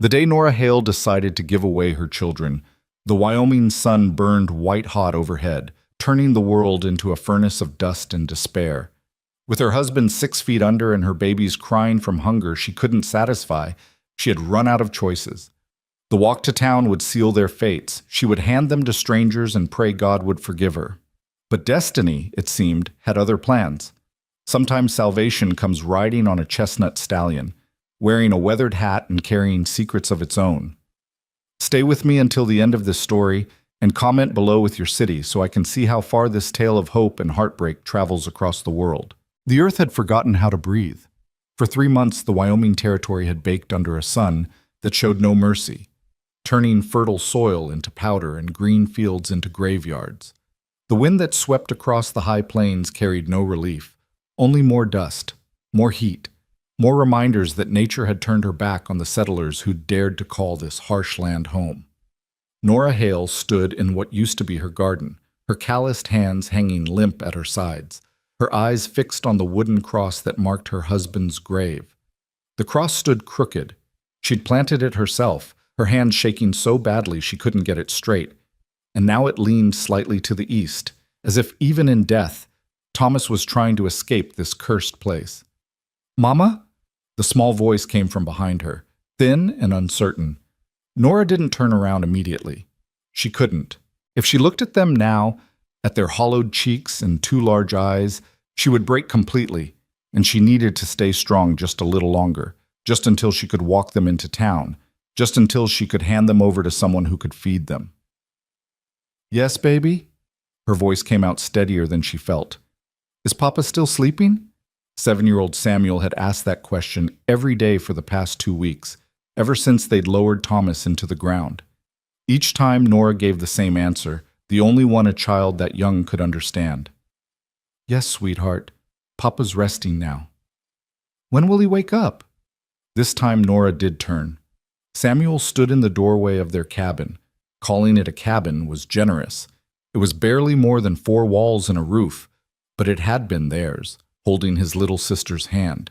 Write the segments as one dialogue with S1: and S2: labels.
S1: The day Nora Hale decided to give away her children, the Wyoming sun burned white-hot overhead, turning the world into a furnace of dust and despair. With her husband 6 feet under and her babies crying from hunger she couldn't satisfy, she had run out of choices. The walk to town would seal their fates. She would hand them to strangers and pray God would forgive her. But destiny, it seemed, had other plans. Sometimes salvation comes riding on a chestnut stallion, wearing a weathered hat and carrying secrets of its own. Stay with me until the end of this story and comment below with your city so I can see how far this tale of hope and heartbreak travels across the world. The earth had forgotten how to breathe. For 3 months, the Wyoming Territory had baked under a sun that showed no mercy, turning fertile soil into powder and green fields into graveyards. The wind that swept across the high plains carried no relief, only more dust, more heat, more reminders that nature had turned her back on the settlers who dared to call this harsh land home. Nora Hale stood in what used to be her garden, her calloused hands hanging limp at her sides, her eyes fixed on the wooden cross that marked her husband's grave. The cross stood crooked. She'd planted it herself, her hand shaking so badly she couldn't get it straight, and now it leaned slightly to the east, as if even in death, Thomas was trying to escape this cursed place. "Mama?" The small voice came from behind her, thin and uncertain. Nora didn't turn around immediately. She couldn't. If she looked at them now, at their hollowed cheeks and 2 large eyes, she would break completely, and she needed to stay strong just a little longer, just until she could walk them into town, just until she could hand them over to someone who could feed them. "Yes, baby?" Her voice came out steadier than she felt. "Is Papa still sleeping?" 7-year-old Samuel had asked that question every day for the past 2 weeks, ever since they'd lowered Thomas into the ground. Each time Nora gave the same answer, the only one a child that young could understand. "Yes, sweetheart. Papa's resting now." "When will he wake up?" This time Nora did turn. Samuel stood in the doorway of their cabin. Calling it a cabin was generous. It was barely more than 4 walls and a roof, but it had been theirs, holding his little sister's hand.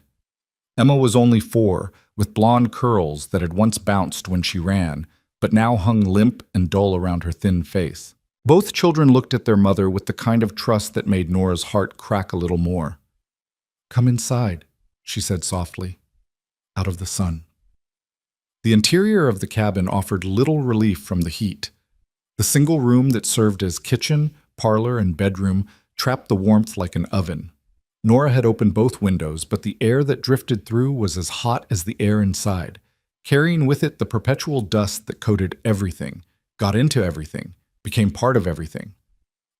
S1: Emma was only 4, with blonde curls that had once bounced when she ran, but now hung limp and dull around her thin face. Both children looked at their mother with the kind of trust that made Nora's heart crack a little more. "Come inside," she said softly, "out of the sun." The interior of the cabin offered little relief from the heat. The single room that served as kitchen, parlor, and bedroom trapped the warmth like an oven. Nora had opened both windows, but the air that drifted through was as hot as the air inside, carrying with it the perpetual dust that coated everything, got into everything, became part of everything.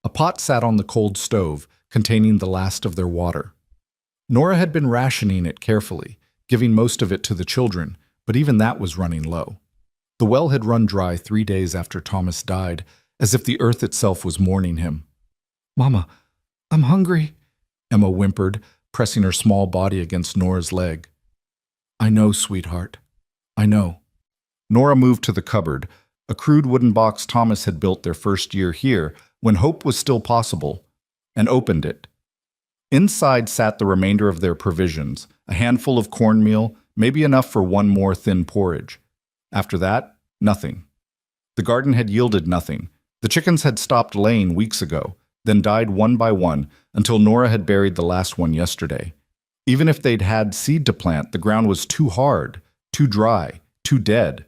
S1: A pot sat on the cold stove, containing the last of their water. Nora had been rationing it carefully, giving most of it to the children, but even that was running low. The well had run dry 3 days after Thomas died, as if the earth itself was mourning him. "Mama, I'm hungry," Emma whimpered, pressing her small body against Nora's leg. "I know, sweetheart. I know." Nora moved to the cupboard, a crude wooden box Thomas had built their first year here, when hope was still possible, and opened it. Inside sat the remainder of their provisions, a handful of cornmeal, maybe enough for 1 more thin porridge. After that, nothing. The garden had yielded nothing. The chickens had stopped laying weeks ago, then died one by one until Nora had buried the last one yesterday. Even if they'd had seed to plant, the ground was too hard, too dry, too dead.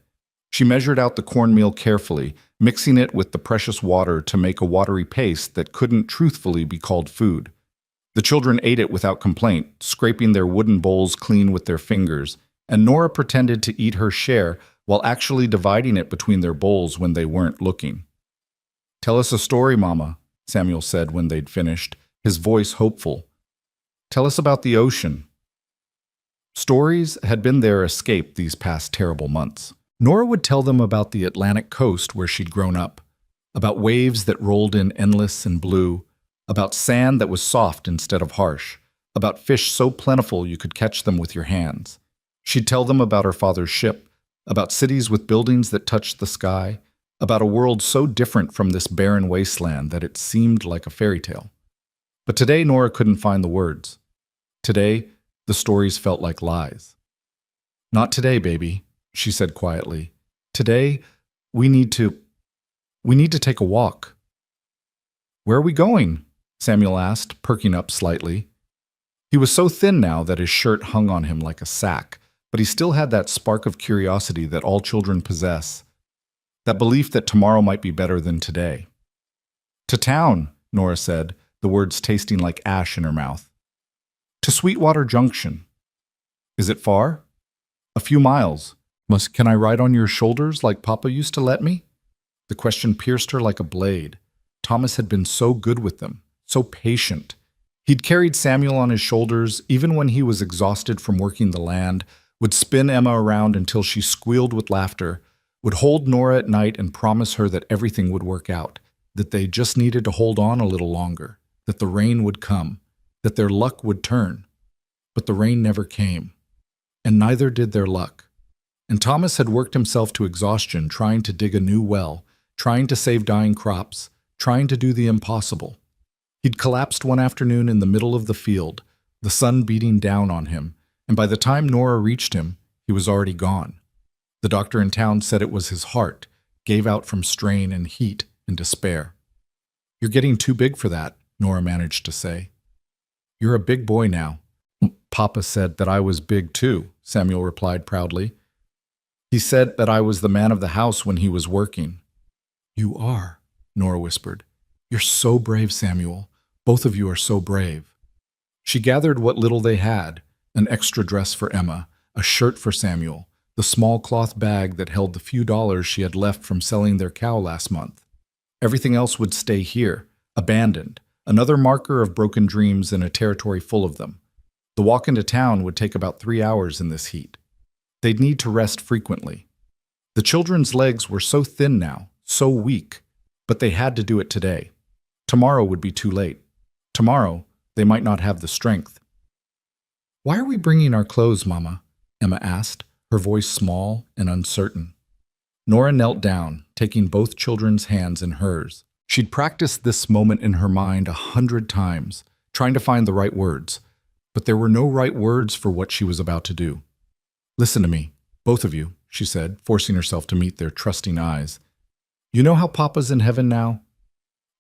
S1: She measured out the cornmeal carefully, mixing it with the precious water to make a watery paste that couldn't truthfully be called food. The children ate it without complaint, scraping their wooden bowls clean with their fingers, and Nora pretended to eat her share while actually dividing it between their bowls when they weren't looking. "Tell us a story, Mama," Samuel said when they'd finished, his voice hopeful. "Tell us about the ocean." Stories had been their escape these past terrible months. Nora would tell them about the Atlantic coast where she'd grown up, about waves that rolled in endless and blue, about sand that was soft instead of harsh, about fish so plentiful you could catch them with your hands. She'd tell them about her father's ship, about cities with buildings that touched the sky, about a world so different from this barren wasteland that it seemed like a fairy tale. But today Nora couldn't find the words. Today, the stories felt like lies. "Not today, baby," she said quietly. Today, we need to we need to take a walk. Where are we going? Samuel asked, perking up slightly. He was so thin now that his shirt hung on him like a sack, but he still had that spark of curiosity that all children possess, that belief that tomorrow might be better than today. To town, Nora said, the words tasting like ash in her mouth. To Sweetwater Junction. Is it far? A few miles. Can I ride on your shoulders like Papa used to let me? The question pierced her like a blade. Thomas had been so good with them, so patient. He'd carried Samuel on his shoulders even when he was exhausted from working the land, would spin Emma around until she squealed with laughter, would hold Nora at night and promise her that everything would work out, that they just needed to hold on a little longer, that the rain would come, that their luck would turn. But the rain never came, and neither did their luck. And Thomas had worked himself to exhaustion trying to dig a new well, trying to save dying crops, trying to do the impossible. He'd collapsed one afternoon in the middle of the field, the sun beating down on him, and by the time Nora reached him, he was already gone. The doctor in town said it was his heart, gave out from strain and heat and despair. You're getting too big for that, Nora managed to say. You're a big boy now. Papa said that I was big too, Samuel replied proudly. He said that I was the man of the house when he was working. You are, Nora whispered. You're so brave, Samuel. Both of you are so brave. She gathered what little they had, an extra dress for Emma, a shirt for Samuel, the small cloth bag that held the few dollars she had left from selling their cow last month. Everything else would stay here, abandoned, another marker of broken dreams in a territory full of them. The walk into town would take about 3 hours in this heat. They'd need to rest frequently. The children's legs were so thin now, so weak, but they had to do it today. Tomorrow would be too late. Tomorrow, they might not have the strength. Why are we bringing our clothes, Mama? Emma asked, her voice small and uncertain. Nora knelt down, taking both children's hands in hers. She'd practiced this moment in her mind 100 times, trying to find the right words, but there were no right words for what she was about to do. Listen to me, both of you, she said, forcing herself to meet their trusting eyes. You know how Papa's in heaven now?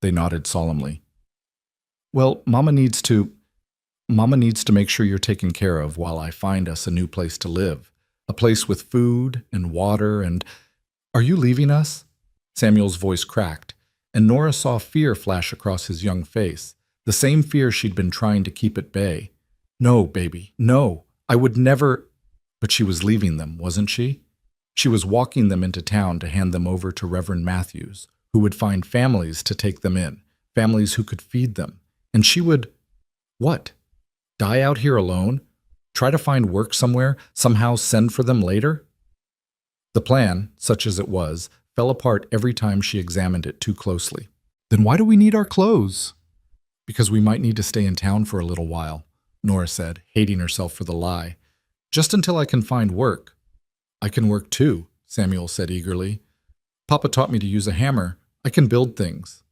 S1: They nodded solemnly. Well, Mama needs to make sure you're taken care of while I find us a new place to live, a place with food and water and... Are you leaving us? Samuel's voice cracked, and Nora saw fear flash across his young face, the same fear she'd been trying to keep at bay. No, baby, no, I would never... But she was leaving them, wasn't she? She was walking them into town to hand them over to Reverend Matthews, who would find families to take them in, families who could feed them. And she would... What? Die out here alone? Try to find work somewhere, somehow send for them later? The plan, such as it was, fell apart every time she examined it too closely. Then why do we need our clothes? Because we might need to stay in town for a little while, Nora said, hating herself for the lie. Just until I can find work. I can work too, Samuel said eagerly. Papa taught me to use a hammer. I can build things.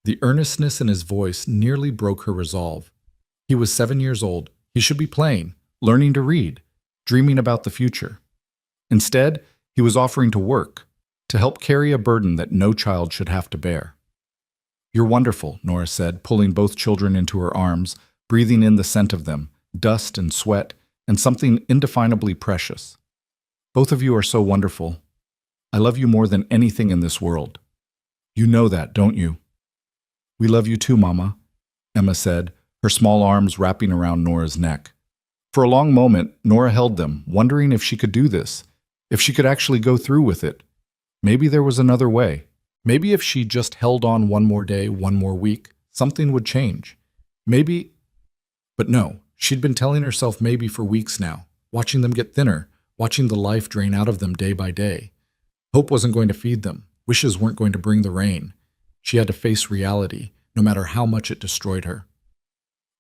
S1: The earnestness in his voice nearly broke her resolve. He was 7 years old. He should be playing, learning to read, dreaming about the future. Instead, he was offering to work, to help carry a burden that no child should have to bear. You're wonderful, Nora said, pulling both children into her arms, breathing in the scent of them, dust and sweat, and something indefinably precious. Both of you are so wonderful. I love you more than anything in this world. You know that, don't you? We love you too, Mama, Emma said, her small arms wrapping around Nora's neck. For a long moment, Nora held them, wondering if she could do this, if she could actually go through with it. Maybe there was another way. Maybe if she just held on one more day, one more week, something would change. Maybe... But no, she'd been telling herself maybe for weeks now, watching them get thinner, watching the life drain out of them day by day. Hope wasn't going to feed them. Wishes weren't going to bring the rain. She had to face reality, no matter how much it destroyed her.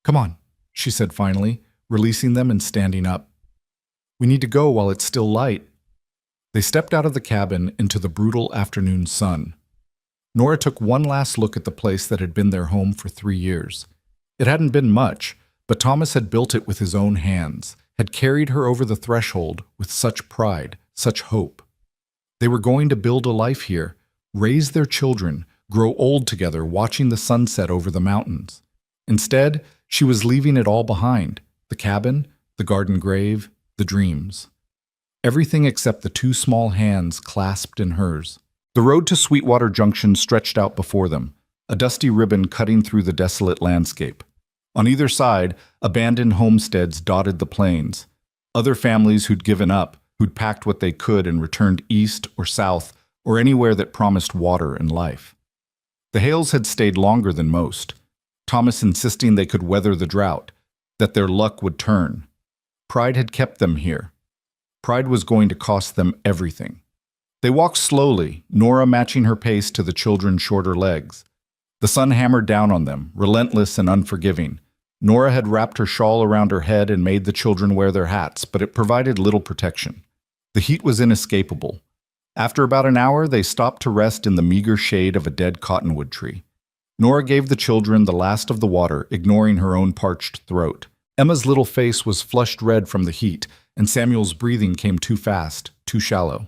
S1: Come on, she said finally, releasing them and standing up. We need to go while it's still light. They stepped out of the cabin into the brutal afternoon sun. Nora took one last look at the place that had been their home for 3 years. It hadn't been much, but Thomas had built it with his own hands, had carried her over the threshold with such pride, such hope. They were going to build a life here, raise their children, grow old together watching the sunset over the mountains. Instead, she was leaving it all behind: the cabin, the garden grave, the dreams. Everything except the two small hands clasped in hers. The road to Sweetwater Junction stretched out before them, a dusty ribbon cutting through the desolate landscape. On either side, abandoned homesteads dotted the plains. Other families who'd given up, who'd packed what they could and returned east or south or anywhere that promised water and life. The Hales had stayed longer than most, Thomas insisting they could weather the drought, that their luck would turn. Pride had kept them here. Pride was going to cost them everything. They walked slowly, Nora matching her pace to the children's shorter legs. The sun hammered down on them, relentless and unforgiving. Nora had wrapped her shawl around her head and made the children wear their hats, but it provided little protection. The heat was inescapable. After about an hour, they stopped to rest in the meager shade of a dead cottonwood tree. Nora gave the children the last of the water, ignoring her own parched throat. Emma's little face was flushed red from the heat, and Samuel's breathing came too fast, too shallow.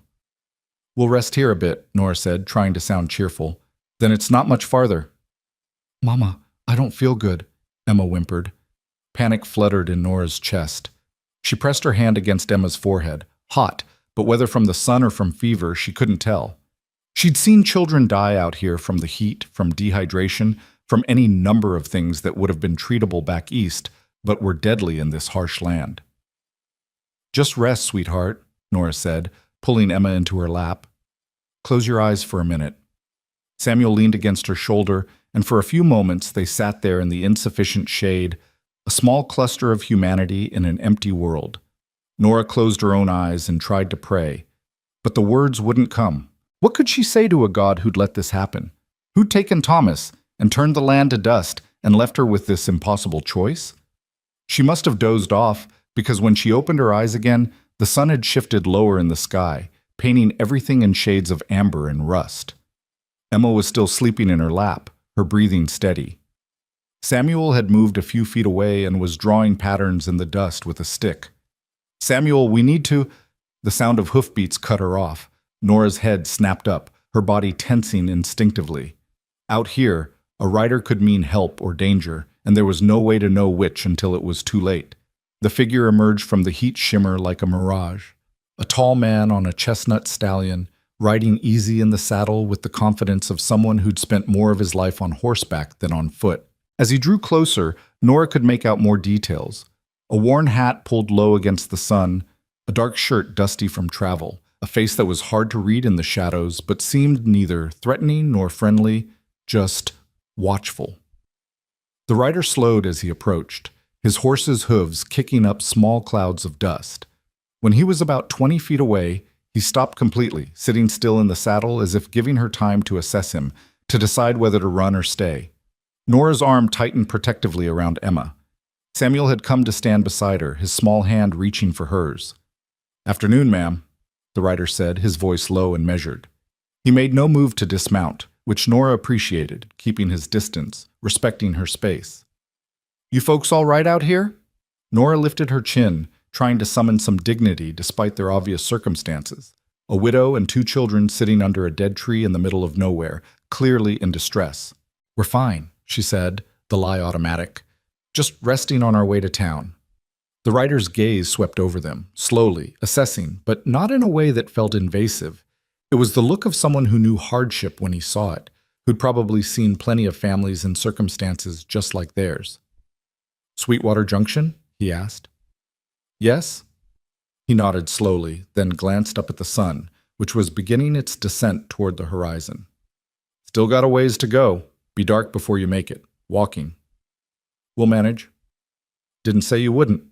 S1: "We'll rest here a bit," Nora said, trying to sound cheerful. "Then it's not much farther." "Mama, I don't feel good," Emma whimpered. Panic fluttered in Nora's chest. She pressed her hand against Emma's forehead, hot, but whether from the sun or from fever, she couldn't tell. She'd seen children die out here from the heat, from dehydration, from any number of things that would have been treatable back east, but were deadly in this harsh land. "Just rest, sweetheart," Nora said, pulling Emma into her lap. "Close your eyes for a minute." Samuel leaned against her shoulder, and for a few moments they sat there in the insufficient shade, a small cluster of humanity in an empty world. Nora closed her own eyes and tried to pray, but the words wouldn't come. What could she say to a God who'd let this happen? Who'd taken Thomas and turned the land to dust and left her with this impossible choice? She must have dozed off, because when she opened her eyes again, the sun had shifted lower in the sky, painting everything in shades of amber and rust. Emma was still sleeping in her lap, her breathing steady. Samuel had moved a few feet away and was drawing patterns in the dust with a stick. "Samuel, we need to—" The sound of hoofbeats cut her off. Nora's head snapped up, her body tensing instinctively. Out here, a rider could mean help or danger, and there was no way to know which until it was too late. The figure emerged from the heat shimmer like a mirage. A tall man on a chestnut stallion, riding easy in the saddle with the confidence of someone who'd spent more of his life on horseback than on foot. As he drew closer, Nora could make out more details. A worn hat pulled low against the sun, a dark shirt dusty from travel, a face that was hard to read in the shadows but seemed neither threatening nor friendly, just watchful. The rider slowed as he approached, his horse's hooves kicking up small clouds of dust. When he was about 20 feet away, he stopped completely, sitting still in the saddle as if giving her time to assess him, to decide whether to run or stay. Nora's arm tightened protectively around Emma. Samuel had come to stand beside her, his small hand reaching for hers. "Afternoon, ma'am," the rider said, his voice low and measured. He made no move to dismount, which Nora appreciated, keeping his distance, respecting her space. "You folks all right out here?" Nora lifted her chin, trying to summon some dignity despite their obvious circumstances. A widow and two children sitting under a dead tree in the middle of nowhere, clearly in distress. "We're fine," she said, the lie automatic. "Just resting on our way to town." The rider's gaze swept over them, slowly, assessing, but not in a way that felt invasive. It was the look of someone who knew hardship when he saw it, who'd probably seen plenty of families in circumstances just like theirs. "Sweetwater Junction?" he asked. "Yes?" He nodded slowly, then glanced up at the sun, which was beginning its descent toward the horizon. "Still got a ways to go. Be dark before you make it. Walking." "We'll manage." "Didn't say you wouldn't."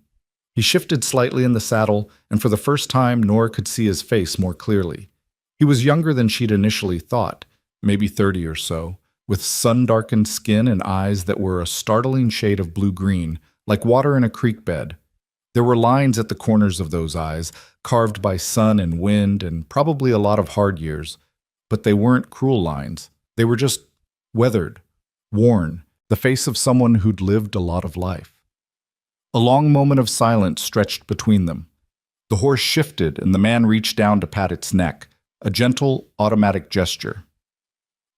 S1: He shifted slightly in the saddle, and for the first time Nora could see his face more clearly. He was younger than she'd initially thought, maybe 30 or so, with sun-darkened skin and eyes that were a startling shade of blue-green, like water in a creek bed. There were lines at the corners of those eyes, carved by sun and wind and probably a lot of hard years, but they weren't cruel lines. They were just weathered, worn, the face of someone who'd lived a lot of life. A long moment of silence stretched between them. The horse shifted, and the man reached down to pat its neck, a gentle, automatic gesture.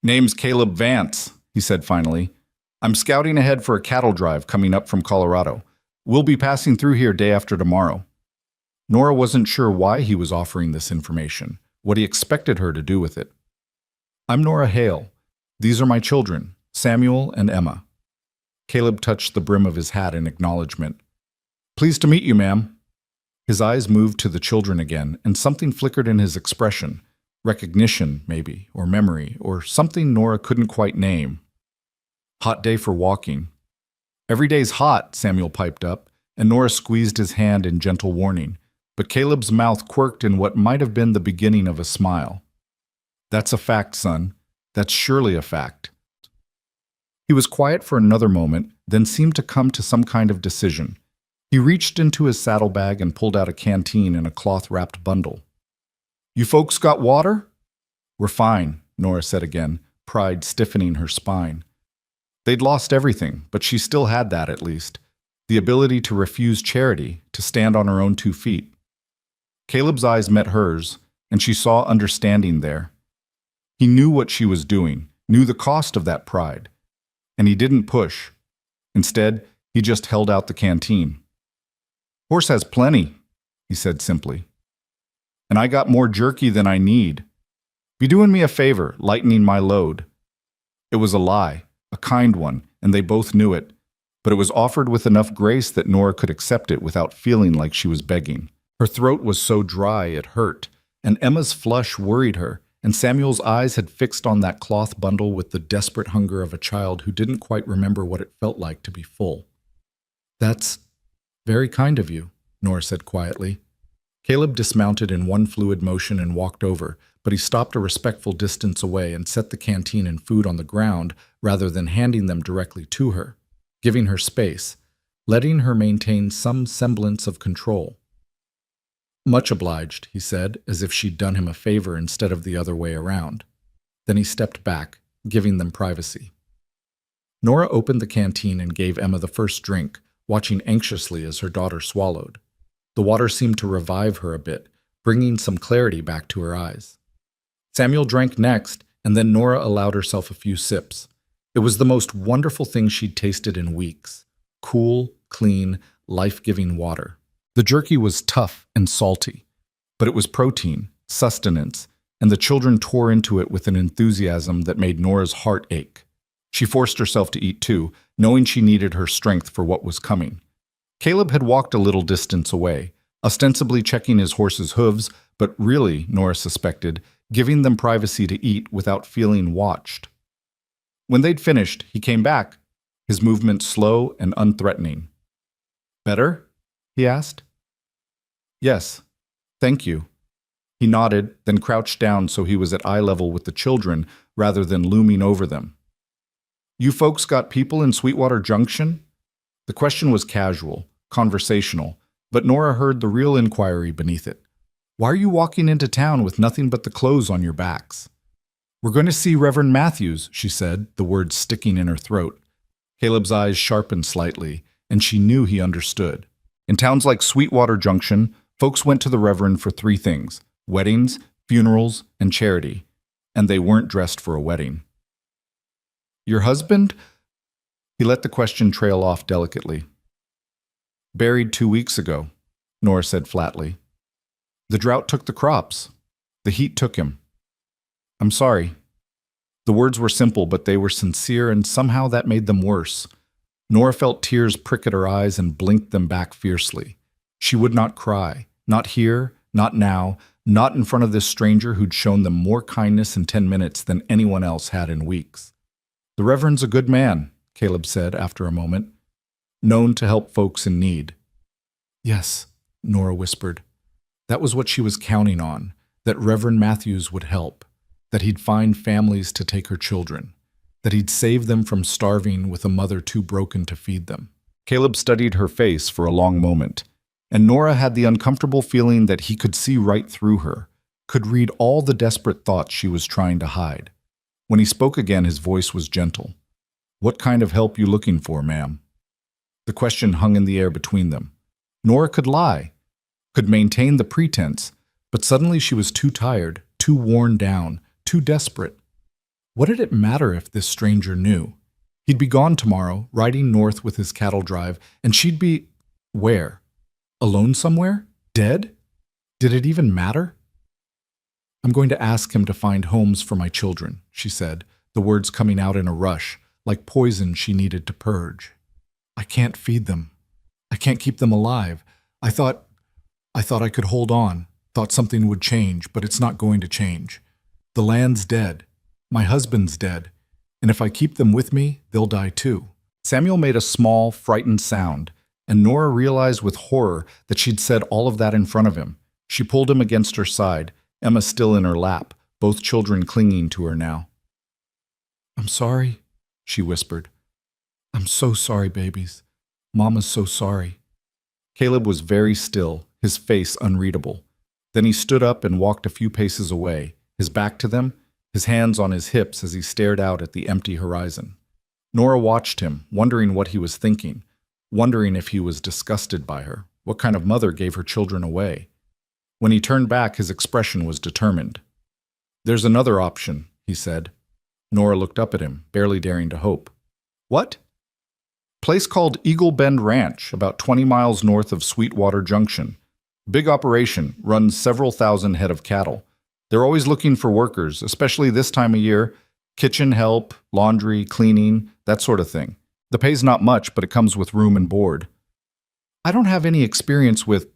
S1: "Name's Caleb Vance," he said finally. "I'm scouting ahead for a cattle drive coming up from Colorado. We'll be passing through here day after tomorrow." Nora wasn't sure why he was offering this information, what he expected her to do with it. "I'm Nora Hale. These are my children, Samuel and Emma." Caleb touched the brim of his hat in acknowledgement. "Pleased to meet you, ma'am." His eyes moved to the children again, and something flickered in his expression. Recognition, maybe, or memory, or something Nora couldn't quite name. "Hot day for walking." "Every day's hot," Samuel piped up, and Nora squeezed his hand in gentle warning, but Caleb's mouth quirked in what might have been the beginning of a smile. "That's a fact, son. That's surely a fact." He was quiet for another moment, then seemed to come to some kind of decision. He reached into his saddlebag and pulled out a canteen in a cloth-wrapped bundle. "You folks got water?" "We're fine," Nora said again, pride stiffening her spine. They'd lost everything, but she still had that at least. The ability to refuse charity, to stand on her own 2 feet. Caleb's eyes met hers, and she saw understanding there. He knew what she was doing, knew the cost of that pride. And he didn't push. Instead, he just held out the canteen. "Horse has plenty," he said simply. "And I got more jerky than I need. Be doing me a favor, lightening my load." It was a lie, a kind one, and they both knew it, but it was offered with enough grace that Nora could accept it without feeling like she was begging. Her throat was so dry it hurt, and Emma's flush worried her, and Samuel's eyes had fixed on that cloth bundle with the desperate hunger of a child who didn't quite remember what it felt like to be full. "That's very kind of you," Nora said quietly. Caleb dismounted in one fluid motion and walked over, but he stopped a respectful distance away and set the canteen and food on the ground rather than handing them directly to her, giving her space, letting her maintain some semblance of control. "Much obliged," he said, as if she'd done him a favor instead of the other way around. Then he stepped back, giving them privacy. Nora opened the canteen and gave Emma the first drink, watching anxiously as her daughter swallowed. The water seemed to revive her a bit, bringing some clarity back to her eyes. Samuel drank next, and then Nora allowed herself a few sips. It was the most wonderful thing she'd tasted in weeks. Cool, clean, life-giving water. The jerky was tough and salty, but it was protein, sustenance, and the children tore into it with an enthusiasm that made Nora's heart ache. She forced herself to eat too, knowing she needed her strength for what was coming. Caleb had walked a little distance away, ostensibly checking his horse's hooves, but really, Nora suspected, giving them privacy to eat without feeling watched. When they'd finished, he came back, his movement slow and unthreatening. "Better?" he asked. "Yes, thank you." He nodded, then crouched down so he was at eye level with the children rather than looming over them. "You folks got people in Sweetwater Junction?" The question was casual, conversational, but Nora heard the real inquiry beneath it. "Why are you walking into town with nothing but the clothes on your backs?" "We're going to see Reverend Matthews," she said, the words sticking in her throat. Caleb's eyes sharpened slightly, and she knew he understood. In towns like Sweetwater Junction, folks went to the Reverend for 3 things: weddings, funerals, and charity, and they weren't dressed for a wedding. "Your husband?" He let the question trail off delicately. "Buried 2 weeks ago," Nora said flatly. "The drought took the crops. The heat took him. I'm sorry." The words were simple, but they were sincere, and somehow that made them worse. Nora felt tears prick at her eyes and blinked them back fiercely. She would not cry. Not here, not now, not in front of this stranger who'd shown them more kindness in 10 minutes than anyone else had in weeks. "The Reverend's a good man," Caleb said after a moment. "Known to help folks in need." "Yes," Nora whispered. That was what she was counting on, that Reverend Matthews would help, that he'd find families to take her children, that he'd save them from starving with a mother too broken to feed them. Caleb studied her face for a long moment, and Nora had the uncomfortable feeling that he could see right through her, could read all the desperate thoughts she was trying to hide. When he spoke again, his voice was gentle. "What kind of help you looking for, ma'am?" The question hung in the air between them. Nora could lie. could maintain the pretense, but suddenly she was too tired, too worn down, too desperate. What did it matter if this stranger knew? He'd be gone tomorrow, riding north with his cattle drive, and she'd be… where? Alone somewhere? Dead? Did it even matter? I'm going to ask him to find homes for my children, she said, the words coming out in a rush, like poison she needed to purge. I can't feed them. I can't keep them alive. I thought I could hold on, thought something would change, but it's not going to change. The land's dead. My husband's dead. And if I keep them with me, they'll die too. Samuel made a small, frightened sound, and Nora realized with horror that she'd said all of that in front of him. She pulled him against her side, Emma still in her lap, both children clinging to her now. I'm sorry, she whispered. I'm so sorry, babies. Mama's so sorry. Caleb was very still, his face unreadable. Then he stood up and walked a few paces away, his back to them, his hands on his hips as he stared out at the empty horizon. Nora watched him, wondering what he was thinking, wondering if he was disgusted by her. What kind of mother gave her children away? When he turned back, his expression was determined. There's another option, he said. Nora looked up at him, barely daring to hope. What? Place called Eagle Bend Ranch, about 20 miles north of Sweetwater Junction. Big operation, runs several thousand head of cattle. They're always looking for workers, especially this time of year. Kitchen help, laundry, cleaning, that sort of thing. The pay's not much, but it comes with room and board. I don't have any experience with…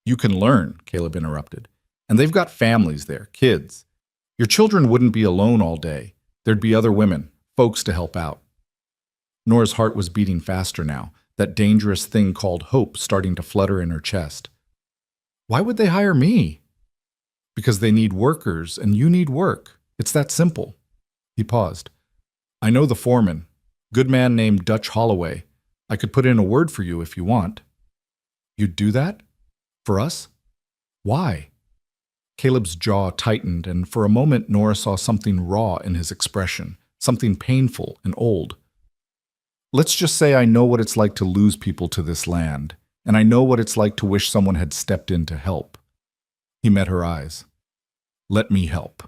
S1: You can learn, Caleb interrupted. And they've got families there, kids. Your children wouldn't be alone all day. There'd be other women, folks to help out. Nora's heart was beating faster now, that dangerous thing called hope starting to flutter in her chest. Why would they hire me? Because they need workers, and you need work. It's that simple. He paused. I know the foreman. Good man named Dutch Holloway. I could put in a word for you if you want. You'd do that? For us? Why? Caleb's jaw tightened, and for a moment Nora saw something raw in his expression, something painful and old. Let's just say I know what it's like to lose people to this land, and I know what it's like to wish someone had stepped in to help. He met her eyes. Let me help.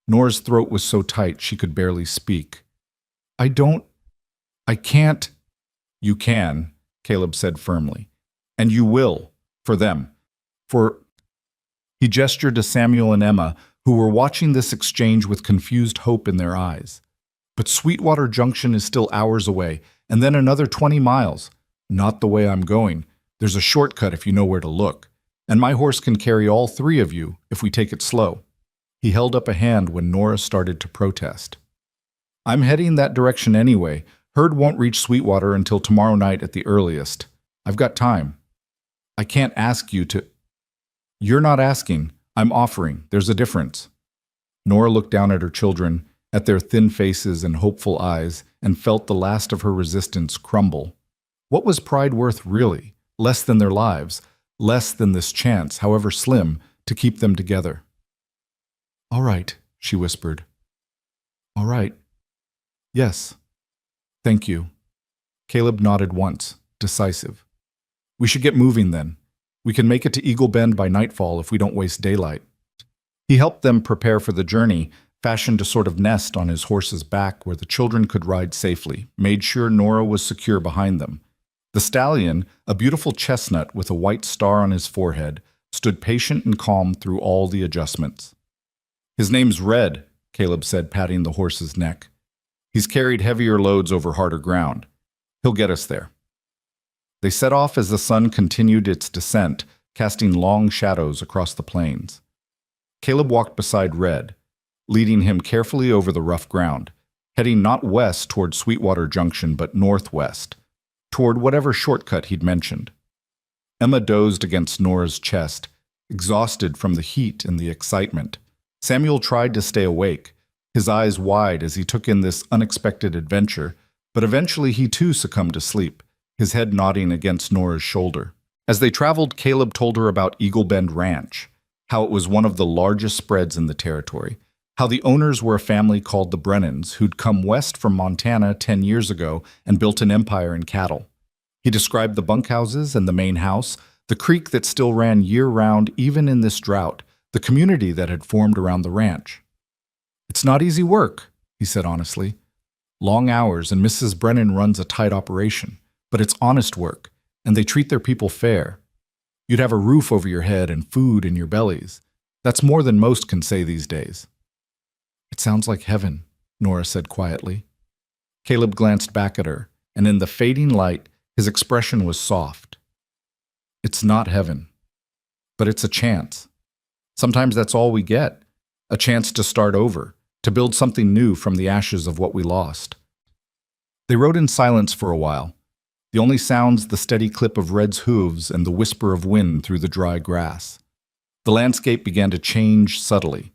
S1: Nora's throat was so tight she could barely speak. I can't. You can, Caleb said firmly. And you will, for them. He gestured to Samuel and Emma, who were watching this exchange with confused hope in their eyes. But Sweetwater Junction is still hours away, and then another 20 miles. Not the way I'm going. There's a shortcut if you know where to look. And my horse can carry all three of you if we take it slow. He held up a hand when Nora started to protest. I'm heading that direction anyway. Herd won't reach Sweetwater until tomorrow night at the earliest. I've got time. I can't ask you to… You're not asking. I'm offering. There's a difference. Nora looked down at her children, at their thin faces and hopeful eyes, and felt the last of her resistance crumble. What was pride worth really? Less than their lives, less than this chance, however slim, to keep them together. All right, she whispered. All right. Yes. Thank you. Caleb nodded once, decisive. We should get moving then. We can make it to Eagle Bend by nightfall if we don't waste daylight. He helped them prepare for the journey, fashioned a sort of nest on his horse's back where the children could ride safely, made sure Nora was secure behind them. The stallion, a beautiful chestnut with a white star on his forehead, stood patient and calm through all the adjustments. His name's Red, Caleb said, patting the horse's neck. He's carried heavier loads over harder ground. He'll get us there. They set off as the sun continued its descent, casting long shadows across the plains. Caleb walked beside Red, leading him carefully over the rough ground, heading not west toward Sweetwater Junction but northwest, toward whatever shortcut he'd mentioned. Emma dozed against Nora's chest, exhausted from the heat and the excitement. Samuel tried to stay awake, his eyes wide as he took in this unexpected adventure, but eventually he too succumbed to sleep, his head nodding against Nora's shoulder. As they traveled, Caleb told her about Eagle Bend Ranch, how it was one of the largest spreads in the territory, how the owners were a family called the Brennans who'd come west from Montana 10 years ago and built an empire in cattle. He described the bunkhouses and the main house, The creek that still ran year-round even in this drought, the community that had formed around the ranch. "It's not easy work," he said honestly. "Long hours, and Mrs. Brennan runs a tight operation, but it's honest work, and they treat their people fair. You'd have a roof over your head and food in your bellies. That's more than most can say these days." "It sounds like heaven," Nora said quietly. Caleb glanced back at her, and in the fading light, his expression was soft. "It's not heaven, but it's a chance. Sometimes that's all we get, a chance to start over, to build something new from the ashes of what we lost." They rode in silence for a while, the only sounds the steady clip of Red's hooves and the whisper of wind through the dry grass. The landscape began to change subtly,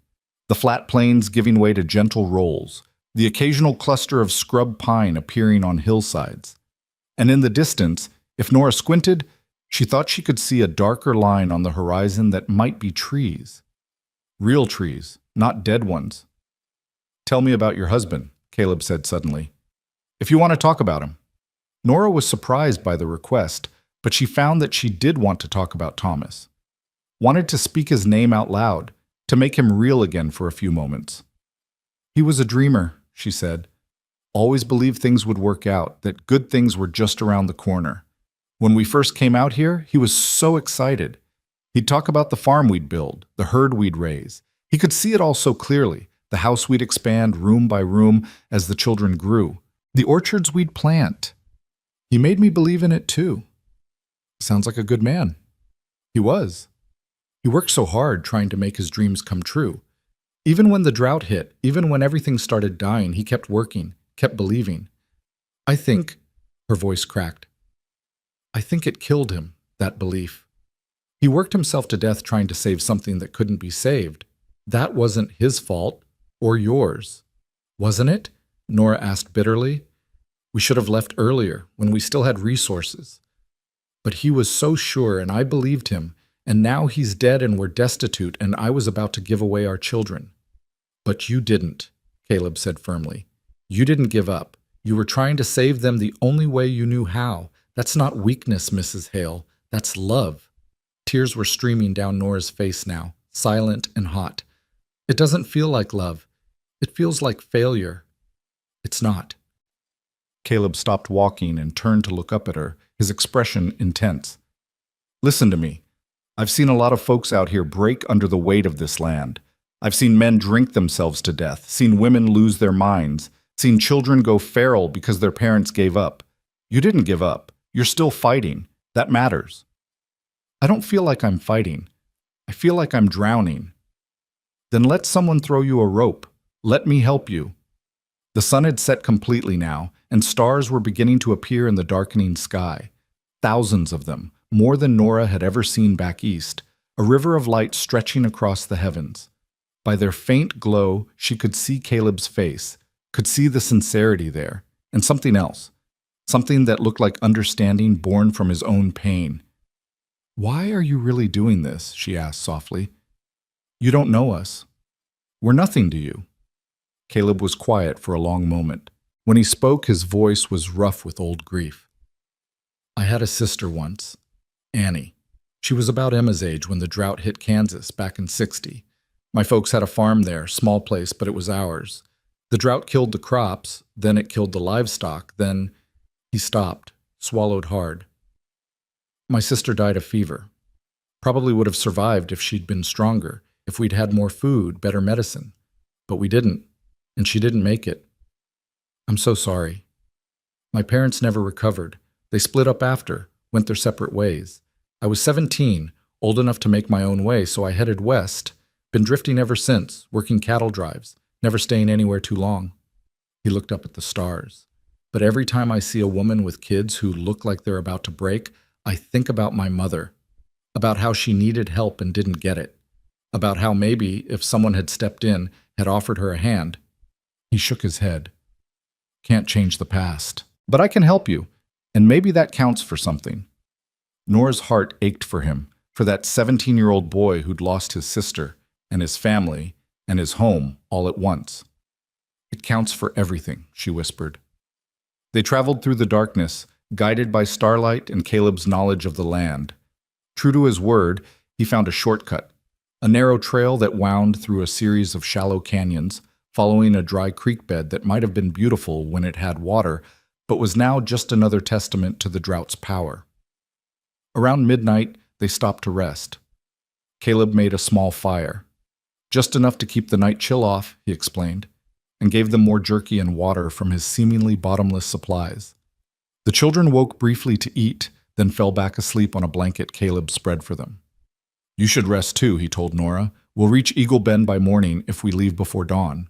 S1: the flat plains giving way to gentle rolls, the occasional cluster of scrub pine appearing on hillsides. And in the distance, if Nora squinted, she thought she could see a darker line on the horizon that might be trees. Real trees, not dead ones. "Tell me about your husband," Caleb said suddenly. "If you want to talk about him." Nora was surprised by the request, but she found that she did want to talk about Thomas. Wanted to speak his name out loud, to make him real again for a few moments. "He was a dreamer," she said. "Always believed things would work out, that good things were just around the corner. When we first came out here, he was so excited. He'd talk about the farm we'd build, the herd we'd raise. He could see it all so clearly, the house we'd expand room by room as the children grew, the orchards we'd plant. He made me believe in it too." "Sounds like a good man." "He was. He worked so hard trying to make his dreams come true. Even when the drought hit, even when everything started dying, he kept working, kept believing. I think," her voice cracked, "I think it killed him, that belief. He worked himself to death trying to save something that couldn't be saved. That wasn't his fault, or yours. Wasn't it?" Nora asked bitterly. "We should have left earlier, when we still had resources. But he was so sure, and I believed him, and now he's dead and we're destitute, and I was about to give away our children." "But you didn't," Caleb said firmly. "You didn't give up. You were trying to save them the only way you knew how. That's not weakness, Mrs. Hale. That's love." Tears were streaming down Nora's face now, silent and hot. "It doesn't feel like love. It feels like failure." "It's not." Caleb stopped walking and turned to look up at her, his expression intense. "Listen to me. I've seen a lot of folks out here break under the weight of this land. I've seen men drink themselves to death, seen women lose their minds, seen children go feral because their parents gave up. You didn't give up. You're still fighting. That matters." "I don't feel like I'm fighting. I feel like I'm drowning." "Then let someone throw you a rope. Let me help you." The sun had set completely now, and stars were beginning to appear in the darkening sky. Thousands of them, more than Nora had ever seen back east, a river of light stretching across the heavens. By their faint glow, she could see Caleb's face, could see the sincerity there, and something else, something that looked like understanding born from his own pain. "Why are you really doing this?" she asked softly. "You don't know us. We're nothing to you." Caleb was quiet for a long moment. When he spoke, his voice was rough with old grief. "I had a sister once, Annie. She was about Emma's age when the drought hit Kansas back in '60. My folks had a farm there, small place, but it was ours. The drought killed the crops, then it killed the livestock, then—" He stopped, swallowed hard. "My sister died of fever. Probably would have survived if she'd been stronger, if we'd had more food, better medicine. But we didn't, and she didn't make it. I'm so sorry. My parents never recovered. They split up after, went their separate ways. I was 17, old enough to make my own way, so I headed west. Been drifting ever since, working cattle drives, never staying anywhere too long." He looked up at the stars. "But every time I see a woman with kids who look like they're about to break, I think about my mother, about how she needed help and didn't get it, about how maybe, if someone had stepped in, had offered her a hand." He shook his head. "Can't change the past. But I can help you, and maybe that counts for something." Nora's heart ached for him, for that 17-year-old boy who'd lost his sister, and his family, and his home all at once. "It counts for everything," she whispered. They traveled through the darkness, guided by starlight and Caleb's knowledge of the land. True to his word, he found a shortcut, a narrow trail that wound through a series of shallow canyons, following a dry creek bed that might have been beautiful when it had water, but was now just another testament to the drought's power. Around midnight, they stopped to rest. Caleb made a small fire. Just enough to keep the night chill off, he explained, and gave them more jerky and water from his seemingly bottomless supplies. The children woke briefly to eat, then fell back asleep on a blanket Caleb spread for them. You should rest too, he told Nora. We'll reach Eagle Bend by morning if we leave before dawn.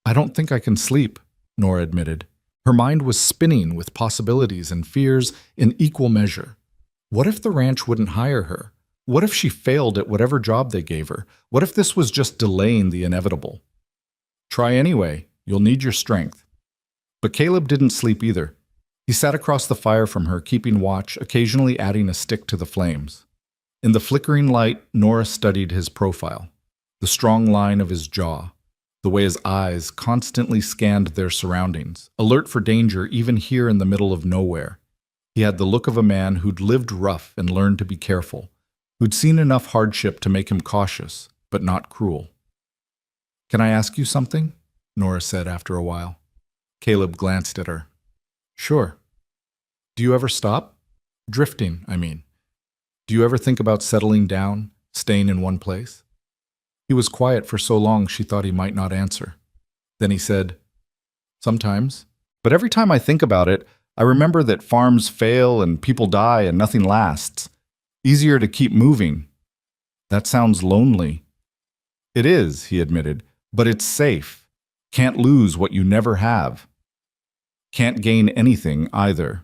S1: I don't think I can sleep, Nora admitted. Her mind was spinning with possibilities and fears in equal measure. What if the ranch wouldn't hire her? What if she failed at whatever job they gave her? What if this was just delaying the inevitable? Try anyway. You'll need your strength. But Caleb didn't sleep either. He sat across the fire from her, keeping watch, occasionally adding a stick to the flames. In the flickering light, Nora studied his profile, the strong line of his jaw, the way his eyes constantly scanned their surroundings, alert for danger even here in the middle of nowhere. He had the look of a man who'd lived rough and learned to be careful, who'd seen enough hardship to make him cautious, but not cruel. Can I ask you something? Nora said after a while. Caleb glanced at her. Sure. Do you ever stop? Drifting, I mean. Do you ever think about settling down, staying in one place? He was quiet for so long she thought he might not answer. Then he said, Sometimes. But every time I think about it, I remember that farms fail and people die and nothing lasts. Easier to keep moving. That sounds lonely. It is, he admitted, but it's safe. Can't lose what you never have. Can't gain anything either.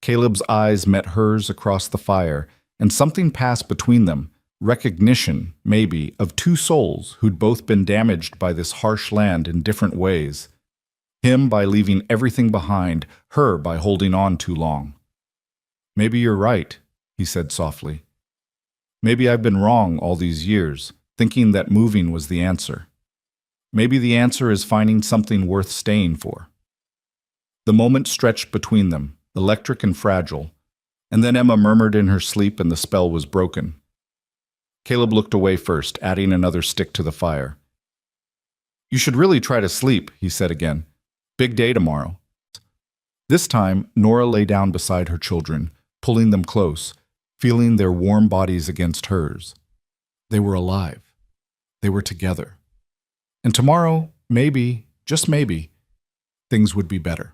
S1: Caleb's eyes met hers across the fire, and something passed between them, recognition, maybe, of two souls who'd both been damaged by this harsh land in different ways. Him by leaving everything behind, her by holding on too long. Maybe you're right, he said softly. Maybe I've been wrong all these years, thinking that moving was the answer. Maybe the answer is finding something worth staying for. The moment stretched between them, electric and fragile, and then Emma murmured in her sleep and the spell was broken. Caleb looked away first, adding another stick to the fire. You should really try to sleep, he said again. Big day tomorrow. This time, Nora lay down beside her children, pulling them close, feeling their warm bodies against hers. They were alive. They were together. And tomorrow, maybe, just maybe, things would be better.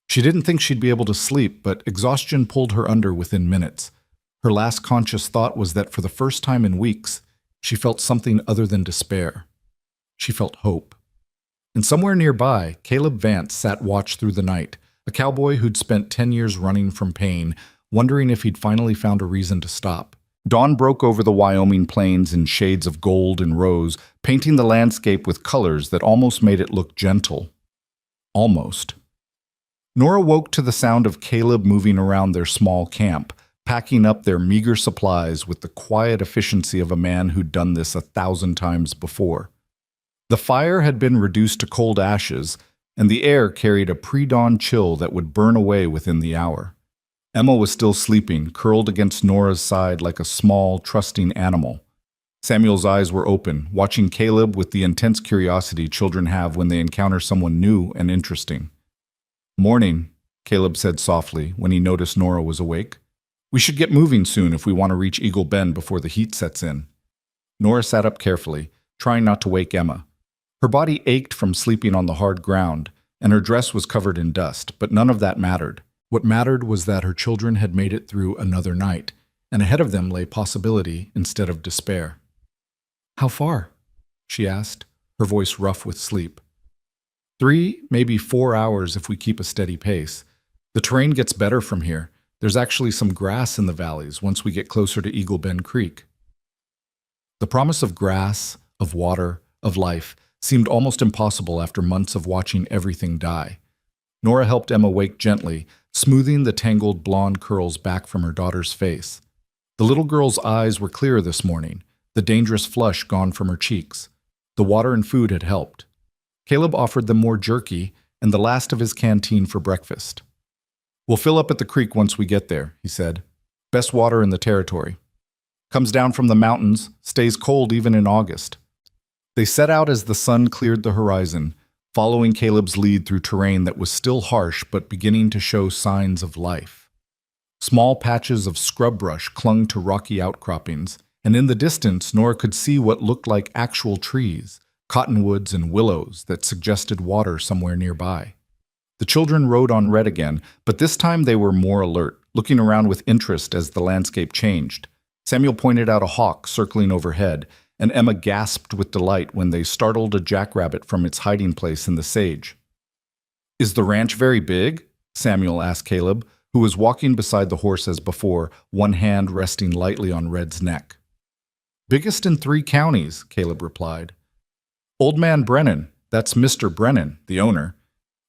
S1: She didn't think she'd be able to sleep, but exhaustion pulled her under within minutes. Her last conscious thought was that for the first time in weeks, she felt something other than despair. She felt hope. And somewhere nearby, Caleb Vance sat watch through the night, a cowboy who'd spent 10 years running from pain, wondering if he'd finally found a reason to stop. Dawn broke over the Wyoming plains in shades of gold and rose, painting the landscape with colors that almost made it look gentle. Almost. Nora woke to the sound of Caleb moving around their small camp, packing up their meager supplies with the quiet efficiency of a man who'd done this 1,000 times before. The fire had been reduced to cold ashes, and the air carried a pre-dawn chill that would burn away within the hour. Emma was still sleeping, curled against Nora's side like a small, trusting animal. Samuel's eyes were open, watching Caleb with the intense curiosity children have when they encounter someone new and interesting. Morning, Caleb said softly when he noticed Nora was awake. We should get moving soon if we want to reach Eagle Bend before the heat sets in. Nora sat up carefully, trying not to wake Emma. Her body ached from sleeping on the hard ground, and her dress was covered in dust, but none of that mattered. What mattered was that her children had made it through another night, and ahead of them lay possibility instead of despair. How far? She asked, her voice rough with sleep. 3, maybe 4 hours if we keep a steady pace. The terrain gets better from here. There's actually some grass in the valleys once we get closer to Eagle Bend Creek. The promise of grass, of water, of life seemed almost impossible after months of watching everything die. Nora helped Emma wake gently, smoothing the tangled blonde curls back from her daughter's face. The little girl's eyes were clearer this morning, the dangerous flush gone from her cheeks. The water and food had helped. Caleb offered them more jerky and the last of his canteen for breakfast. We'll fill up at the creek once we get there, he said. Best water in the territory. Comes down from the mountains, stays cold even in August. They set out as the sun cleared the horizon, following Caleb's lead through terrain that was still harsh but beginning to show signs of life. Small patches of scrub brush clung to rocky outcroppings, and in the distance Nora could see what looked like actual trees, cottonwoods and willows that suggested water somewhere nearby. The children rode on Red again, but this time they were more alert, looking around with interest as the landscape changed. Samuel pointed out a hawk circling overhead, and Emma gasped with delight when they startled a jackrabbit from its hiding place in the sage. "Is the ranch very big?" Samuel asked Caleb, who was walking beside the horse as before, one hand resting lightly on Red's neck. "Biggest in 3 counties," Caleb replied. "Old man Brennan, that's Mr. Brennan, the owner.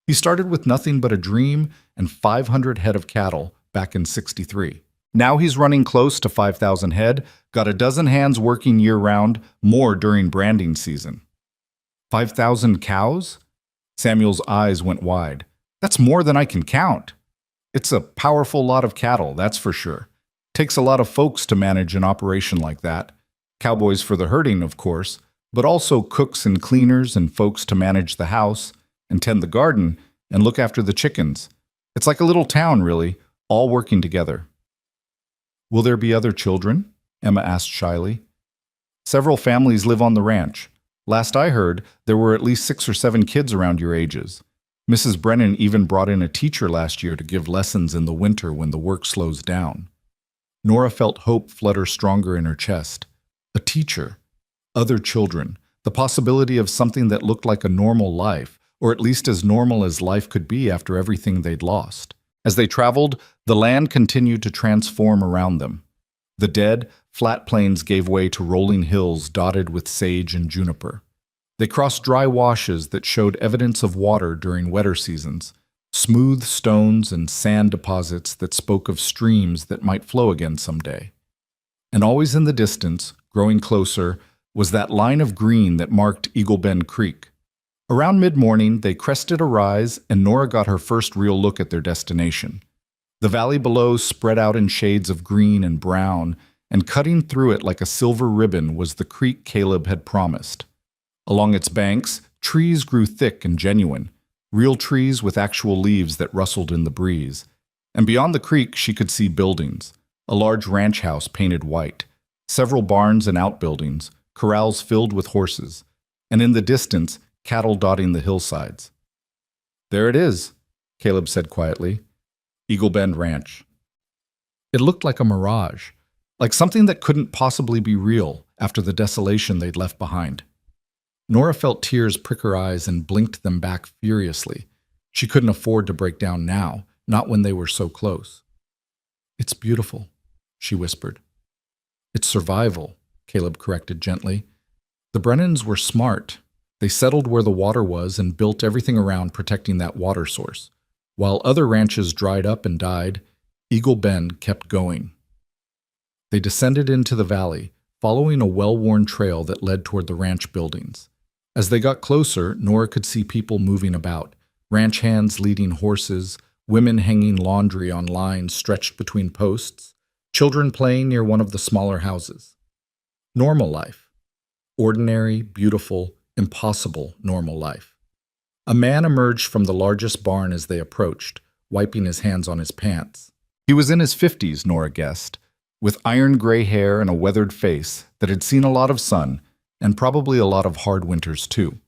S1: He started with nothing but a dream and 500 head of cattle back in '63. Now he's running close to 5,000 head, got a dozen hands working year-round, more during branding season." 5,000 cows? Samuel's eyes went wide. "That's more than I can count. It's a powerful lot of cattle, that's for sure. Takes a lot of folks to manage an operation like that. Cowboys for the herding, of course, but also cooks and cleaners and folks to manage the house and tend the garden and look after the chickens. It's like a little town, really, all working together." "Will there be other children?" Emma asked shyly. "Several families live on the ranch. Last I heard, there were at least 6 or 7 kids around your ages. Mrs. Brennan even brought in a teacher last year to give lessons in the winter when the work slows down." Nora felt hope flutter stronger in her chest. A teacher, other children, the possibility of something that looked like a normal life, or at least as normal as life could be after everything they'd lost. As they traveled, the land continued to transform around them. The dead, flat plains gave way to rolling hills dotted with sage and juniper. They crossed dry washes that showed evidence of water during wetter seasons, smooth stones and sand deposits that spoke of streams that might flow again someday. And always in the distance, growing closer, was that line of green that marked Eagle Bend Creek. Around mid-morning, they crested a rise, and Nora got her first real look at their destination. The valley below spread out in shades of green and brown, and cutting through it like a silver ribbon was the creek Caleb had promised. Along its banks, trees grew thick and genuine, real trees with actual leaves that rustled in the breeze. And beyond the creek, she could see buildings, a large ranch house painted white, several barns and outbuildings, corrals filled with horses, and in the distance, cattle dotting the hillsides. "There it is," Caleb said quietly. "Eagle Bend Ranch." It looked like a mirage, like something that couldn't possibly be real after the desolation they'd left behind. Nora felt tears prick her eyes and blinked them back furiously. She couldn't afford to break down now, not when they were so close. "It's beautiful," she whispered. "It's survival," Caleb corrected gently. "The Brennans were smart. They settled where the water was and built everything around protecting that water source. While other ranches dried up and died, Eagle Bend kept going." They descended into the valley, following a well-worn trail that led toward the ranch buildings. As they got closer, Nora could see people moving about, ranch hands leading horses, women hanging laundry on lines stretched between posts, children playing near one of the smaller houses. Normal life. Ordinary, beautiful, impossible normal life. A man emerged from the largest barn as they approached, wiping his hands on his pants. He was in his 50s, Nora guessed, with iron gray hair and a weathered face that had seen a lot of sun, and probably a lot of hard winters too.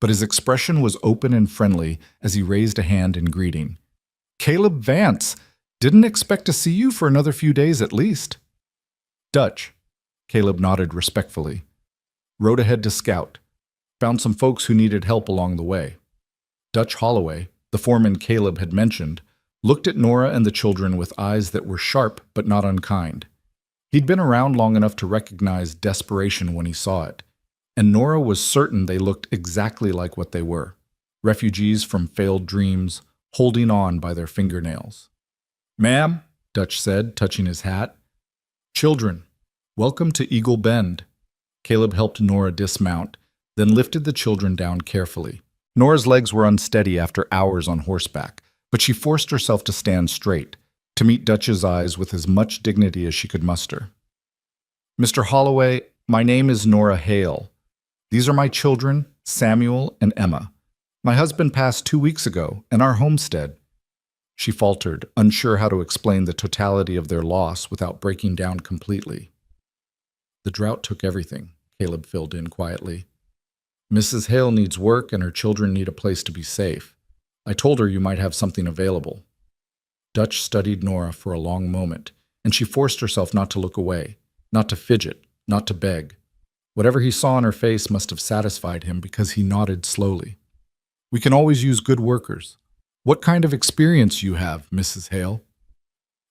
S1: But his expression was open and friendly as he raised a hand in greeting. "Caleb Vance! Didn't expect to see you for another few days at least." "Dutch," Caleb nodded respectfully. "Rode ahead to scout. Found some folks who needed help along the way." Dutch Holloway, the foreman Caleb had mentioned, looked at Nora and the children with eyes that were sharp but not unkind. He'd been around long enough to recognize desperation when he saw it, and Nora was certain they looked exactly like what they were, refugees from failed dreams, holding on by their fingernails. "Ma'am," Dutch said, touching his hat. "Children, welcome to Eagle Bend." Caleb helped Nora dismount, then lifted the children down carefully. Nora's legs were unsteady after hours on horseback, but she forced herself to stand straight. to meet Dutch's eyes with as much dignity as she could muster. "Mr. Holloway, my name is Nora Hale. These are my children, Samuel and Emma. My husband passed 2 weeks ago, and our homestead." She faltered, unsure how to explain the totality of their loss without breaking down completely. "The drought took everything," Caleb filled in quietly. "Mrs. Hale needs work and her children need a place to be safe. I told her you might have something available." Dutch studied Nora for a long moment, and she forced herself not to look away, not to fidget, not to beg. Whatever he saw on her face must have satisfied him because he nodded slowly. "We can always use good workers. What kind of experience you have, Mrs. Hale?"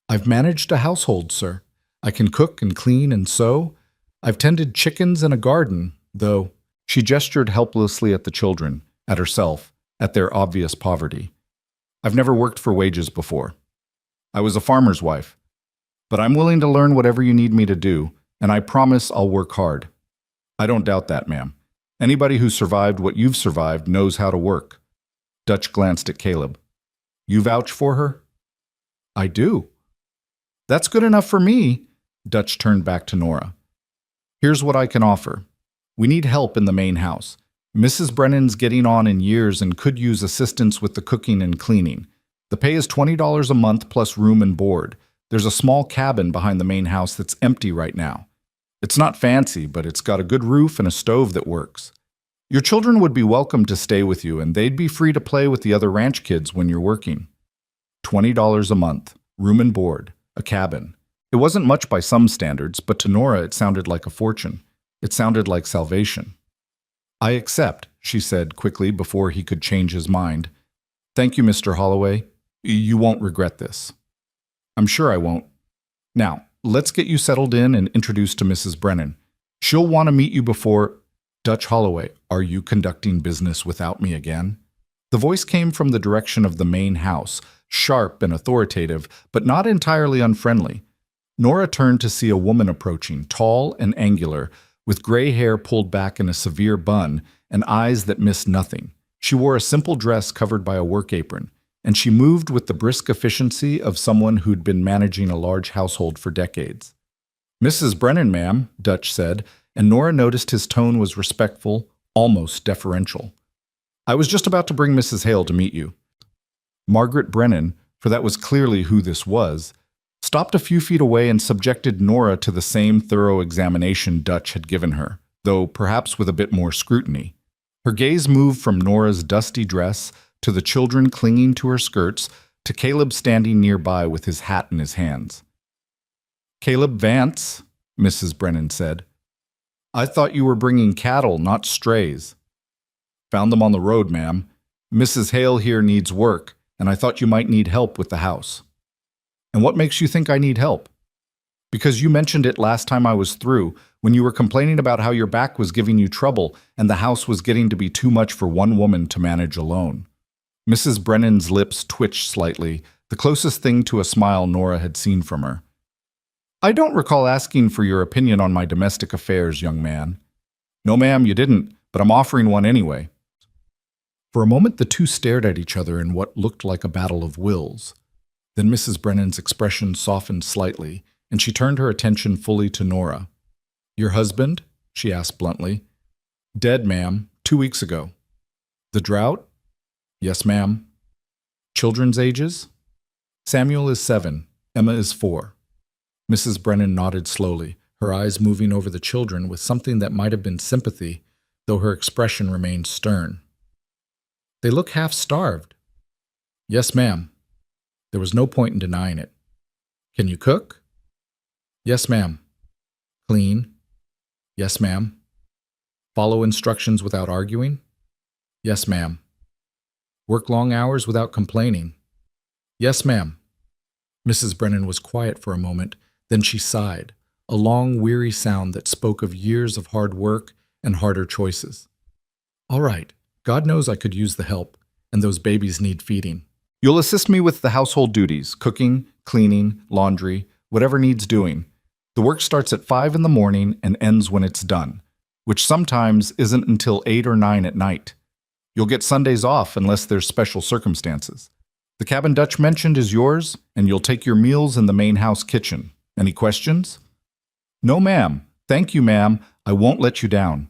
S1: "I've managed a household, sir. I can cook and clean and sew. I've tended chickens and a garden, though." She gestured helplessly at the children, at herself, at their obvious poverty. "I've never worked for wages before. I was a farmer's wife. But I'm willing to learn whatever you need me to do, and I promise I'll work hard." "I don't doubt that, ma'am. Anybody who survived what you've survived knows how to work." Dutch glanced at Caleb. "You vouch for her?" "I do." "That's good enough for me." Dutch turned back to Nora. "Here's what I can offer. We need help in the main house. Mrs. Brennan's getting on in years and could use assistance with the cooking and cleaning. The pay is $20 a month plus room and board. There's a small cabin behind the main house that's empty right now. It's not fancy, but it's got a good roof and a stove that works. Your children would be welcome to stay with you, and they'd be free to play with the other ranch kids when you're working. $20 a month, room and board, a cabin. It wasn't much by some standards, but to Nora it sounded like a fortune. It sounded like salvation. "I accept," she said quickly before he could change his mind. "Thank you, Mr. Holloway. You won't regret this." "I'm sure I won't. Now, let's get you settled in and introduced to Mrs. Brennan. She'll want to meet you before—" "Dutch Holloway, are you conducting business without me again?" The voice came from the direction of the main house, sharp and authoritative, but not entirely unfriendly. Nora turned to see a woman approaching, tall and angular, with gray hair pulled back in a severe bun and eyes that missed nothing. She wore a simple dress covered by a work apron, and she moved with the brisk efficiency of someone who'd been managing a large household for decades. "Mrs. Brennan, ma'am," Dutch said, and Nora noticed his tone was respectful, almost deferential. "I was just about to bring Mrs. Hale to meet you." Margaret Brennan, for that was clearly who this was, stopped a few feet away and subjected Nora to the same thorough examination Dutch had given her, though perhaps with a bit more scrutiny. Her gaze moved from Nora's dusty dress to the children clinging to her skirts to Caleb standing nearby with his hat in his hands. "Caleb Vance," Mrs. Brennan said. "I thought you were bringing cattle, not strays." "Found them on the road, ma'am. Mrs. Hale here needs work, and I thought you might need help with the house." "And what makes you think I need help?" "Because you mentioned it last time I was through, when you were complaining about how your back was giving you trouble and the house was getting to be too much for one woman to manage alone." Mrs. Brennan's lips twitched slightly, the closest thing to a smile Nora had seen from her. "I don't recall asking for your opinion on my domestic affairs, young man." "No, ma'am, you didn't, but I'm offering one anyway." For a moment the two stared at each other in what looked like a battle of wills. Then Mrs. Brennan's expression softened slightly, and she turned her attention fully to Nora. "Your husband?" she asked bluntly. "Dead, ma'am, 2 weeks ago." "The drought?" "Yes, ma'am." "Children's ages?" "Samuel is 7, Emma is 4. Mrs. Brennan nodded slowly, her eyes moving over the children with something that might have been sympathy, though her expression remained stern. "They look half-starved." "Yes, ma'am." There was no point in denying it. "Can you cook?" "Yes, ma'am." "Clean?" "Yes, ma'am." "Follow instructions without arguing?" "Yes, ma'am." "Work long hours without complaining?" "Yes, ma'am." Mrs. Brennan was quiet for a moment, then she sighed, a long, weary sound that spoke of years of hard work and harder choices. "All right, God knows I could use the help, and those babies need feeding. You'll assist me with the household duties, cooking, cleaning, laundry, whatever needs doing. The work starts at 5 in the morning and ends when it's done, which sometimes isn't until 8 or 9 at night. You'll get Sundays off unless there's special circumstances. The cabin Dutch mentioned is yours, and you'll take your meals in the main house kitchen. Any questions? No, ma'am. Thank you, ma'am. I won't let you down.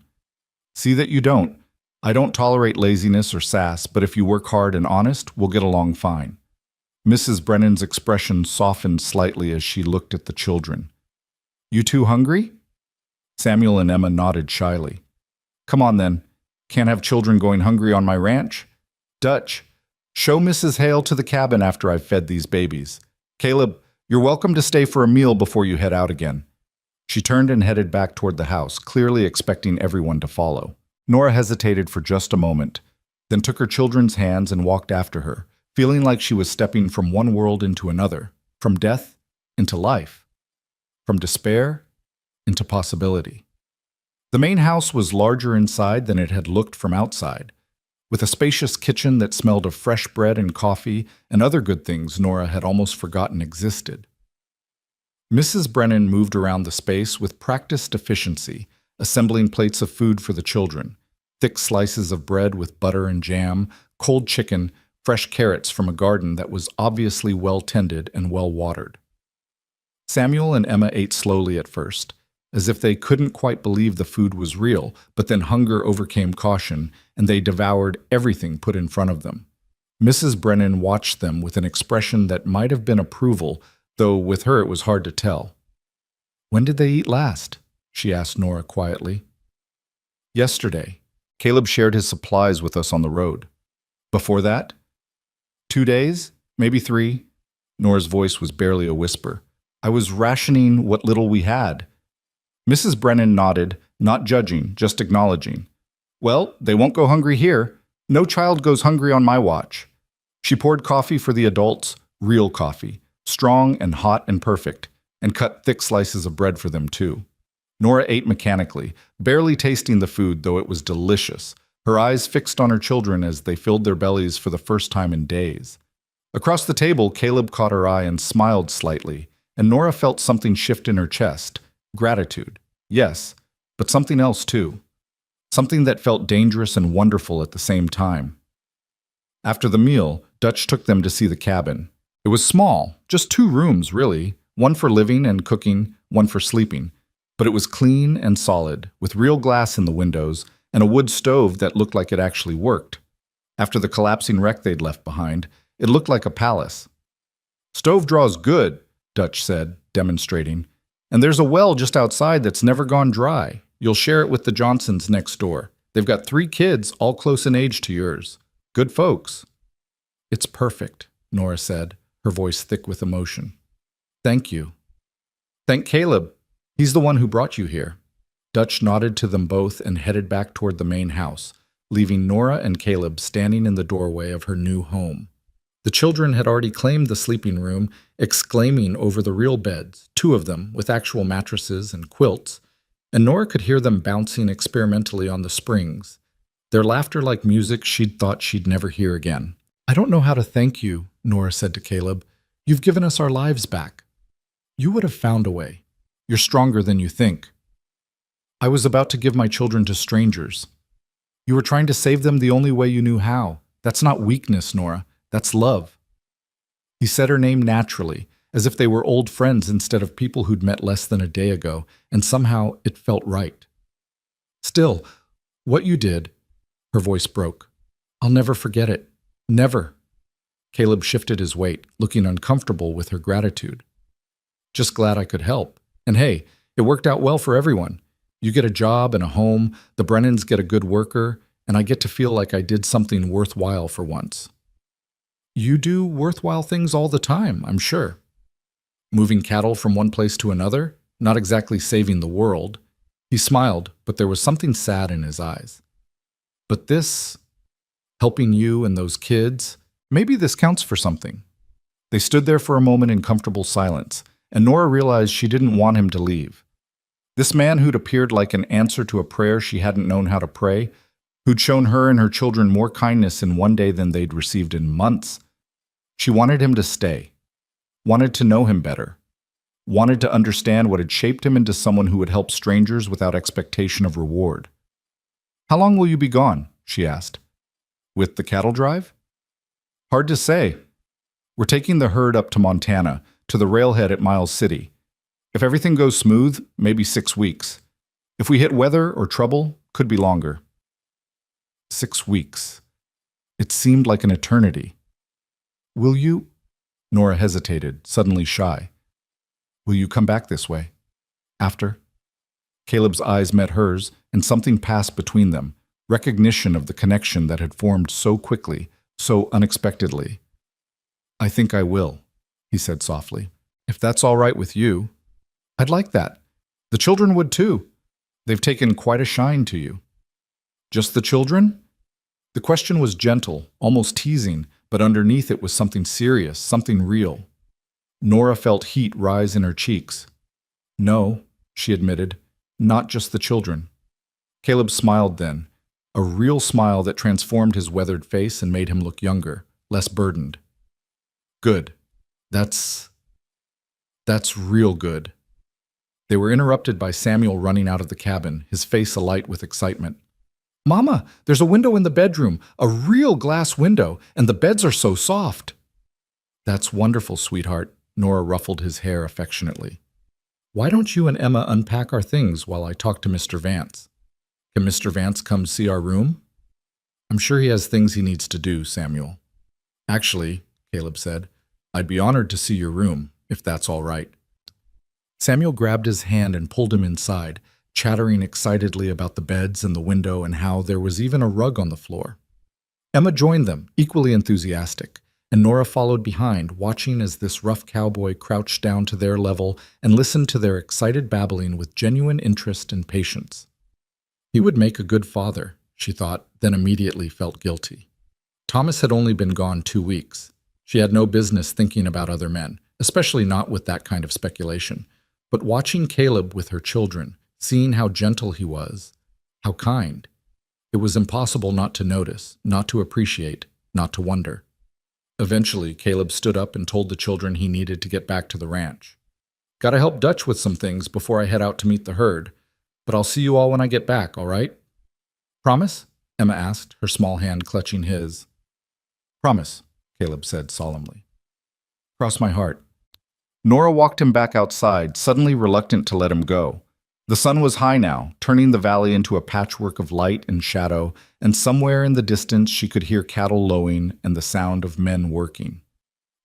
S1: See that you don't. I don't tolerate laziness or sass, but if you work hard and honest, we'll get along fine. Mrs. Brennan's expression softened slightly as she looked at the children. You two hungry? Samuel and Emma nodded shyly. Come on then. Can't have children going hungry on my ranch. Dutch, show Mrs. Hale to the cabin after I've fed these babies. Caleb, you're welcome to stay for a meal before you head out again. She turned and headed back toward the house, clearly expecting everyone to follow. Nora hesitated for just a moment, then took her children's hands and walked after her, feeling like she was stepping from one world into another, from death into life, from despair into possibility. The main house was larger inside than it had looked from outside, with a spacious kitchen that smelled of fresh bread and coffee and other good things Nora had almost forgotten existed. Mrs. Brennan moved around the space with practiced efficiency, assembling plates of food for the children, thick slices of bread with butter and jam, cold chicken, fresh carrots from a garden that was obviously well tended and well watered. Samuel and Emma ate slowly at first, as if they couldn't quite believe the food was real, but then hunger overcame caution, and they devoured everything put in front of them. Mrs. Brennan watched them with an expression that might have been approval, though with her it was hard to tell. When did they eat last? She asked Nora quietly. Yesterday. Caleb shared his supplies with us on the road. Before that? 2 days? Maybe 3? Nora's voice was barely a whisper. I was rationing what little we had. Mrs. Brennan nodded, not judging, just acknowledging. Well, they won't go hungry here. No child goes hungry on my watch. She poured coffee for the adults, real coffee, strong and hot and perfect, and cut thick slices of bread for them too. Nora ate mechanically, barely tasting the food, though it was delicious, her eyes fixed on her children as they filled their bellies for the first time in days. Across the table, Caleb caught her eye and smiled slightly, and Nora felt something shift in her chest. Gratitude, yes, but something else too. Something that felt dangerous and wonderful at the same time. After the meal, Dutch took them to see the cabin. It was small, just 2 rooms really, one for living and cooking, one for sleeping. But it was clean and solid, with real glass in the windows and a wood stove that looked like it actually worked. After the collapsing wreck they'd left behind, it looked like a palace. Stove draws good, Dutch said, demonstrating. And there's a well just outside that's never gone dry. You'll share it with the Johnsons next door. They've got 3 kids, all close in age to yours. Good folks. It's perfect, Nora said, her voice thick with emotion. Thank you. Thank Caleb. He's the one who brought you here. Dutch nodded to them both and headed back toward the main house, leaving Nora and Caleb standing in the doorway of her new home. The children had already claimed the sleeping room, exclaiming over the real beds, 2 of them with actual mattresses and quilts, and Nora could hear them bouncing experimentally on the springs, their laughter like music she'd thought she'd never hear again. I don't know how to thank you, Nora said to Caleb. You've given us our lives back. You would have found a way. You're stronger than you think. I was about to give my children to strangers. You were trying to save them the only way you knew how. That's not weakness, Nora. That's love. He said her name naturally, as if they were old friends instead of people who'd met less than a day ago, and somehow it felt right. Still, what you did, her voice broke. I'll never forget it. Never. Caleb shifted his weight, looking uncomfortable with her gratitude. Just glad I could help. And hey, it worked out well for everyone. You get a job and a home, the Brennans get a good worker, and I get to feel like I did something worthwhile for once. You do worthwhile things all the time, I'm sure. Moving cattle from one place to another, not exactly saving the world. He smiled, but there was something sad in his eyes. But this, helping you and those kids, maybe this counts for something. They stood there for a moment in comfortable silence, and Nora realized she didn't want him to leave. This man who'd appeared like an answer to a prayer she hadn't known how to pray, who'd shown her and her children more kindness in one day than they'd received in months. She wanted him to stay, wanted to know him better, wanted to understand what had shaped him into someone who would help strangers without expectation of reward. How long will you be gone? She asked. With the cattle drive? Hard to say. We're taking the herd up to Montana, to the railhead at Miles City. If everything goes smooth, maybe 6 weeks. If we hit weather or trouble, could be longer. 6 weeks. It seemed like an eternity. Will you? Nora hesitated, suddenly shy. Will you come back this way? After? Caleb's eyes met hers, and something passed between them, recognition of the connection that had formed so quickly, so unexpectedly. I think I will, he said softly. If that's all right with you. I'd like that. The children would too. They've taken quite a shine to you. Just the children? The question was gentle, almost teasing, but underneath it was something serious, something real. Nora felt heat rise in her cheeks. No, she admitted, not just the children. Caleb smiled then, a real smile that transformed his weathered face and made him look younger, less burdened. Good. That's real good. They were interrupted by Samuel running out of the cabin, his face alight with excitement. Mama, there's a window in the bedroom, a real glass window, and the beds are so soft. That's wonderful, sweetheart. Nora ruffled his hair affectionately. Why don't you and Emma unpack our things while I talk to Mr. Vance? Can Mr. Vance come see our room? I'm sure he has things he needs to do, Samuel. Actually, Caleb said, I'd be honored to see your room, if that's all right. Samuel grabbed his hand and pulled him inside, chattering excitedly about the beds and the window and how there was even a rug on the floor. Emma joined them, equally enthusiastic, and Nora followed behind, watching as this rough cowboy crouched down to their level and listened to their excited babbling with genuine interest and patience. He would make a good father, she thought, then immediately felt guilty. Thomas had only been gone 2 weeks. She had no business thinking about other men, especially not with that kind of speculation. But watching Caleb with her children, seeing how gentle he was, how kind, it was impossible not to notice, not to appreciate, not to wonder. Eventually, Caleb stood up and told the children he needed to get back to the ranch. Gotta help Dutch with some things before I head out to meet the herd, but I'll see you all when I get back, all right? Promise? Emma asked, her small hand clutching his. Promise, Caleb said solemnly. Cross my heart. Nora walked him back outside, suddenly reluctant to let him go. The sun was high now, turning the valley into a patchwork of light and shadow, and somewhere in the distance she could hear cattle lowing and the sound of men working.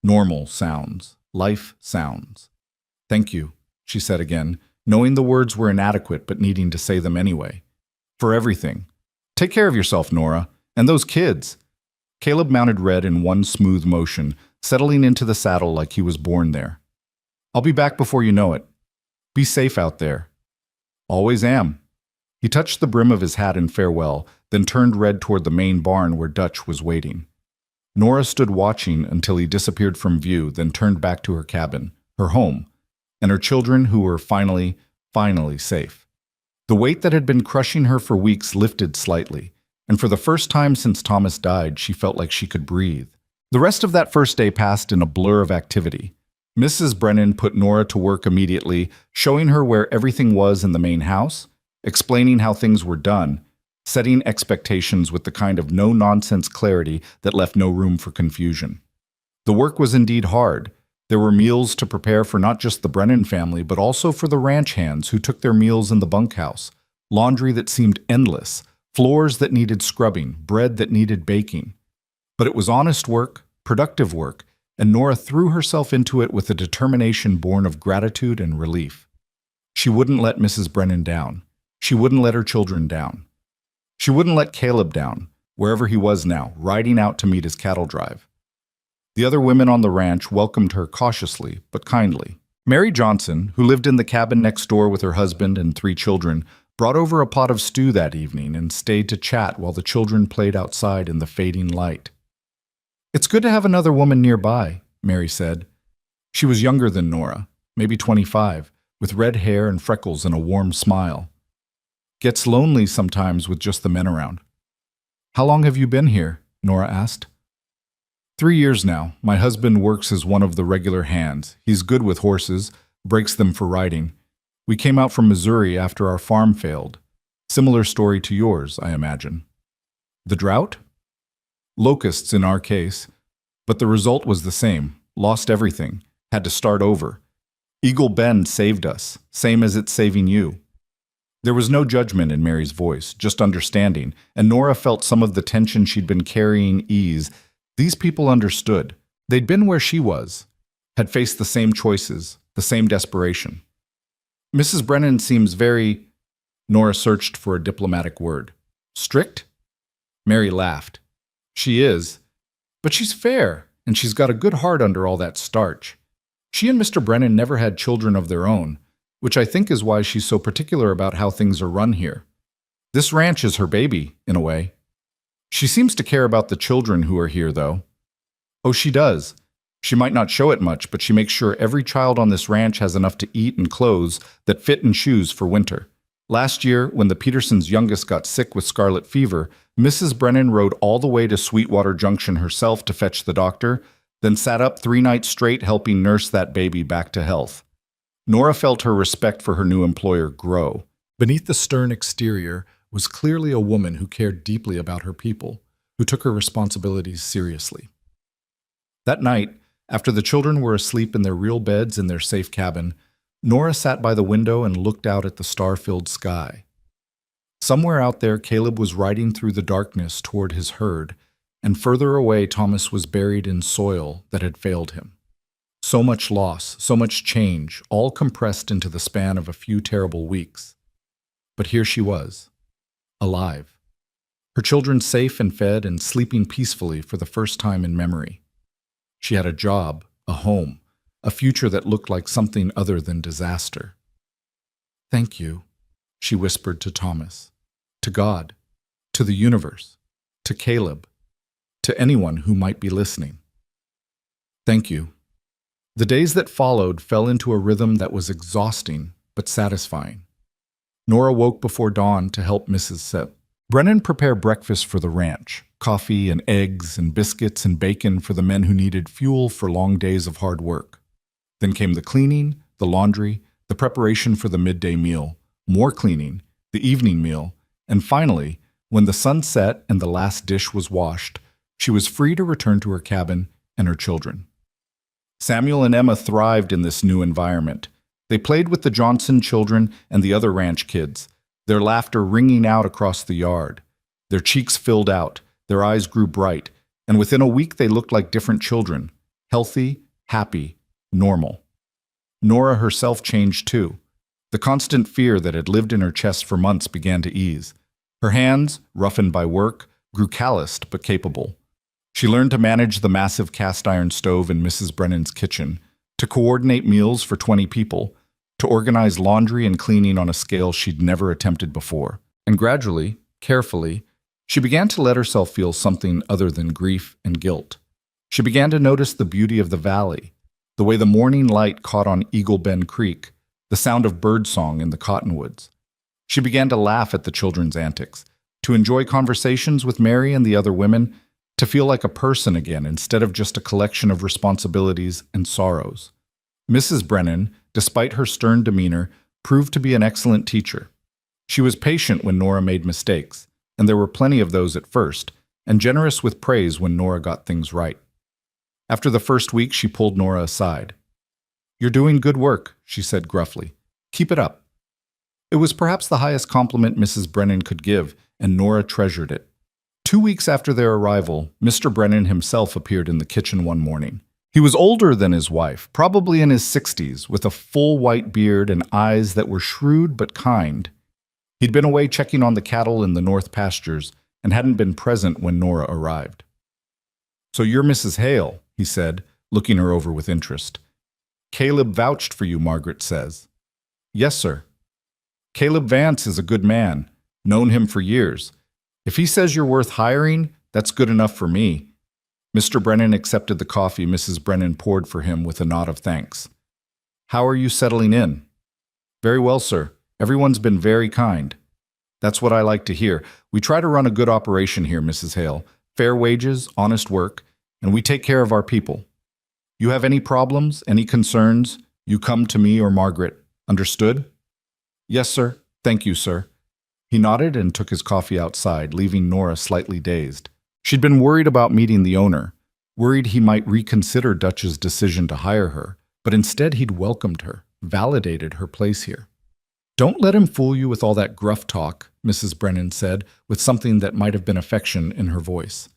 S1: Normal sounds, life sounds. Thank you, she said again, knowing the words were inadequate but needing to say them anyway. For everything. Take care of yourself, Nora, and those kids. Caleb mounted Red in one smooth motion, settling into the saddle like he was born there. I'll be back before you know it. Be safe out there. Always am. He touched the brim of his hat in farewell, then turned Red toward the main barn where Dutch was waiting. Nora stood watching until he disappeared from view, then turned back to her cabin, her home, and her children who were finally safe. The weight that had been crushing her for weeks lifted slightly, and for the first time since Thomas died, she felt like she could breathe. The rest of that first day passed in a blur of activity. Mrs. Brennan put Nora to work immediately, showing her where everything was in the main house, explaining how things were done, setting expectations with the kind of no-nonsense clarity that left no room for confusion. The work was indeed hard. There were meals to prepare for not just the Brennan family, but also for the ranch hands who took their meals in the bunkhouse, laundry that seemed endless, floors that needed scrubbing, bread that needed baking. But it was honest work, productive work, and Nora threw herself into it with a determination born of gratitude and relief. She wouldn't let Mrs. Brennan down. She wouldn't let her children down. She wouldn't let Caleb down, wherever he was now, riding out to meet his cattle drive. The other women on the ranch welcomed her cautiously, but kindly. Mary Johnson, who lived in the cabin next door with her husband and 3 children, brought over a pot of stew that evening and stayed to chat while the children played outside in the fading light. It's good to have another woman nearby, Mary said. She was younger than Nora, maybe 25, with red hair and freckles and a warm smile. Gets lonely sometimes with just the men around. How long have you been here? Nora asked. 3 years now. My husband works as one of the regular hands. He's good with horses, breaks them for riding. We came out from Missouri after our farm failed. Similar story to yours, I imagine. The drought? Locusts in our case. But the result was the same. Lost everything. Had to start over. Eagle Bend saved us, same as it's saving you. There was no judgment in Mary's voice, just understanding, and Nora felt some of the tension she'd been carrying ease. These people understood. They'd been where she was, had faced the same choices, the same desperation. Mrs. Brennan seems very... Nora searched for a diplomatic word. Strict? Mary laughed. She is, but she's fair, and she's got a good heart under all that starch. She and Mr. Brennan never had children of their own, which I think is why she's so particular about how things are run here. This ranch is her baby, in a way. She seems to care about the children who are here, though. Oh, she does. She might not show it much, but she makes sure every child on this ranch has enough to eat and clothes that fit and shoes for winter. Last year, when the Petersons' youngest got sick with scarlet fever, Mrs. Brennan rode all the way to Sweetwater Junction herself to fetch the doctor, then sat up 3 nights straight helping nurse that baby back to health. Nora felt her respect for her new employer grow. Beneath the stern exterior was clearly a woman who cared deeply about her people, who took her responsibilities seriously. That night, after the children were asleep in their real beds in their safe cabin, Nora sat by the window and looked out at the star-filled sky. Somewhere out there, Caleb was riding through the darkness toward his herd, and further away Thomas was buried in soil that had failed him. So much loss, so much change, all compressed into the span of a few terrible weeks. But here she was, alive. Her children safe and fed and sleeping peacefully for the first time in memory. She had a job, a home, a future that looked like something other than disaster. Thank you, she whispered to Thomas, to God, to the universe, to Caleb, to anyone who might be listening. Thank you. The days that followed fell into a rhythm that was exhausting but satisfying. Nora woke before dawn to help Mrs. Brennan prepare breakfast for the ranch, coffee and eggs and biscuits and bacon for the men who needed fuel for long days of hard work. Then came the cleaning, the laundry, the preparation for the midday meal, more cleaning, the evening meal, and finally, when the sun set and the last dish was washed, she was free to return to her cabin and her children. Samuel and Emma thrived in this new environment. They played with the Johnson children and the other ranch kids, their laughter ringing out across the yard. Their cheeks filled out, their eyes grew bright, and within a week they looked like different children, healthy, happy, normal. Nora herself changed too. The constant fear that had lived in her chest for months began to ease. Her hands, roughened by work, grew calloused but capable. She learned to manage the massive cast-iron stove in Mrs. Brennan's kitchen, to coordinate meals for 20 people, to organize laundry and cleaning on a scale she'd never attempted before. And gradually, carefully, she began to let herself feel something other than grief and guilt. She began to notice the beauty of the valley, the way the morning light caught on Eagle Bend Creek, the sound of birdsong in the cottonwoods. She began to laugh at the children's antics, to enjoy conversations with Mary and the other women, to feel like a person again instead of just a collection of responsibilities and sorrows. Mrs. Brennan, despite her stern demeanor, proved to be an excellent teacher. She was patient when Nora made mistakes, and there were plenty of those at first, and generous with praise when Nora got things right. After the first week, she pulled Nora aside. "You're doing good work," she said gruffly. "Keep it up." It was perhaps the highest compliment Mrs. Brennan could give, and Nora treasured it. 2 weeks after their arrival, Mr. Brennan himself appeared in the kitchen one morning. He was older than his wife, probably in his 60s, with a full white beard and eyes that were shrewd but kind. He'd been away checking on the cattle in the north pastures and hadn't been present when Nora arrived. "So you're Mrs. Hale," he said, looking her over with interest. "Caleb vouched for you, Margaret says." "Yes, sir." "Caleb Vance is a good man. Known him for years. If he says you're worth hiring, that's good enough for me." Mr. Brennan accepted the coffee Mrs. Brennan poured for him with a nod of thanks. "How are you settling in?" "Very well, sir. Everyone's been very kind." "That's what I like to hear. We try to run a good operation here, Mrs. Hale. Fair wages, honest work, and we take care of our people. You have any problems, any concerns, you come to me or Margaret. Understood?" "Yes, sir. Thank you, sir." He nodded and took his coffee outside, leaving Nora slightly dazed. She'd been worried about meeting the owner. worried he might reconsider Dutch's decision to hire her, but instead he'd welcomed her, validated her place here. "Don't let him fool you with all that gruff talk," Mrs. Brennan said, with something that might have been affection in her voice.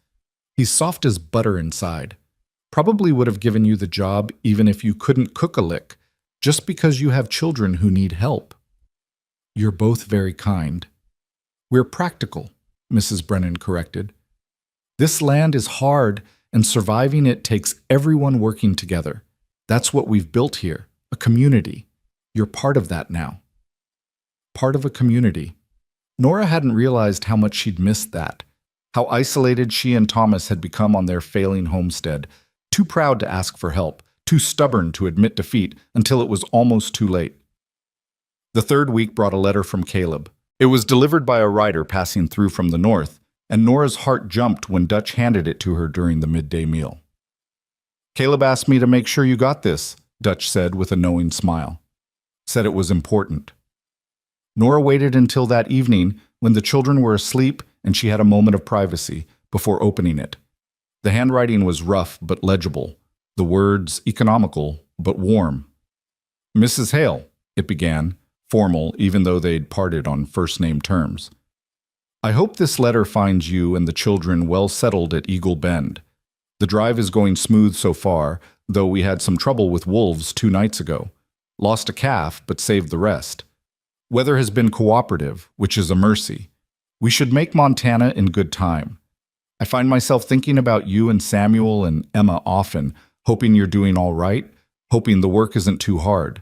S1: "He's soft as butter inside. Probably would have given you the job even if you couldn't cook a lick, just because you have children who need help." "You're both very kind." "We're practical," Mrs. Brennan corrected. "This land is hard, and surviving it takes everyone working together. That's what we've built here, a community. You're part of that now." Part of a community. Nora hadn't realized how much she'd missed that, how isolated she and Thomas had become on their failing homestead, too proud to ask for help, too stubborn to admit defeat until it was almost too late. The third week brought a letter from Caleb. It was delivered by a rider passing through from the north, and Nora's heart jumped when Dutch handed it to her during the midday meal. "Caleb asked me to make sure you got this," Dutch said with a knowing smile. "Said it was important." Nora waited until that evening when the children were asleep and she had a moment of privacy before opening it. The handwriting was rough but legible, the words economical but warm. "Mrs. Hale," it began, formal even though they'd parted on first-name terms. "I hope this letter finds you and the children well settled at Eagle Bend. The drive is going smooth so far, though we had some trouble with wolves 2 nights ago. Lost a calf, but saved the rest. Weather has been cooperative, which is a mercy. We should make Montana in good time. I find myself thinking about you and Samuel and Emma often, hoping you're doing all right, hoping the work isn't too hard.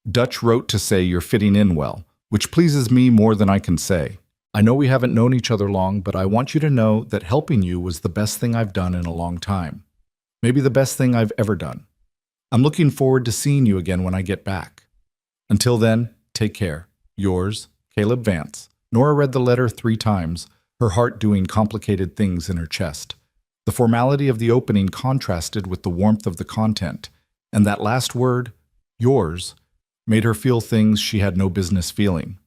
S1: Dutch wrote to say you're fitting in well, which pleases me more than I can say. I know we haven't known each other long, but I want you to know that helping you was the best thing I've done in a long time. Maybe the best thing I've ever done. I'm looking forward to seeing you again when I get back. Until then, take care. Yours, Caleb Vance." Nora read the letter 3 times, her heart doing complicated things in her chest. The formality of the opening contrasted with the warmth of the content, and that last word, yours, made her feel things she had no business feeling.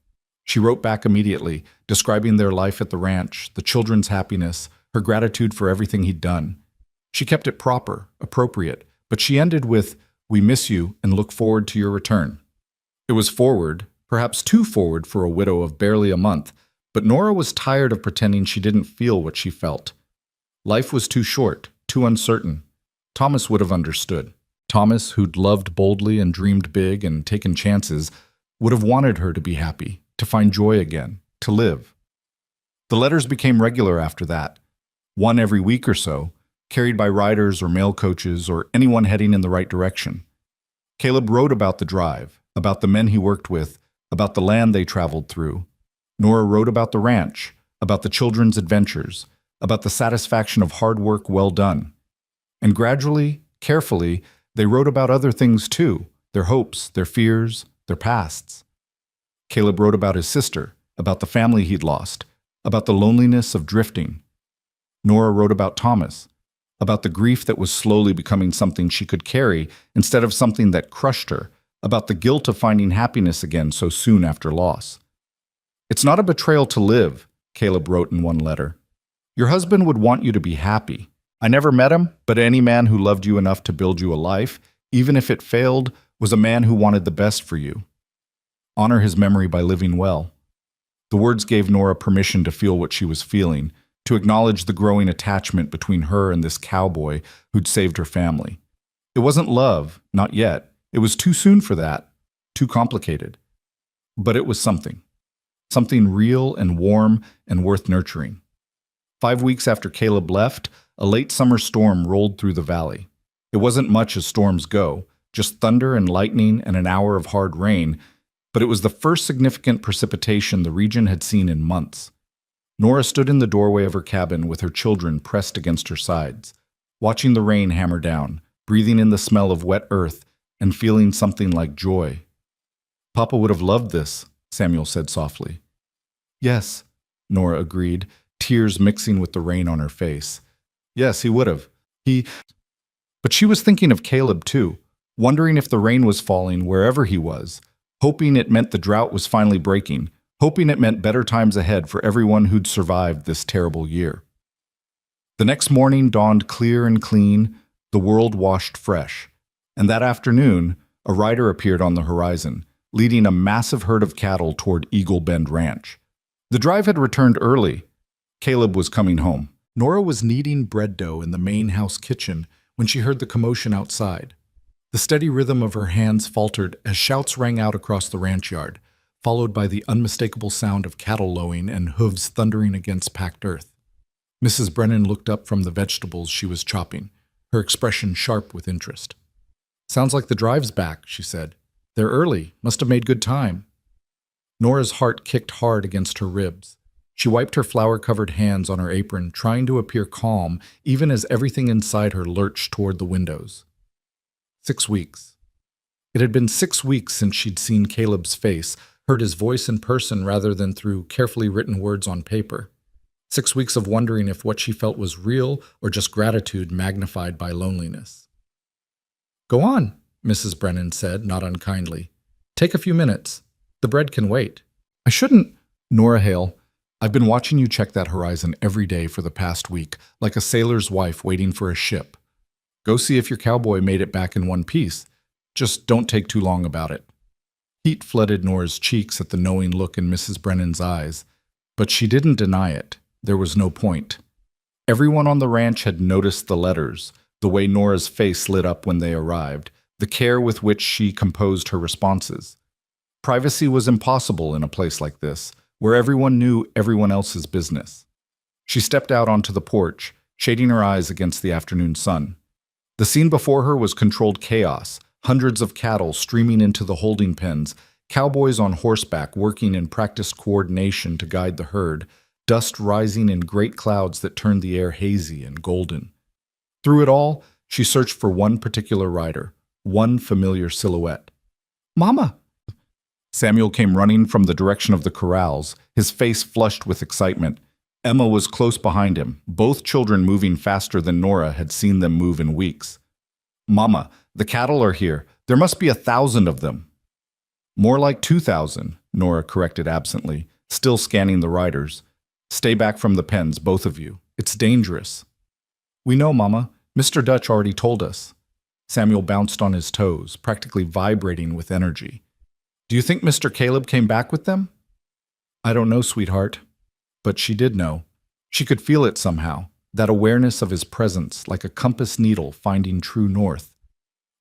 S1: She wrote back immediately, describing their life at the ranch, the children's happiness, her gratitude for everything he'd done. She kept it proper, appropriate, but she ended with, "We miss you and look forward to your return." It was forward, perhaps too forward for a widow of barely a month, but Nora was tired of pretending she didn't feel what she felt. Life was too short, too uncertain. Thomas would have understood. Thomas, who'd loved boldly and dreamed big and taken chances, would have wanted her to be happy, to find joy again, to live. The letters became regular after that, one every week or so, carried by riders or mail coaches or anyone heading in the right direction. Caleb wrote about the drive, about the men he worked with, about the land they traveled through. Nora wrote about the ranch, about the children's adventures, about the satisfaction of hard work well done. And gradually, carefully, they wrote about other things too, their hopes, their fears, their pasts. Caleb wrote about his sister, about the family he'd lost, about the loneliness of drifting. Nora wrote about Thomas, about the grief that was slowly becoming something she could carry instead of something that crushed her, about the guilt of finding happiness again so soon after loss. "It's not a betrayal to live," Caleb wrote in one letter. "Your husband would want you to be happy. I never met him, but any man who loved you enough to build you a life, even if it failed, was a man who wanted the best for you. Honor his memory by living well." The words gave Nora permission to feel what she was feeling, to acknowledge the growing attachment between her and this cowboy who'd saved her family. It wasn't love, not yet. It was too soon for that, too complicated. But it was something real and warm and worth nurturing. 5 weeks after Caleb left, a late summer storm rolled through the valley. It wasn't much as storms go, just thunder and lightning and an hour of hard rain, but it was the first significant precipitation the region had seen in months. Nora stood in the doorway of her cabin with her children pressed against her sides, watching the rain hammer down, breathing in the smell of wet earth, and feeling something like joy. "Papa would have loved this," Samuel said softly. "Yes," Nora agreed, tears mixing with the rain on her face. "Yes, he would have. But she was thinking of Caleb too, wondering if the rain was falling wherever he was, hoping it meant the drought was finally breaking, hoping it meant better times ahead for everyone who'd survived this terrible year. The next morning dawned clear and clean, the world washed fresh. And that afternoon, a rider appeared on the horizon, leading a massive herd of cattle toward Eagle Bend Ranch. The drive had returned early. Caleb was coming home. Nora was kneading bread dough in the main house kitchen when she heard the commotion outside. The steady rhythm of her hands faltered as shouts rang out across the ranch yard, followed by the unmistakable sound of cattle lowing and hooves thundering against packed earth. Mrs. Brennan looked up from the vegetables she was chopping, her expression sharp with interest. "Sounds like the drive's back," she said. "They're early. Must have made good time." Nora's heart kicked hard against her ribs. She wiped her flour-covered hands on her apron, trying to appear calm, even as everything inside her lurched toward the windows. 6 weeks. It had been 6 weeks since she'd seen Caleb's face, heard his voice in person rather than through carefully written words on paper. 6 weeks of wondering if what she felt was real or just gratitude magnified by loneliness. "Go on," Mrs. Brennan said, not unkindly. "Take a few minutes. The bread can wait." "I shouldn't." "Nora Hale, I've been watching you check that horizon every day for the past week, like a sailor's wife waiting for a ship. Go see if your cowboy made it back in one piece. Just don't take too long about it." Heat flooded Nora's cheeks at the knowing look in Mrs. Brennan's eyes, but she didn't deny it. There was no point. Everyone on the ranch had noticed the letters, the way Nora's face lit up when they arrived, the care with which she composed her responses. Privacy was impossible in a place like this, where everyone knew everyone else's business. She stepped out onto the porch, shading her eyes against the afternoon sun. The scene before her was controlled chaos, hundreds of cattle streaming into the holding pens, cowboys on horseback working in practiced coordination to guide the herd, dust rising in great clouds that turned the air hazy and golden. Through it all, she searched for one particular rider, one familiar silhouette. "Mama!" Samuel came running from the direction of the corrals, his face flushed with excitement. Emma was close behind him, both children moving faster than Nora had seen them move in weeks. "Mama, the cattle are here. There must be 1,000 of them." "More like 2,000, Nora corrected absently, still scanning the riders. "Stay back from the pens, both of you. It's dangerous." "We know, Mama. Mr. Dutch already told us." Samuel bounced on his toes, practically vibrating with energy. "Do you think Mr. Caleb came back with them?" "I don't know, sweetheart." But she did know. She could feel it somehow, that awareness of his presence, like a compass needle finding true north.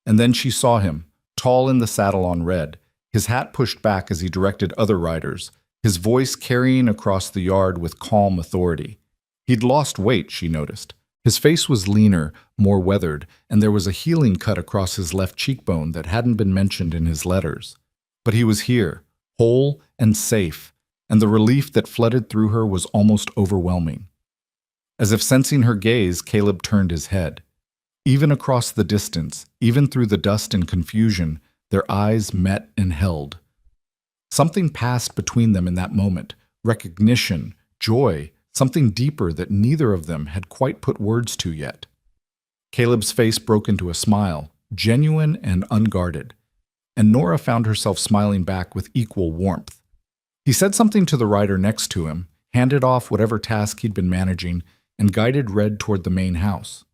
S1: And then she saw him, tall in the saddle on red, his hat pushed back as he directed other riders, his voice carrying across the yard with calm authority. He'd lost weight, she noticed. His face was leaner, more weathered, and there was a healing cut across his left cheekbone that hadn't been mentioned in his letters. But he was here, whole and safe, and the relief that flooded through her was almost overwhelming. As if sensing her gaze, Caleb turned his head. Even across the distance, even through the dust and confusion, their eyes met and held. Something passed between them in that moment, recognition, joy, something deeper that neither of them had quite put words to yet. Caleb's face broke into a smile, genuine and unguarded, and Nora found herself smiling back with equal warmth. He said something to the rider next to him, handed off whatever task he'd been managing, and guided Red toward the main house.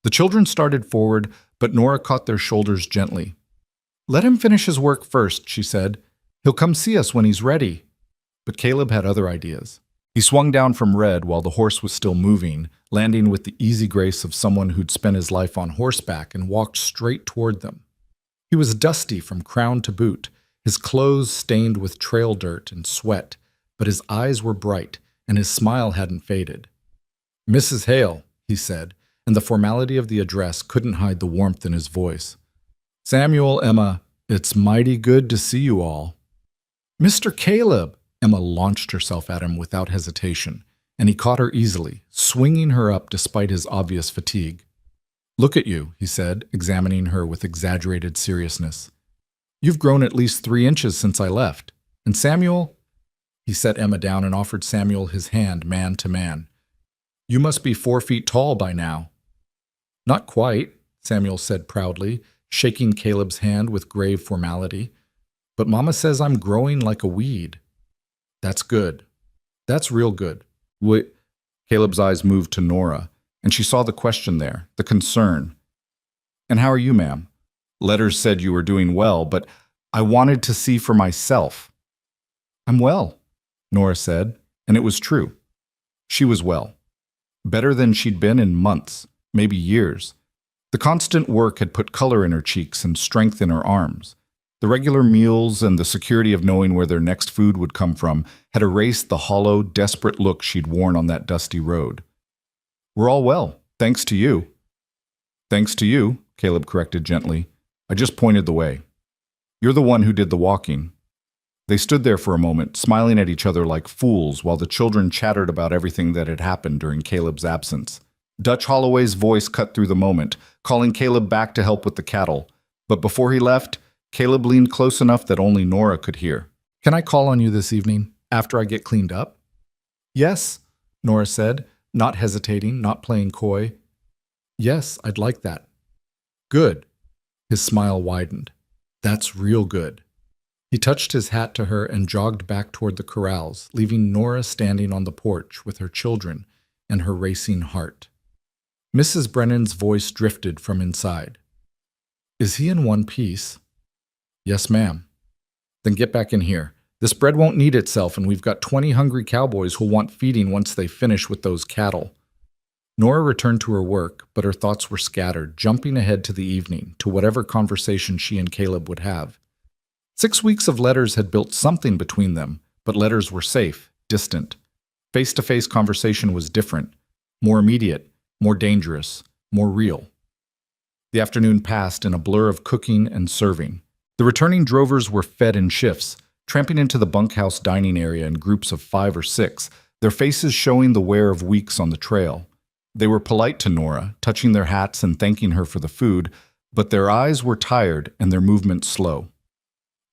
S1: The children started forward, but Nora caught their shoulders gently. "Let him finish his work first," she said. "He'll come see us when he's ready." But Caleb had other ideas. He swung down from Red while the horse was still moving, landing with the easy grace of someone who'd spent his life on horseback and walked straight toward them. He was dusty from crown to boot, his clothes stained with trail dirt and sweat, but his eyes were bright, and his smile hadn't faded. "Mrs. Hale," he said, and the formality of the address couldn't hide the warmth in his voice. "Samuel, Emma, it's mighty good to see you all." "Mr. Caleb!" Emma launched herself at him without hesitation, and he caught her easily, swinging her up despite his obvious fatigue. "Look at you," he said, examining her with exaggerated seriousness. "You've grown at least 3 inches since I left. And Samuel—" He set Emma down and offered Samuel his hand man to man. "You must be 4 feet tall by now." "Not quite," Samuel said proudly, shaking Caleb's hand with grave formality. "But Mama says I'm growing like a weed." "That's good. That's real good." Caleb's eyes moved to Nora, and she saw the question there, the concern. "And how are you, ma'am? Letters said you were doing well, but I wanted to see for myself." "I'm well," Nora said, and it was true. She was well. Better than she'd been in months, maybe years. The constant work had put color in her cheeks and strength in her arms. The regular meals and the security of knowing where their next food would come from had erased the hollow, desperate look she'd worn on that dusty road. "We're all well, thanks to you." "Thanks to you," Caleb corrected gently. "I just pointed the way. You're the one who did the walking." They stood there for a moment, smiling at each other like fools while the children chattered about everything that had happened during Caleb's absence. Dutch Holloway's voice cut through the moment, calling Caleb back to help with the cattle. But before he left, Caleb leaned close enough that only Nora could hear. "Can I call on you this evening, after I get cleaned up?" "Yes," Nora said, not hesitating, not playing coy. "Yes, I'd like that." "Good." His smile widened. "That's real good." He touched his hat to her and jogged back toward the corrals, leaving Nora standing on the porch with her children and her racing heart. Mrs. Brennan's voice drifted from inside. "Is he in one piece?" "Yes, ma'am." "Then get back in here. This bread won't need itself, and we've got 20 hungry cowboys who'll want feeding once they finish with those cattle." Nora returned to her work, but her thoughts were scattered, jumping ahead to the evening, to whatever conversation she and Caleb would have. 6 weeks of letters had built something between them, but letters were safe, distant. Face-to-face conversation was different, more immediate, more dangerous, more real. The afternoon passed in a blur of cooking and serving. The returning drovers were fed in shifts, tramping into the bunkhouse dining area in groups of 5 or 6, their faces showing the wear of weeks on the trail. They were polite to Nora, touching their hats and thanking her for the food, but their eyes were tired and their movements slow.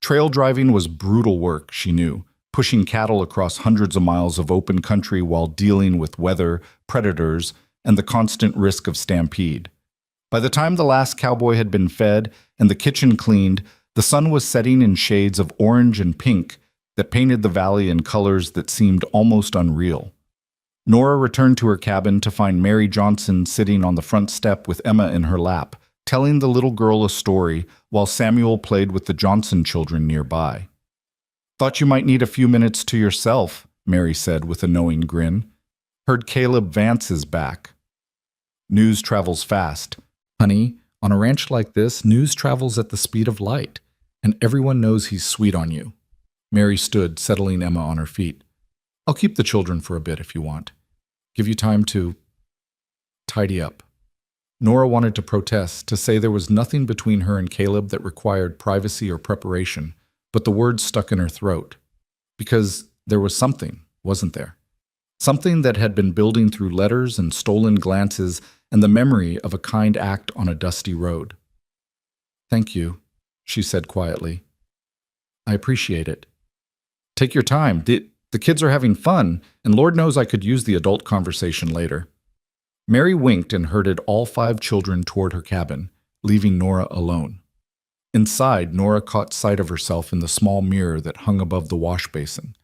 S1: Trail driving was brutal work, she knew, pushing cattle across hundreds of miles of open country while dealing with weather, predators, and the constant risk of stampede. By the time the last cowboy had been fed and the kitchen cleaned, the sun was setting in shades of orange and pink that painted the valley in colors that seemed almost unreal. Nora returned to her cabin to find Mary Johnson sitting on the front step with Emma in her lap, telling the little girl a story while Samuel played with the Johnson children nearby. "Thought you might need a few minutes to yourself," Mary said with a knowing grin. "Heard Caleb Vance is back." "News travels fast. Honey, on a ranch like this, news travels at the speed of light, and everyone knows he's sweet on you." Mary stood, settling Emma on her feet. "I'll keep the children for a bit if you want. Give you time to tidy up." Nora wanted to protest, to say there was nothing between her and Caleb that required privacy or preparation, but the words stuck in her throat. Because there was something, wasn't there? Something that had been building through letters and stolen glances and the memory of a kind act on a dusty road. "Thank you," she said quietly. "I appreciate it. Take your time. The kids are having fun, and Lord knows I could use the adult conversation later." Mary winked and herded all 5 children toward her cabin, leaving Nora alone. Inside, Nora caught sight of herself in the small mirror that hung above the wash basin.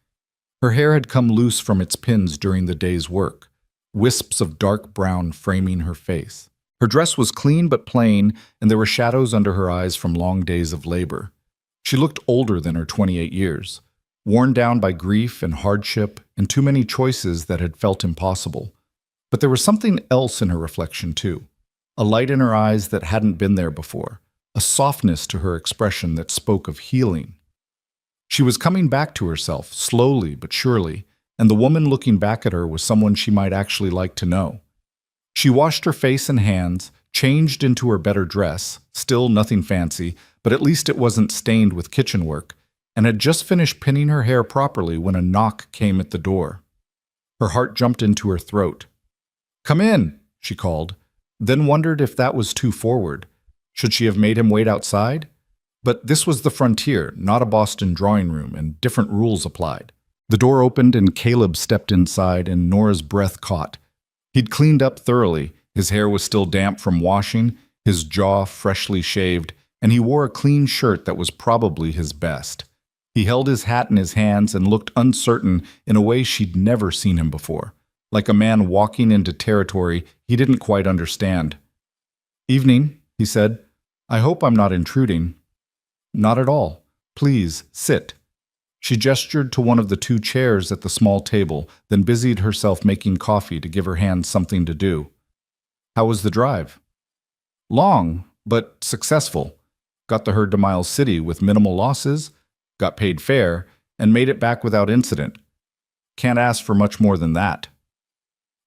S1: Her hair had come loose from its pins during the day's work, wisps of dark brown framing her face. Her dress was clean but plain, and there were shadows under her eyes from long days of labor. She looked older than her 28 years, worn down by grief and hardship and too many choices that had felt impossible. But there was something else in her reflection, too. A light in her eyes that hadn't been there before. A softness to her expression that spoke of healing. She was coming back to herself, slowly but surely, and the woman looking back at her was someone she might actually like to know. She washed her face and hands, changed into her better dress, still nothing fancy, but at least it wasn't stained with kitchen work, and had just finished pinning her hair properly when a knock came at the door. Her heart jumped into her throat. "Come in," she called, then wondered if that was too forward. Should she have made him wait outside? But this was the frontier, not a Boston drawing room, and different rules applied. The door opened and Caleb stepped inside, and Nora's breath caught. He'd cleaned up thoroughly. His hair was still damp from washing, his jaw freshly shaved, and he wore a clean shirt that was probably his best. He held his hat in his hands and looked uncertain in a way she'd never seen him before. like a man walking into territory he didn't quite understand. "Evening," he said. "I hope I'm not intruding." "Not at all. Please, sit." She gestured to one of the two chairs at the small table, then busied herself making coffee to give her hands something to do. "How was the drive?" "Long, but successful. Got the herd to Miles City with minimal losses, got paid fair, and made it back without incident. Can't ask for much more than that."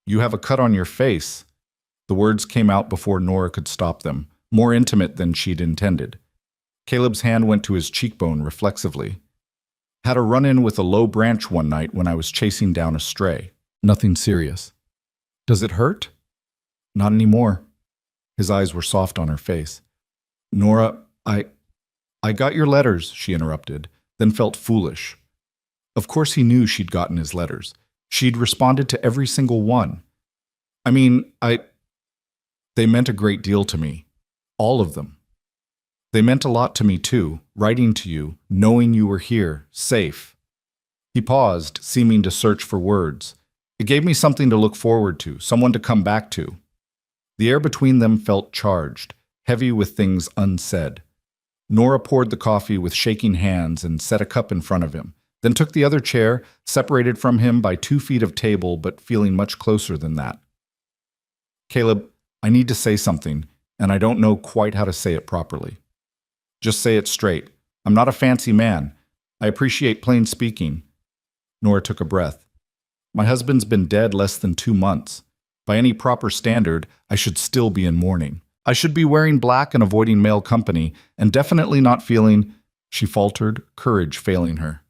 S1: "You have a cut on your face." The words came out before Nora could stop them, more intimate than she'd intended. Caleb's hand went to his cheekbone reflexively. "Had a run-in with a low branch one night when I was chasing down a stray. Nothing serious." "Does it hurt?" "Not anymore." His eyes were soft on her face. "Nora, I got your letters," she interrupted, then felt foolish. Of course he knew she'd gotten his letters. She'd responded to every single one. "I mean, they meant a great deal to me. All of them. They meant a lot to me too, writing to you, knowing you were here, safe." He paused, seeming to search for words. "It gave me something to look forward to, someone to come back to." The air between them felt charged, heavy with things unsaid. Nora poured the coffee with shaking hands and set a cup in front of him, then took the other chair, separated from him by 2 feet of table but feeling much closer than that. "Caleb, I need to say something, and I don't know quite how to say it properly. Just say it straight. I'm not a fancy man. I appreciate plain speaking." Nora took a breath. "My husband's been dead less than 2 months. By any proper standard, I should still be in mourning. I should be wearing black and avoiding male company, and definitely not feeling—" She faltered, courage failing her.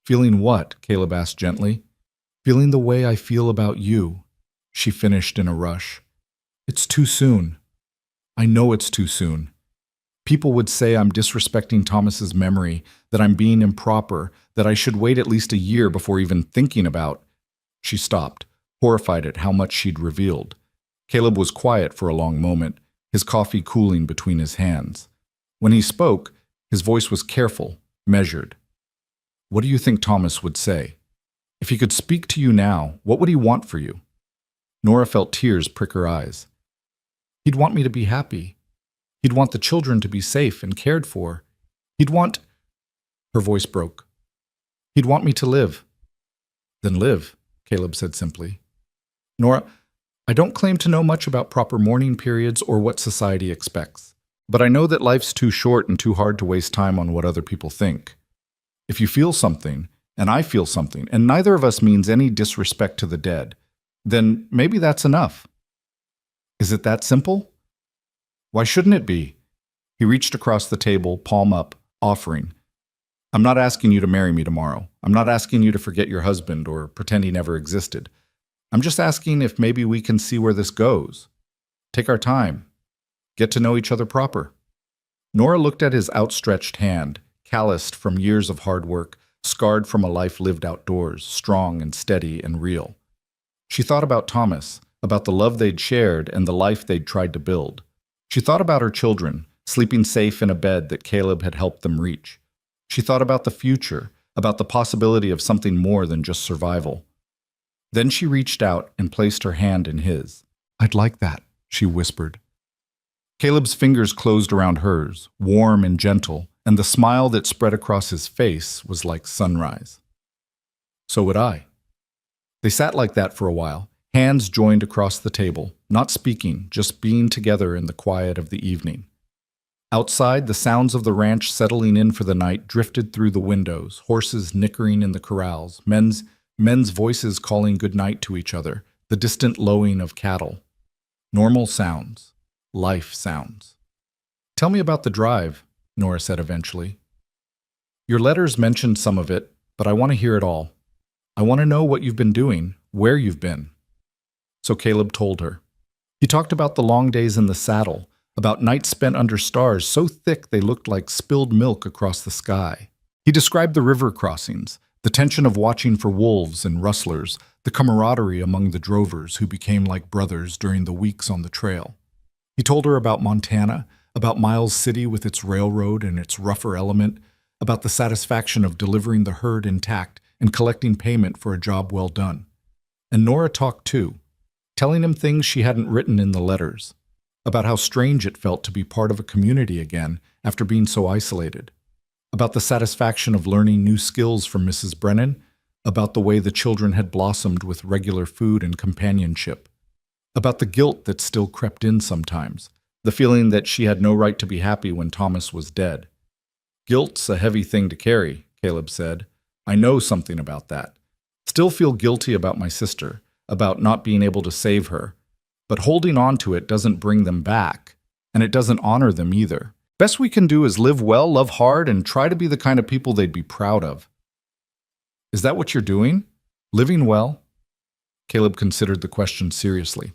S1: "Feeling what?" Caleb asked gently. "Feeling the way I feel about you," she finished in a rush. "It's too soon. I know it's too soon. People would say I'm disrespecting Thomas's memory, that I'm being improper, that I should wait at least a year before even thinking about—" She stopped, horrified at how much she'd revealed. Caleb was quiet for a long moment, his coffee cooling between his hands. When he spoke, his voice was careful, measured. "What do you think Thomas would say? If he could speak to you now, what would he want for you?" Nora felt tears prick her eyes. "He'd want me to be happy. He'd want the children to be safe and cared for. He'd want—" Her voice broke. "He'd want me to live." "Then live," Caleb said simply. "Nora, I don't claim to know much about proper mourning periods or what society expects, but I know that life's too short and too hard to waste time on what other people think. If you feel something, and I feel something, and neither of us means any disrespect to the dead, then maybe that's enough." "Is it that simple?" "Why shouldn't it be?" He reached across the table, palm up, offering. "I'm not asking you to marry me tomorrow. I'm not asking you to forget your husband or pretend he never existed. I'm just asking if maybe we can see where this goes. Take our time. Get to know each other proper." Nora looked at his outstretched hand, calloused from years of hard work, scarred from a life lived outdoors, strong and steady and real. She thought about Thomas, about the love they'd shared and the life they'd tried to build. She thought about her children, sleeping safe in a bed that Caleb had helped them reach. She thought about the future, about the possibility of something more than just survival. Then she reached out and placed her hand in his. "I'd like that," she whispered. Caleb's fingers closed around hers, warm and gentle, and the smile that spread across his face was like sunrise. "So would I." They sat like that for a while, hands joined across the table, not speaking, just being together in the quiet of the evening. Outside, the sounds of the ranch settling in for the night drifted through the windows, horses nickering in the corrals, men's voices calling good night to each other, the distant lowing of cattle. Normal sounds, life sounds. "Tell me about the drive," Nora said eventually. "Your letters mentioned some of it, but I want to hear it all. I want to know what you've been doing, where you've been." So Caleb told her. He talked about the long days in the saddle, about nights spent under stars so thick they looked like spilled milk across the sky. He described the river crossings, the tension of watching for wolves and rustlers, the camaraderie among the drovers who became like brothers during the weeks on the trail. He told her about Montana, about Miles City with its railroad and its rougher element, about the satisfaction of delivering the herd intact and collecting payment for a job well done. And Nora talked too, telling him things she hadn't written in the letters, about how strange it felt to be part of a community again after being so isolated, about the satisfaction of learning new skills from Mrs. Brennan, about the way the children had blossomed with regular food and companionship, about the guilt that still crept in sometimes, the feeling that she had no right to be happy when Thomas was dead. Guilt's a heavy thing to carry, Caleb said. I know something about that. Still feel guilty about my sister, about not being able to save her. But holding on to it doesn't bring them back, and it doesn't honor them either. Best we can do is live well, love hard, and try to be the kind of people they'd be proud of. Is that what you're doing? Living well? Caleb considered the question seriously.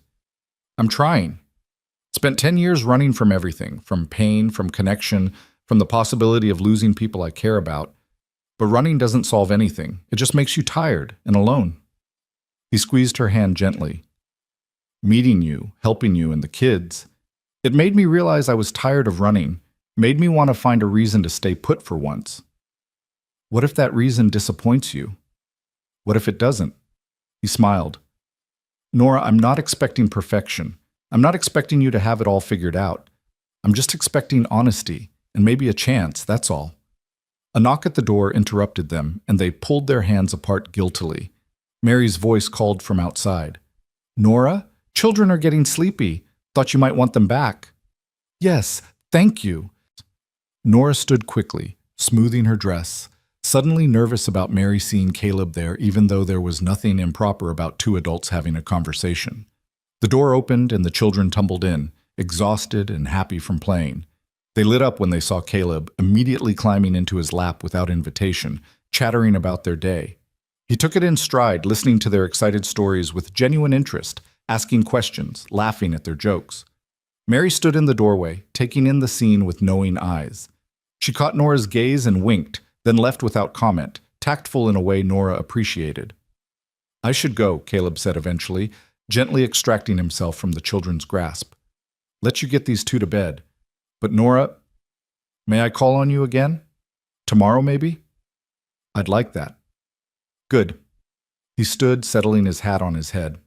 S1: I'm trying. Spent 10 years running from everything, from pain, from connection, from the possibility of losing people I care about. But running doesn't solve anything. It just makes you tired and alone. He squeezed her hand gently. Meeting you, helping you, and the kids. It made me realize I was tired of running, made me want to find a reason to stay put for once. What if that reason disappoints you? What if it doesn't? He smiled. Nora, I'm not expecting perfection. I'm not expecting you to have it all figured out. I'm just expecting honesty, and maybe a chance, that's all. A knock at the door interrupted them, and they pulled their hands apart guiltily. Mary's voice called from outside. Nora? Children are getting sleepy. Thought you might want them back. Yes, thank you. Nora stood quickly, smoothing her dress, suddenly nervous about Mary seeing Caleb there, even though there was nothing improper about two adults having a conversation. The door opened and the children tumbled in, exhausted and happy from playing. They lit up when they saw Caleb, immediately climbing into his lap without invitation, chattering about their day. He took it in stride, listening to their excited stories with genuine interest, asking questions, laughing at their jokes. Mary stood in the doorway, taking in the scene with knowing eyes. She caught Nora's gaze and winked, then left without comment, tactful in a way Nora appreciated. I should go, Caleb said eventually, gently extracting himself from the children's grasp. Let you get these two to bed. But Nora, may I call on you again? Tomorrow, maybe? I'd like that. Good. He stood, settling his hat on his head.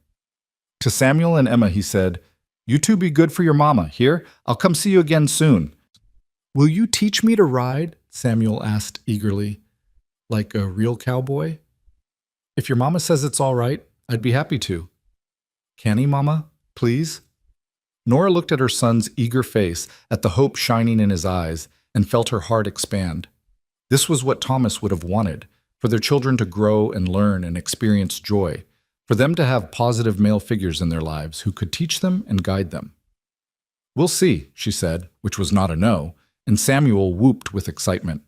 S1: To Samuel and Emma, he said, You two be good for your mama. Here, I'll come see you again soon. Will you teach me to ride? Samuel asked eagerly. Like a real cowboy? If your mama says it's all right, I'd be happy to. Can he, Mama? Please? Nora looked at her son's eager face, at the hope shining in his eyes, and felt her heart expand. This was what Thomas would have wanted, for their children to grow and learn and experience joy, for them to have positive male figures in their lives who could teach them and guide them. We'll see, she said, which was not a no, and Samuel whooped with excitement.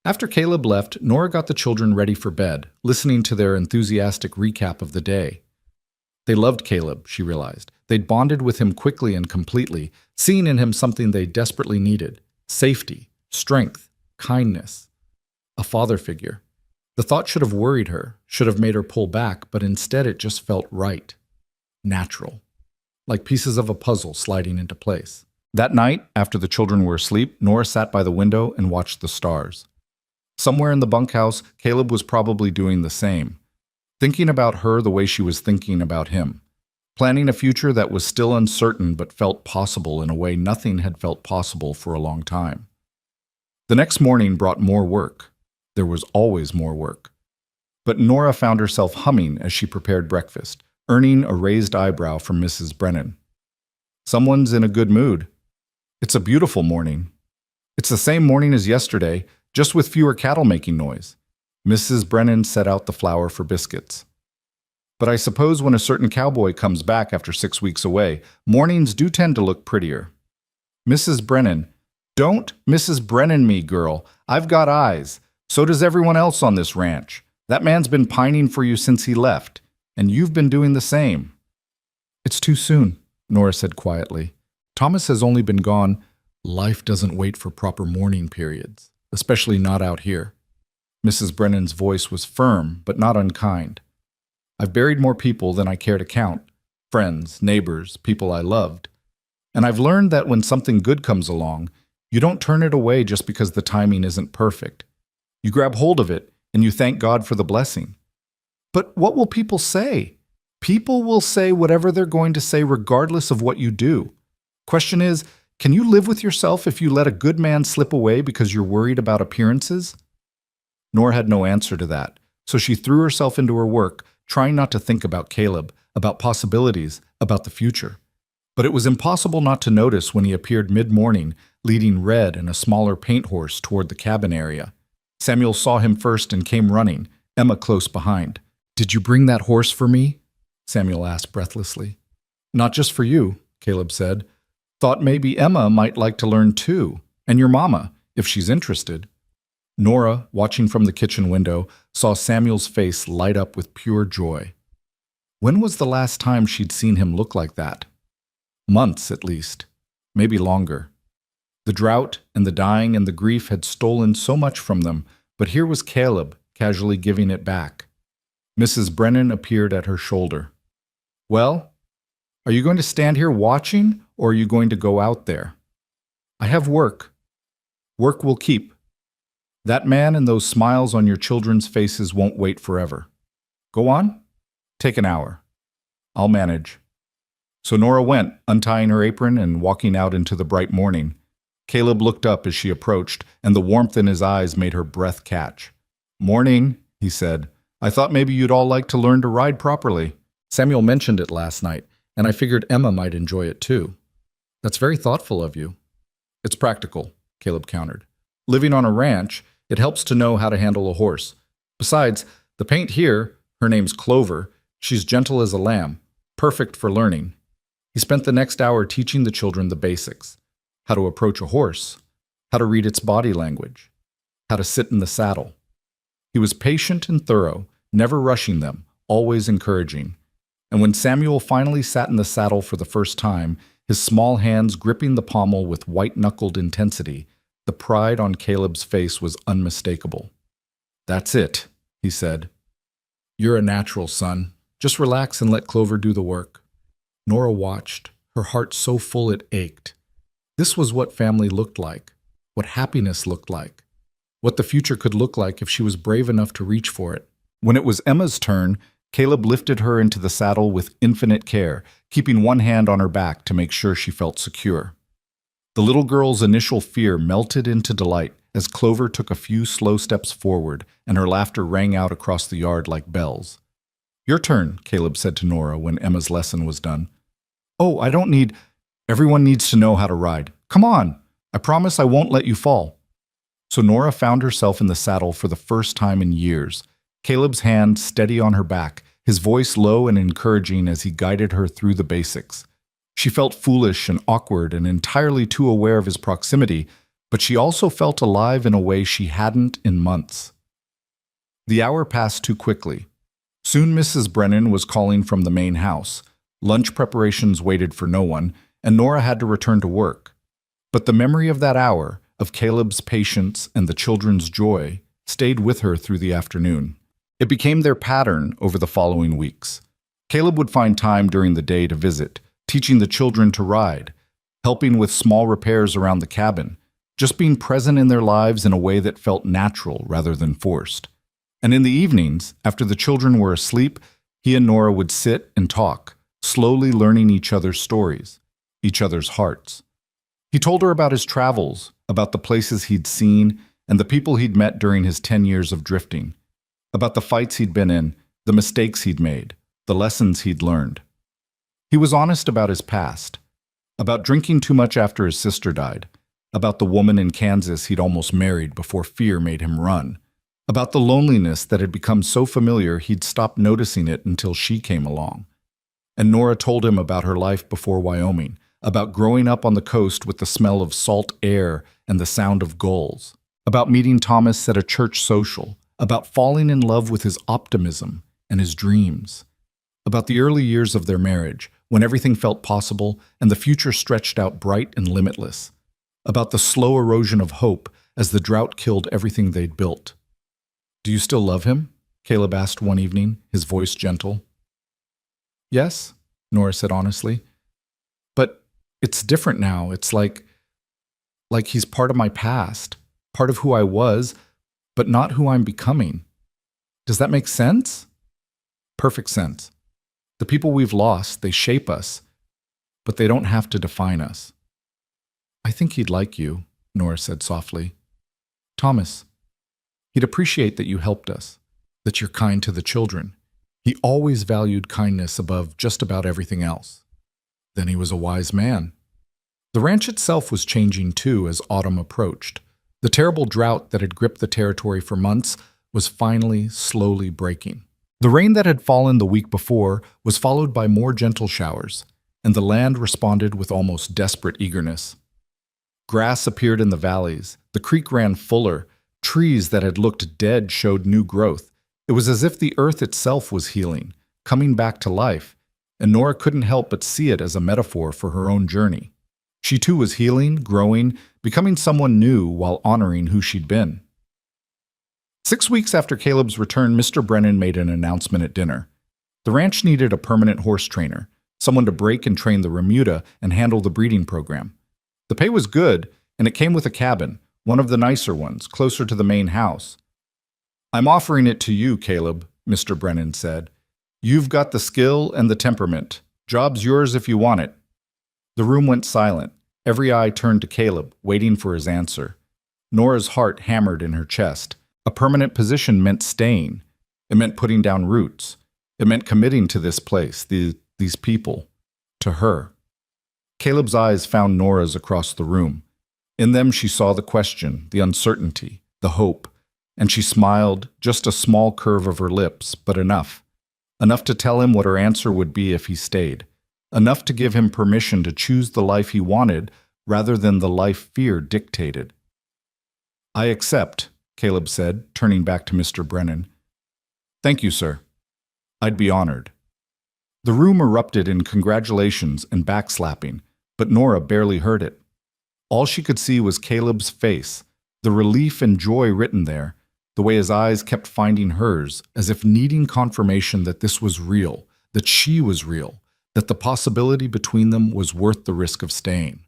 S1: After Caleb left, Nora got the children ready for bed, listening to their enthusiastic recap of the day. They loved Caleb, she realized. They'd bonded with him quickly and completely, seeing in him something they desperately needed: safety, strength, kindness. A father figure. The thought should have worried her, should have made her pull back, but instead it just felt right. Natural. Like pieces of a puzzle sliding into place. That night, after the children were asleep, Nora sat by the window and watched the stars. Somewhere in the bunkhouse, Caleb was probably doing the same. Thinking about her the way she was thinking about him. Planning a future that was still uncertain but felt possible in a way nothing had felt possible for a long time. The next morning brought more work. There was always more work. But Nora found herself humming as she prepared breakfast, earning a raised eyebrow from Mrs. Brennan. Someone's in a good mood. It's a beautiful morning. It's the same morning as yesterday, just with fewer cattle making noise. Mrs. Brennan set out the flour for biscuits. But I suppose when a certain cowboy comes back after 6 weeks away, mornings do tend to look prettier. Mrs. Brennan, don't Mrs. Brennan me, girl. I've got eyes. So does everyone else on this ranch. That man's been pining for you since he left, and you've been doing the same. It's too soon, Nora said quietly. Thomas has only been gone. Life doesn't wait for proper mourning periods, especially not out here. Mrs. Brennan's voice was firm, but not unkind. I've buried more people than I care to count. Friends, neighbors, people I loved. And I've learned that when something good comes along, you don't turn it away just because the timing isn't perfect. You grab hold of it, and you thank God for the blessing. But what will people say? People will say whatever they're going to say regardless of what you do. Question is, can you live with yourself if you let a good man slip away because you're worried about appearances? Nora had no answer to that, so she threw herself into her work, trying not to think about Caleb, about possibilities, about the future. But it was impossible not to notice when he appeared mid-morning, leading Red and a smaller paint horse toward the cabin area. Samuel saw him first and came running, Emma close behind. "Did you bring that horse for me?" Samuel asked breathlessly. "Not just for you," Caleb said. "Thought maybe Emma might like to learn too, and your mama, if she's interested." Nora, watching from the kitchen window, saw Samuel's face light up with pure joy. When was the last time she'd seen him look like that? Months, at least. Maybe longer. The drought and the dying and the grief had stolen so much from them, but here was Caleb, casually giving it back. Mrs. Brennan appeared at her shoulder. "Well, are you going to stand here watching, or are you going to go out there?" "I have work. Work will keep. That man and those smiles on your children's faces won't wait forever. Go on. Take an hour. I'll manage." So Nora went, untying her apron and walking out into the bright morning. Caleb looked up as she approached, and the warmth in his eyes made her breath catch. "Morning," he said. "I thought maybe you'd all like to learn to ride properly. Samuel mentioned it last night, and I figured Emma might enjoy it too." "That's very thoughtful of you." "It's practical," Caleb countered. "Living on a ranch, it helps to know how to handle a horse. Besides, the paint here, her name's Clover, she's gentle as a lamb, perfect for learning." He spent the next hour teaching the children the basics: how to approach a horse, how to read its body language, how to sit in the saddle. He was patient and thorough, never rushing them, always encouraging. And when Samuel finally sat in the saddle for the first time, his small hands gripping the pommel with white-knuckled intensity, the pride on Caleb's face was unmistakable. "That's it," he said. "You're a natural, son. Just relax and let Clover do the work." Nora watched, her heart so full it ached. This was what family looked like, what happiness looked like, what the future could look like if she was brave enough to reach for it. When it was Emma's turn, Caleb lifted her into the saddle with infinite care, keeping one hand on her back to make sure she felt secure. The little girl's initial fear melted into delight as Clover took a few slow steps forward, and her laughter rang out across the yard like bells. "Your turn," Caleb said to Nora when Emma's lesson was done. "Oh, I don't need—" "Everyone needs to know how to ride. Come on. I promise I won't let you fall." So Nora found herself in the saddle for the first time in years, Caleb's hand steady on her back, his voice low and encouraging as he guided her through the basics. She felt foolish and awkward and entirely too aware of his proximity, but she also felt alive in a way she hadn't in months. The hour passed too quickly. Soon Mrs. Brennan was calling from the main house. Lunch preparations waited for no one, and Nora had to return to work. But the memory of that hour, of Caleb's patience and the children's joy, stayed with her through the afternoon. It became their pattern over the following weeks. Caleb would find time during the day to visit, teaching the children to ride, helping with small repairs around the cabin, just being present in their lives in a way that felt natural rather than forced. And in the evenings, after the children were asleep, he and Nora would sit and talk, slowly learning each other's stories, each other's hearts. He told her about his travels, about the places he'd seen, and the people he'd met during his 10 years of drifting, about the fights he'd been in, the mistakes he'd made, the lessons he'd learned. He was honest about his past, about drinking too much after his sister died, about the woman in Kansas he'd almost married before fear made him run, about the loneliness that had become so familiar he'd stopped noticing it until she came along. And Nora told him about her life before Wyoming, about growing up on the coast with the smell of salt air and the sound of gulls, about meeting Thomas at a church social, about falling in love with his optimism and his dreams, about the early years of their marriage, when everything felt possible and the future stretched out bright and limitless, about the slow erosion of hope as the drought killed everything they'd built. "Do you still love him?" Caleb asked one evening, his voice gentle. "Yes," Nora said honestly. "But it's different now. It's like he's part of my past, part of who I was, but not who I'm becoming. Does that make sense?" "Perfect sense." The people we've lost, they shape us, but they don't have to define us. I think he'd like you, Nora said softly. Thomas, he'd appreciate that you helped us, that you're kind to the children. He always valued kindness above just about everything else. Then he was a wise man. The ranch itself was changing too as autumn approached. The terrible drought that had gripped the territory for months was finally, slowly breaking. The rain that had fallen the week before was followed by more gentle showers, and the land responded with almost desperate eagerness. Grass appeared in the valleys, the creek ran fuller, trees that had looked dead showed new growth. It was as if the earth itself was healing, coming back to life, and Nora couldn't help but see it as a metaphor for her own journey. She too was healing, growing, becoming someone new while honoring who she'd been. 6 weeks after Caleb's return, Mr. Brennan made an announcement at dinner. The ranch needed a permanent horse trainer, someone to break and train the remuda and handle the breeding program. The pay was good, and it came with a cabin, one of the nicer ones, closer to the main house. I'm offering it to you, Caleb, Mr. Brennan said. You've got the skill and the temperament. Job's yours if you want it. The room went silent. Every eye turned to Caleb, waiting for his answer. Nora's heart hammered in her chest. A permanent position meant staying. It meant putting down roots. It meant committing to this place, these people, to her. Caleb's eyes found Nora's across the room. In them she saw the question, the uncertainty, the hope, and she smiled, just a small curve of her lips, but enough. Enough to tell him what her answer would be if he stayed. Enough to give him permission to choose the life he wanted rather than the life fear dictated. I accept, Caleb said, turning back to Mr. Brennan. Thank you, sir. I'd be honored. The room erupted in congratulations and backslapping, but Nora barely heard it. All she could see was Caleb's face, the relief and joy written there, the way his eyes kept finding hers, as if needing confirmation that this was real, that she was real, that the possibility between them was worth the risk of staying.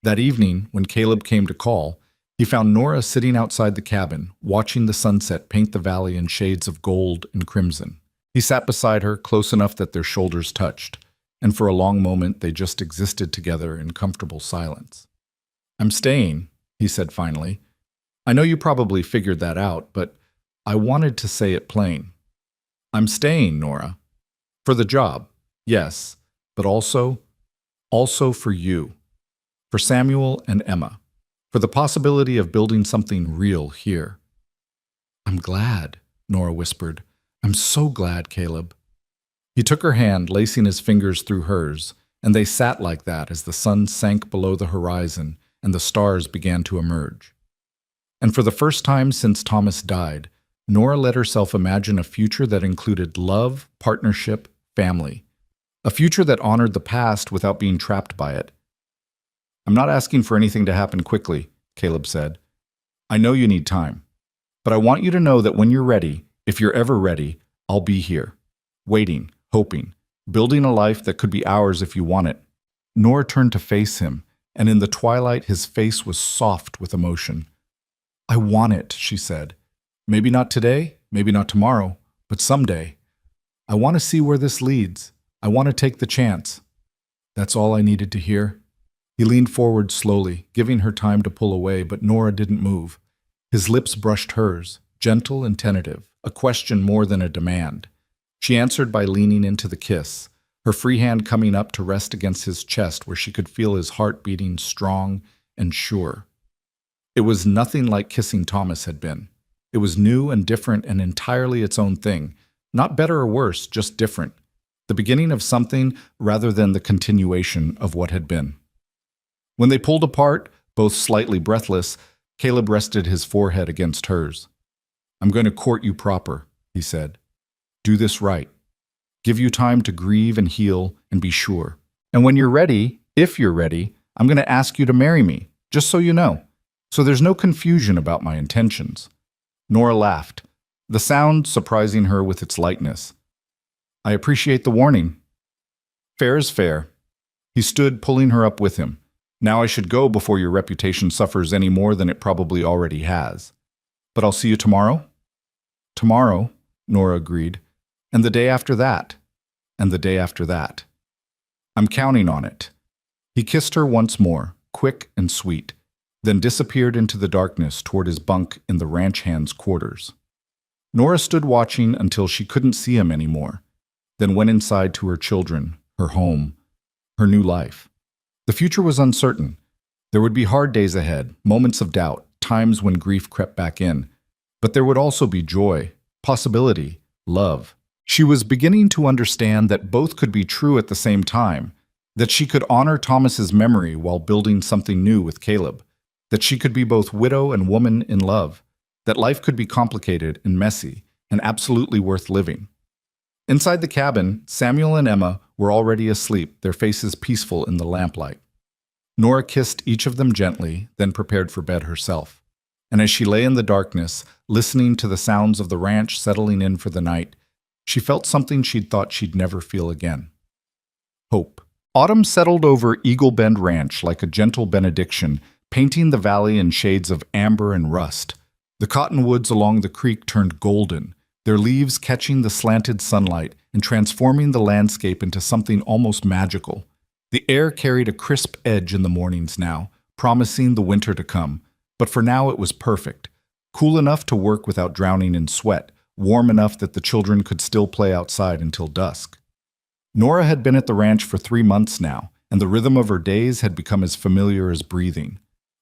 S1: That evening, when Caleb came to call, he found Nora sitting outside the cabin, watching the sunset paint the valley in shades of gold and crimson. He sat beside her, close enough that their shoulders touched, and for a long moment they just existed together in comfortable silence. I'm staying, he said finally. I know you probably figured that out, but I wanted to say it plain. I'm staying, Nora. For the job, yes, but also for you. For Samuel and Emma. For the possibility of building something real here. I'm glad, Nora whispered. I'm so glad, Caleb. He took her hand, lacing his fingers through hers, and they sat like that as the sun sank below the horizon and the stars began to emerge. And for the first time since Thomas died, Nora let herself imagine a future that included love, partnership, family. A future that honored the past without being trapped by it. I'm not asking for anything to happen quickly, Caleb said. I know you need time. But I want you to know that when you're ready, if you're ever ready, I'll be here. Waiting, hoping, building a life that could be ours if you want it. Nora turned to face him, and in the twilight his face was soft with emotion. I want it, she said. Maybe not today, maybe not tomorrow, but someday. I want to see where this leads. I want to take the chance. That's all I needed to hear. He leaned forward slowly, giving her time to pull away, but Nora didn't move. His lips brushed hers, gentle and tentative, a question more than a demand. She answered by leaning into the kiss, her free hand coming up to rest against his chest where she could feel his heart beating strong and sure. It was nothing like kissing Thomas had been. It was new and different and entirely its own thing. Not better or worse, just different. The beginning of something rather than the continuation of what had been. When they pulled apart, both slightly breathless, Caleb rested his forehead against hers. I'm going to court you proper, he said. Do this right. Give you time to grieve and heal and be sure. And when you're ready, if you're ready, I'm going to ask you to marry me, just so you know. So there's no confusion about my intentions. Nora laughed, the sound surprising her with its lightness. I appreciate the warning. Fair is fair. He stood, pulling her up with him. Now I should go before your reputation suffers any more than it probably already has. But I'll see you tomorrow? Tomorrow, Nora agreed. And the day after that. and the day after that. I'm counting on it. He kissed her once more, quick and sweet, then disappeared into the darkness toward his bunk in the ranch hand's quarters. Nora stood watching until she couldn't see him anymore, then went inside to her children, her home, her new life. The future was uncertain. There would be hard days ahead, moments of doubt, times when grief crept back in. But there would also be joy, possibility, love. She was beginning to understand that both could be true at the same time, that she could honor Thomas's memory while building something new with Caleb, that she could be both widow and woman in love, that life could be complicated and messy and absolutely worth living. Inside the cabin, Samuel and Emma were already asleep, their faces peaceful in the lamplight. Nora kissed each of them gently, then prepared for bed herself. And as she lay in the darkness, listening to the sounds of the ranch settling in for the night, she felt something she'd thought she'd never feel again. Hope. Autumn settled over Eagle Bend Ranch like a gentle benediction, painting the valley in shades of amber and rust. The cottonwoods along the creek turned golden, their leaves catching the slanted sunlight and transforming the landscape into something almost magical. The air carried a crisp edge in the mornings now, promising the winter to come, but for now it was perfect. Cool enough to work without drowning in sweat, warm enough that the children could still play outside until dusk. Nora had been at the ranch for 3 months now, and the rhythm of her days had become as familiar as breathing.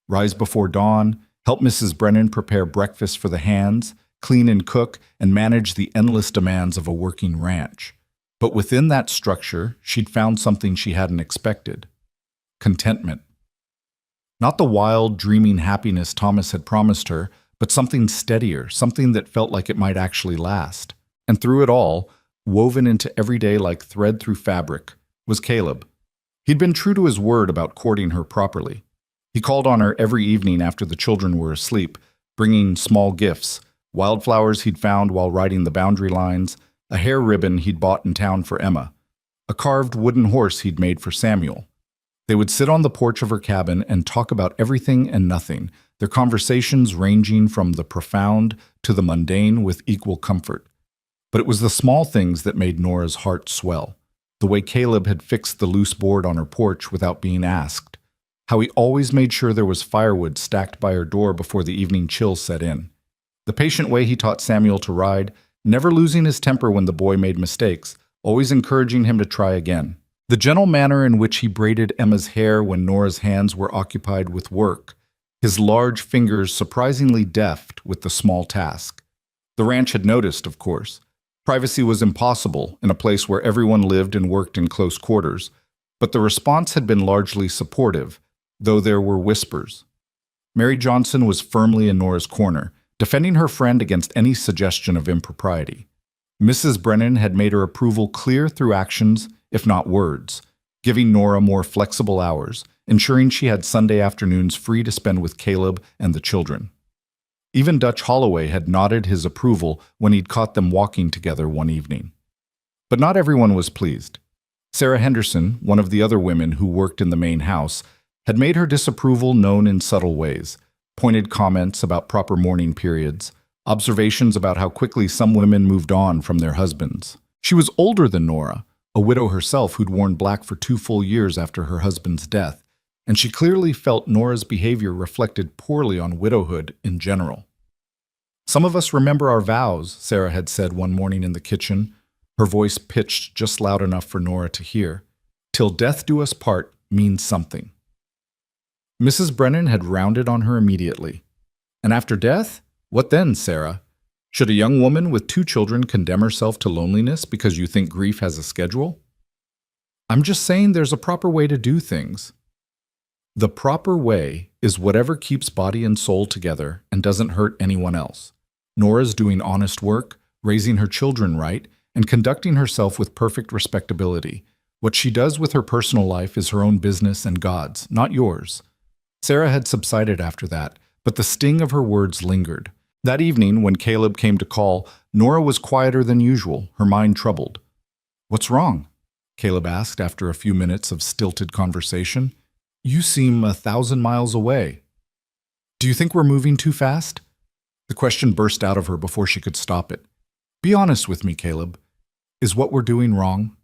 S1: Rise before dawn, help Mrs. Brennan prepare breakfast for the hands, clean and cook, and manage the endless demands of a working ranch. But within that structure, she'd found something she hadn't expected. Contentment. Not the wild, dreaming happiness Thomas had promised her, but something steadier, something that felt like it might actually last. And through it all, woven into every day like thread through fabric, was Caleb. He'd been true to his word about courting her properly. He called on her every evening after the children were asleep, bringing small gifts, wildflowers he'd found while riding the boundary lines, a hair ribbon he'd bought in town for Emma, a carved wooden horse he'd made for Samuel. They would sit on the porch of her cabin and talk about everything and nothing, their conversations ranging from the profound to the mundane with equal comfort. But it was the small things that made Nora's heart swell. The way Caleb had fixed the loose board on her porch without being asked. How he always made sure there was firewood stacked by her door before the evening chill set in. The patient way he taught Samuel to ride, never losing his temper when the boy made mistakes, always encouraging him to try again. The gentle manner in which he braided Emma's hair when Nora's hands were occupied with work, his large fingers surprisingly deft with the small task. The ranch had noticed, of course. Privacy was impossible in a place where everyone lived and worked in close quarters, but the response had been largely supportive, though there were whispers. Mary Johnson was firmly in Nora's corner, defending her friend against any suggestion of impropriety. Mrs. Brennan had made her approval clear through actions, if not words, giving Nora more flexible hours, ensuring she had Sunday afternoons free to spend with Caleb and the children. Even Dutch Holloway had nodded his approval when he'd caught them walking together one evening. But not everyone was pleased. Sarah Henderson, one of the other women who worked in the main house, had made her disapproval known in subtle ways, pointed comments about proper mourning periods, observations about how quickly some women moved on from their husbands. She was older than Nora, a widow herself who'd worn black for 2 full years after her husband's death, and she clearly felt Nora's behavior reflected poorly on widowhood in general. "Some of us remember our vows," Sarah had said one morning in the kitchen, her voice pitched just loud enough for Nora to hear. "Till death do us part" means something. Mrs. Brennan had rounded on her immediately. "And after death? What then, Sarah? Should a young woman with 2 children condemn herself to loneliness because you think grief has a schedule?" "I'm just saying there's a proper way to do things." "The proper way is whatever keeps body and soul together and doesn't hurt anyone else. Nora's doing honest work, raising her children right, and conducting herself with perfect respectability. What she does with her personal life is her own business and God's, not yours." Sarah had subsided after that, but the sting of her words lingered. That evening, when Caleb came to call, Nora was quieter than usual, her mind troubled. "What's wrong?" Caleb asked after a few minutes of stilted conversation. "You seem 1,000 miles away." "Do you think we're moving too fast?" The question burst out of her before she could stop it. "Be honest with me, Caleb. Is what we're doing wrong?"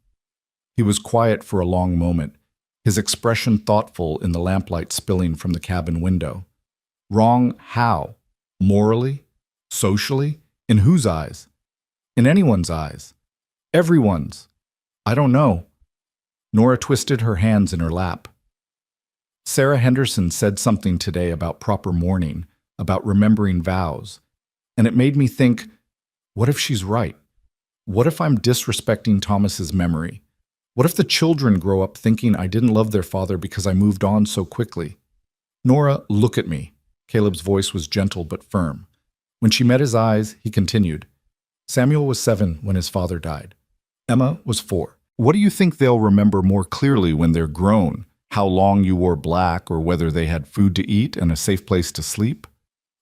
S1: He was quiet for a long moment, his expression thoughtful in the lamplight spilling from the cabin window. Wrong how? Morally? Socially? In whose eyes? In anyone's eyes. Everyone's. I don't know. Nora twisted her hands in her lap. Sarah Henderson said something today about proper mourning, about remembering vows, and it made me think, what if she's right? What if I'm disrespecting Thomas's memory? What if the children grow up thinking I didn't love their father because I moved on so quickly? Nora, look at me. Caleb's voice was gentle but firm. When she met his eyes, he continued. Samuel was 7 when his father died. Emma was 4. What do you think they'll remember more clearly when they're grown? How long you wore black, or whether they had food to eat and a safe place to sleep?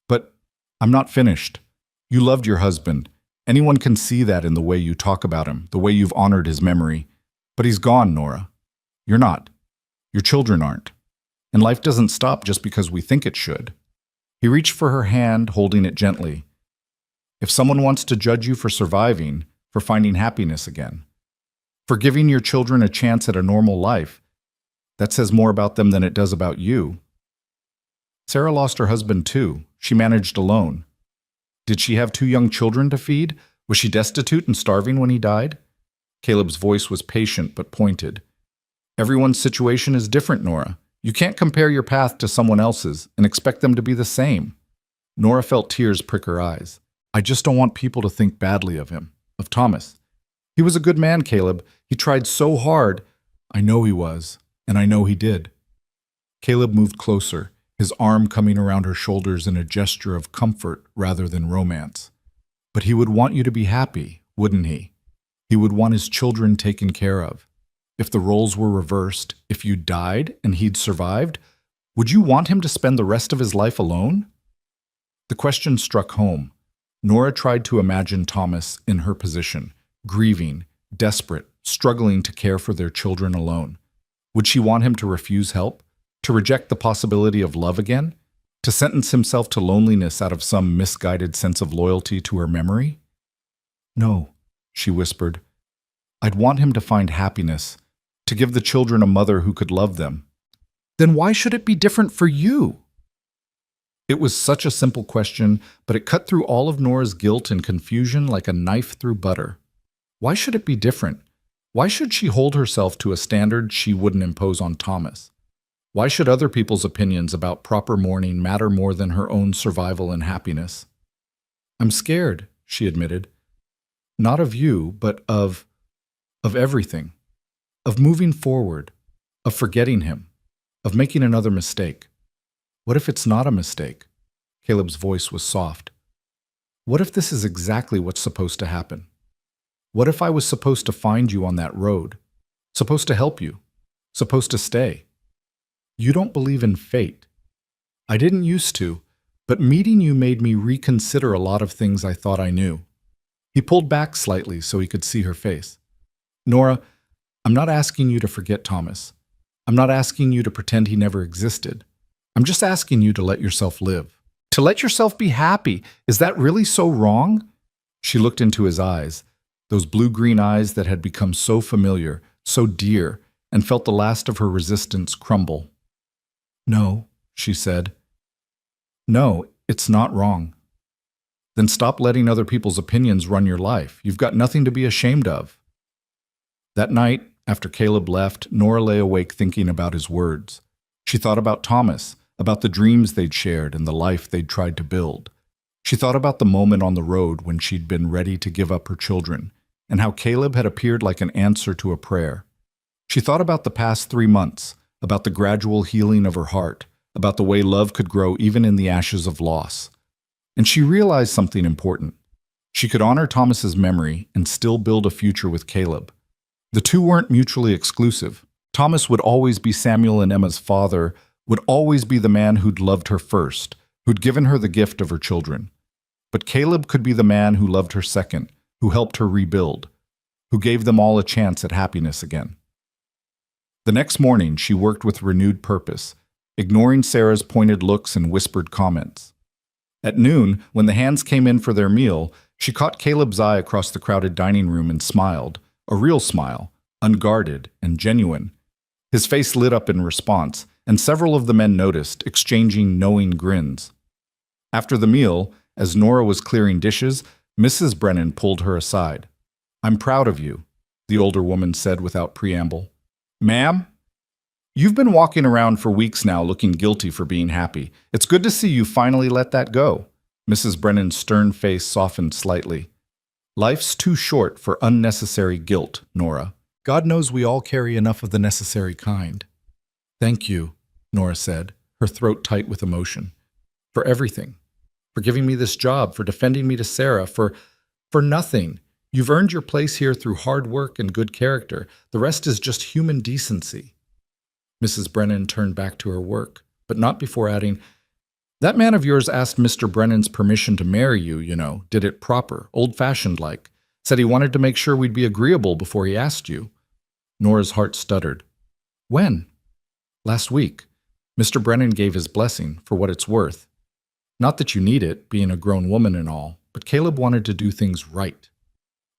S1: But I'm not finished. You loved your husband. Anyone can see that in the way you talk about him, the way you've honored his memory. But he's gone, Nora. You're not. Your children aren't. And life doesn't stop just because we think it should. He reached for her hand, holding it gently. If someone wants to judge you for surviving, for finding happiness again, for giving your children a chance at a normal life, that says more about them than it does about you. Sarah lost her husband too. She managed alone. Did she have 2 young children to feed? Was she destitute and starving when he died? Caleb's voice was patient but pointed. Everyone's situation is different, Nora. You can't compare your path to someone else's and expect them to be the same. Nora felt tears prick her eyes. I just don't want people to think badly of him, of Thomas. He was a good man, Caleb. He tried so hard. I know he was, and I know he did. Caleb moved closer, his arm coming around her shoulders in a gesture of comfort rather than romance. But he would want you to be happy, wouldn't he? He would want his children taken care of. If the roles were reversed, if you died and he'd survived, would you want him to spend the rest of his life alone? The question struck home. Nora tried to imagine Thomas in her position, grieving, desperate, struggling to care for their children alone. Would she want him to refuse help? To reject the possibility of love again? To sentence himself to loneliness out of some misguided sense of loyalty to her memory? No, she whispered. I'd want him to find happiness, to give the children a mother who could love them. Then why should it be different for you? It was such a simple question, but it cut through all of Nora's guilt and confusion like a knife through butter. Why should it be different? Why should she hold herself to a standard she wouldn't impose on Thomas? Why should other people's opinions about proper mourning matter more than her own survival and happiness? I'm scared, she admitted. Not of you, but of everything. Of moving forward. Of forgetting him. Of making another mistake. What if it's not a mistake? Caleb's voice was soft. What if this is exactly what's supposed to happen? What if I was supposed to find you on that road? Supposed to help you? Supposed to stay? You don't believe in fate. I didn't used to, but meeting you made me reconsider a lot of things I thought I knew. He pulled back slightly so he could see her face. Nora, I'm not asking you to forget Thomas. I'm not asking you to pretend he never existed. I'm just asking you to let yourself live. To let yourself be happy. Is that really so wrong? She looked into his eyes, those blue-green eyes that had become so familiar, so dear, and felt the last of her resistance crumble. No, she said. No, it's not wrong. Then stop letting other people's opinions run your life. You've got nothing to be ashamed of. That night, after Caleb left, Nora lay awake thinking about his words. She thought about Thomas, about the dreams they'd shared and the life they'd tried to build. She thought about the moment on the road when she'd been ready to give up her children, and how Caleb had appeared like an answer to a prayer. She thought about the past 3 months, about the gradual healing of her heart, about the way love could grow even in the ashes of loss. And she realized something important. She could honor Thomas's memory and still build a future with Caleb. The two weren't mutually exclusive. Thomas would always be Samuel and Emma's father, would always be the man who'd loved her first, who'd given her the gift of her children. But Caleb could be the man who loved her second, who helped her rebuild, who gave them all a chance at happiness again. The next morning, she worked with renewed purpose, ignoring Sarah's pointed looks and whispered comments. At noon, when the hands came in for their meal, she caught Caleb's eye across the crowded dining room and smiled, a real smile, unguarded and genuine. His face lit up in response, and several of the men noticed, exchanging knowing grins. After the meal, as Nora was clearing dishes, Mrs. Brennan pulled her aside. "I'm proud of you," the older woman said without preamble. "Ma'am, you've been walking around for weeks now looking guilty for being happy. It's good to see you finally let that go." Mrs. Brennan's stern face softened slightly. "Life's too short for unnecessary guilt, Nora. God knows we all carry enough of the necessary kind." "Thank you," Nora said, her throat tight with emotion. "For everything. For giving me this job, for defending me to Sarah, for nothing. You've earned your place here through hard work and good character. The rest is just human decency." Mrs. Brennan turned back to her work, but not before adding, "That man of yours asked Mr. Brennan's permission to marry you, you know, did it proper, old-fashioned like. Said he wanted to make sure we'd be agreeable before he asked you." Nora's heart stuttered. "When?" "Last week. Mr. Brennan gave his blessing, for what it's worth. Not that you need it, being a grown woman and all, but Caleb wanted to do things right."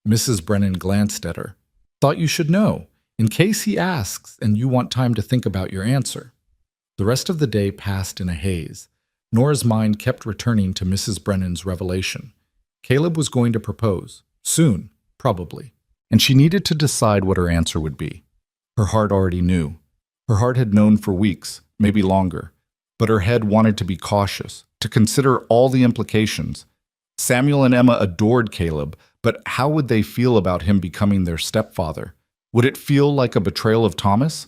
S1: Mrs. Brennan glanced at her. "Thought you should know, in case he asks and you want time to think about your answer." The rest of the day passed in a haze. Nora's mind kept returning to Mrs. Brennan's revelation. Caleb was going to propose. Soon, probably. And she needed to decide what her answer would be. Her heart already knew. Her heart had known for weeks, maybe longer. But her head wanted to be cautious, to consider all the implications. Samuel and Emma adored Caleb, but how would they feel about him becoming their stepfather? Would it feel like a betrayal of Thomas?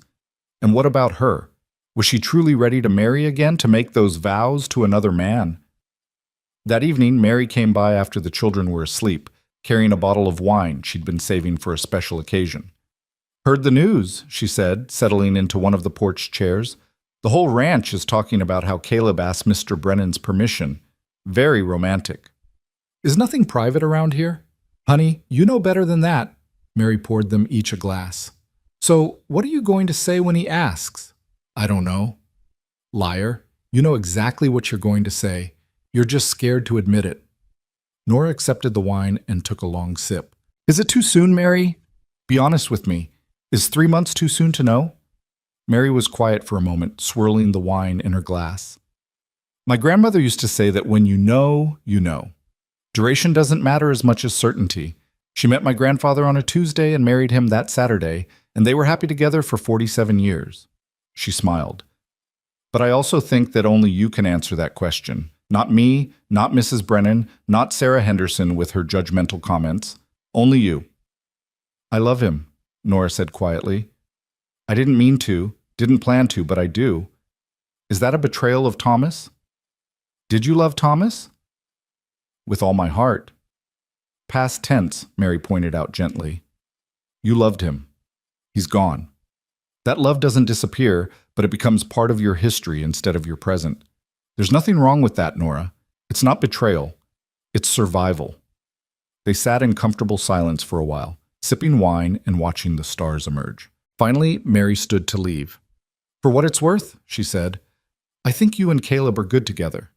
S1: And what about her? Was she truly ready to marry again, to make those vows to another man? That evening, Mary came by after the children were asleep, carrying a bottle of wine she'd been saving for a special occasion. "Heard the news," she said, settling into one of the porch chairs. "The whole ranch is talking about how Caleb asked Mr. Brennan's permission. Very romantic." "Is nothing private around here?" "Honey, you know better than that." Mary poured them each a glass. "So, what are you going to say when he asks?" "I don't know." "Liar. You know exactly what you're going to say. You're just scared to admit it." Nora accepted the wine and took a long sip. "Is it too soon, Mary? Be honest with me. Is 3 months too soon to know?" Mary was quiet for a moment, swirling the wine in her glass. "My grandmother used to say that when you know, you know. Duration doesn't matter as much as certainty. She met my grandfather on a Tuesday and married him that Saturday, and they were happy together for 47 years. She smiled. "But I also think that only you can answer that question. Not me, not Mrs. Brennan, not Sarah Henderson with her judgmental comments. Only you." "I love him," Nora said quietly. "I didn't mean to, didn't plan to, but I do. Is that a betrayal of Thomas?" "Did you love Thomas?" "With all my heart." "Past tense," Mary pointed out gently. "You loved him. He's gone. That love doesn't disappear, but it becomes part of your history instead of your present. There's nothing wrong with that, Nora. It's not betrayal. It's survival." They sat in comfortable silence for a while, sipping wine and watching the stars emerge. Finally, Mary stood to leave. "For what it's worth," she said, "I think you and Caleb are good together.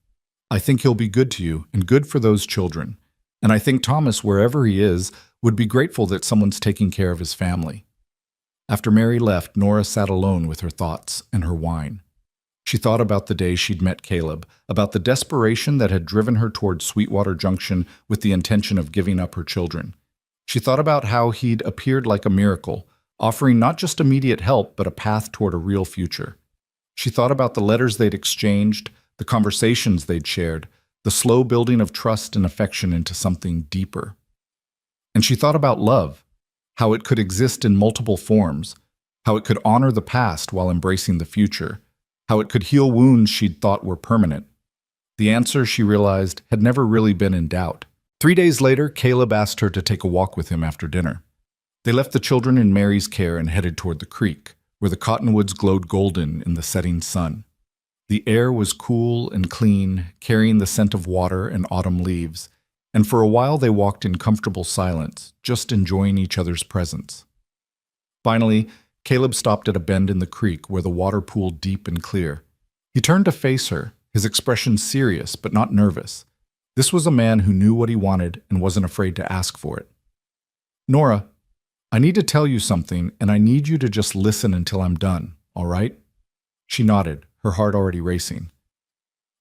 S1: I think he'll be good to you and good for those children. And I think Thomas, wherever he is, would be grateful that someone's taking care of his family." After Mary left, Nora sat alone with her thoughts and her wine. She thought about the day she'd met Caleb, about the desperation that had driven her toward Sweetwater Junction with the intention of giving up her children. She thought about how he'd appeared like a miracle, offering not just immediate help, but a path toward a real future. She thought about the letters they'd exchanged, the conversations they'd shared, the slow building of trust and affection into something deeper. And she thought about love, how it could exist in multiple forms, how it could honor the past while embracing the future, how it could heal wounds she'd thought were permanent. The answer, she realized, had never really been in doubt. 3 days later, Caleb asked her to take a walk with him after dinner. They left the children in Mary's care and headed toward the creek, where the cottonwoods glowed golden in the setting sun. The air was cool and clean, carrying the scent of water and autumn leaves, and for a while they walked in comfortable silence, just enjoying each other's presence. Finally, Caleb stopped at a bend in the creek where the water pooled deep and clear. He turned to face her, his expression serious but not nervous. This was a man who knew what he wanted and wasn't afraid to ask for it. "Nora, I need to tell you something, and I need you to just listen until I'm done, all right? She nodded, her heart already racing.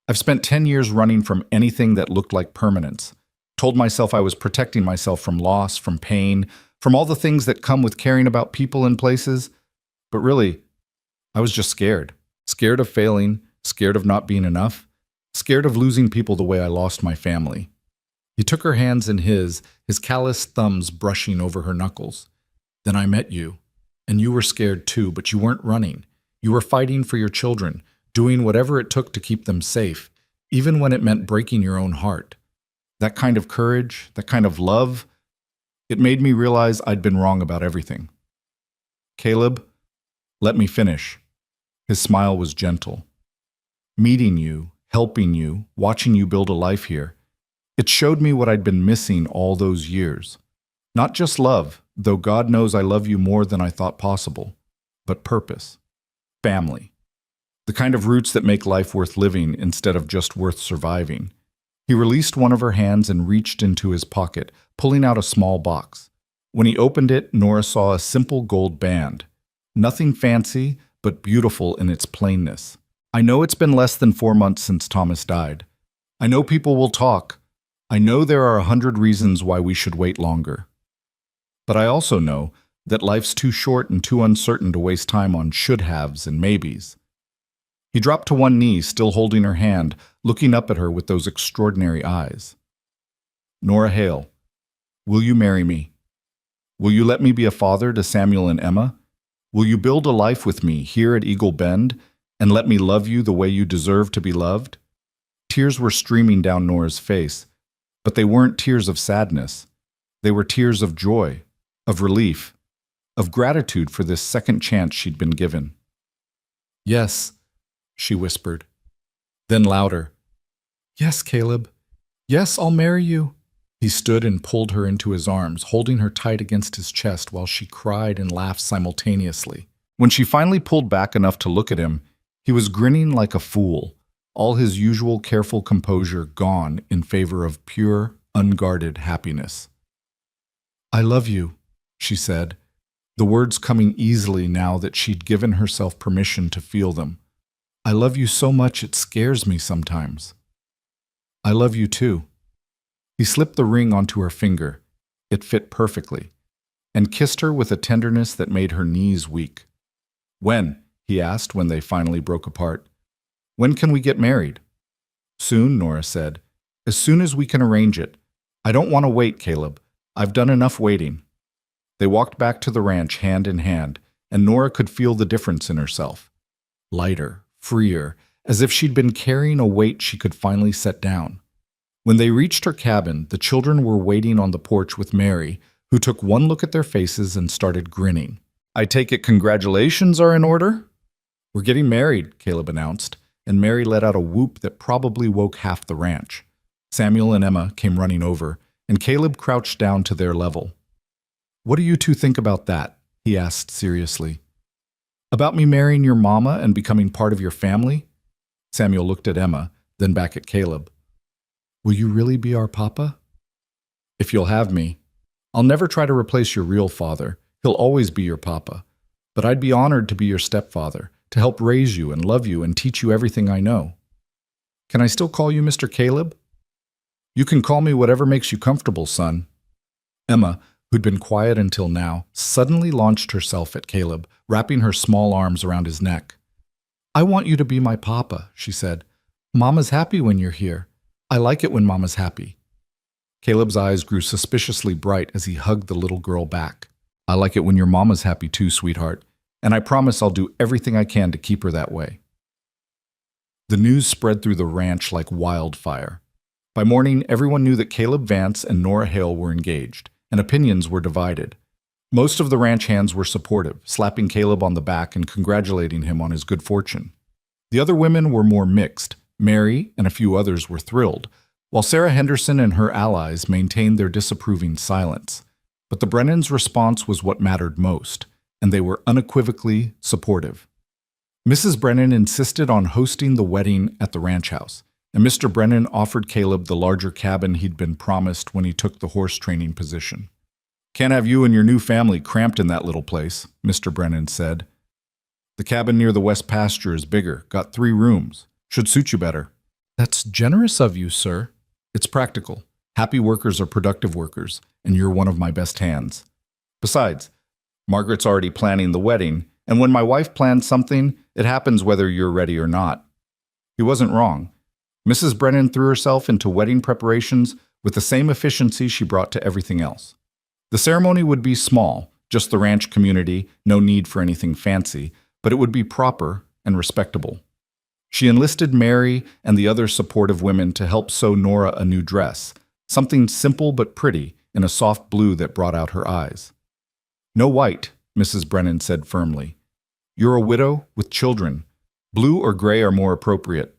S1: I've spent 10 years running from anything that looked like permanence. Told myself I was protecting myself from loss, from pain, from all the things that come with caring about people and places. But really, I was just scared. Scared of failing, scared of not being enough, scared of losing people the way I lost my family. He took her hands in his calloused thumbs brushing over her knuckles. Then I met you, and you were scared too, but you weren't running. You were fighting for your children, doing whatever it took to keep them safe, even when it meant breaking your own heart. That kind of courage, that kind of love, it made me realize I'd been wrong about everything. Caleb, let me finish. His smile was gentle. Meeting you, helping you, watching you build a life here, it showed me what I'd been missing all those years. Not just love, though God knows I love you more than I thought possible, but purpose, family, the kind of roots that make life worth living instead of just worth surviving. He released one of her hands and reached into his pocket, pulling out a small box. When he opened it, Nora saw a simple gold band. Nothing fancy, but beautiful in its plainness. I know it's been less than 4 months since Thomas died. I know people will talk. I know there are 100 reasons why we should wait longer. But I also know that life's too short and too uncertain to waste time on should-haves and maybes. He dropped to one knee, still holding her hand, looking up at her with those extraordinary eyes. Nora Hale, will you marry me? Will you let me be a father to Samuel and Emma? Will you build a life with me here at Eagle Bend and let me love you the way you deserve to be loved? Tears were streaming down Nora's face, but they weren't tears of sadness. They were tears of joy, of relief, of gratitude for this second chance she'd been given. Yes, she whispered. Then louder, yes, Caleb. Yes, I'll marry you. He stood and pulled her into his arms, holding her tight against his chest while she cried and laughed simultaneously. When she finally pulled back enough to look at him, he was grinning like a fool, all his usual careful composure gone in favor of pure, unguarded happiness. I love you, she said, the words coming easily now that she'd given herself permission to feel them. I love you so much it scares me sometimes. I love you too. He slipped the ring onto her finger. It fit perfectly, and kissed her with a tenderness that made her knees weak. When? He asked when they finally broke apart. When can we get married? Soon, Nora said. As soon as we can arrange it. I don't want to wait, Caleb. I've done enough waiting. They walked back to the ranch hand in hand, and Nora could feel the difference in herself. Lighter, freer, as if she'd been carrying a weight she could finally set down. When they reached her cabin, the children were waiting on the porch with Mary, who took one look at their faces and started grinning. I take it congratulations are in order? We're getting married, Caleb announced, and Mary let out a whoop that probably woke half the ranch. Samuel and Emma came running over, and Caleb crouched down to their level. What do you two think about that? He asked seriously. About me marrying your mama and becoming part of your family? Samuel looked at Emma, then back at Caleb. Will you really be our papa? If you'll have me. I'll never try to replace your real father. He'll always be your papa. But I'd be honored to be your stepfather, to help raise you and love you and teach you everything I know. Can I still call you Mr. Caleb? You can call me whatever makes you comfortable, son. Emma, who'd been quiet until now, suddenly launched herself at Caleb, wrapping her small arms around his neck. I want you to be my papa, she said. Mama's happy when you're here. I like it when Mama's happy. Caleb's eyes grew suspiciously bright as he hugged the little girl back. I like it when your mama's happy too, sweetheart, and I promise I'll do everything I can to keep her that way. The news spread through the ranch like wildfire. By morning, everyone knew that Caleb Vance and Nora Hale were engaged, and opinions were divided. Most of the ranch hands were supportive, slapping Caleb on the back and congratulating him on his good fortune. The other women were more mixed. Mary and a few others were thrilled, while Sarah Henderson and her allies maintained their disapproving silence. But the Brennans' response was what mattered most, and they were unequivocally supportive. Mrs. Brennan insisted on hosting the wedding at the ranch house, and Mr. Brennan offered Caleb the larger cabin he'd been promised when he took the horse training position. Can't have you and your new family cramped in that little place, Mr. Brennan said. The cabin near the west pasture is bigger, got 3 rooms. Should suit you better. That's generous of you, sir. It's practical. Happy workers are productive workers, and you're one of my best hands. Besides, Margaret's already planning the wedding, and when my wife plans something, it happens whether you're ready or not. He wasn't wrong. Mrs. Brennan threw herself into wedding preparations with the same efficiency she brought to everything else. The ceremony would be small, just the ranch community, no need for anything fancy, but it would be proper and respectable. She enlisted Mary and the other supportive women to help sew Nora a new dress, something simple but pretty in a soft blue that brought out her eyes. No white, Mrs. Brennan said firmly. You're a widow with children. Blue or gray are more appropriate.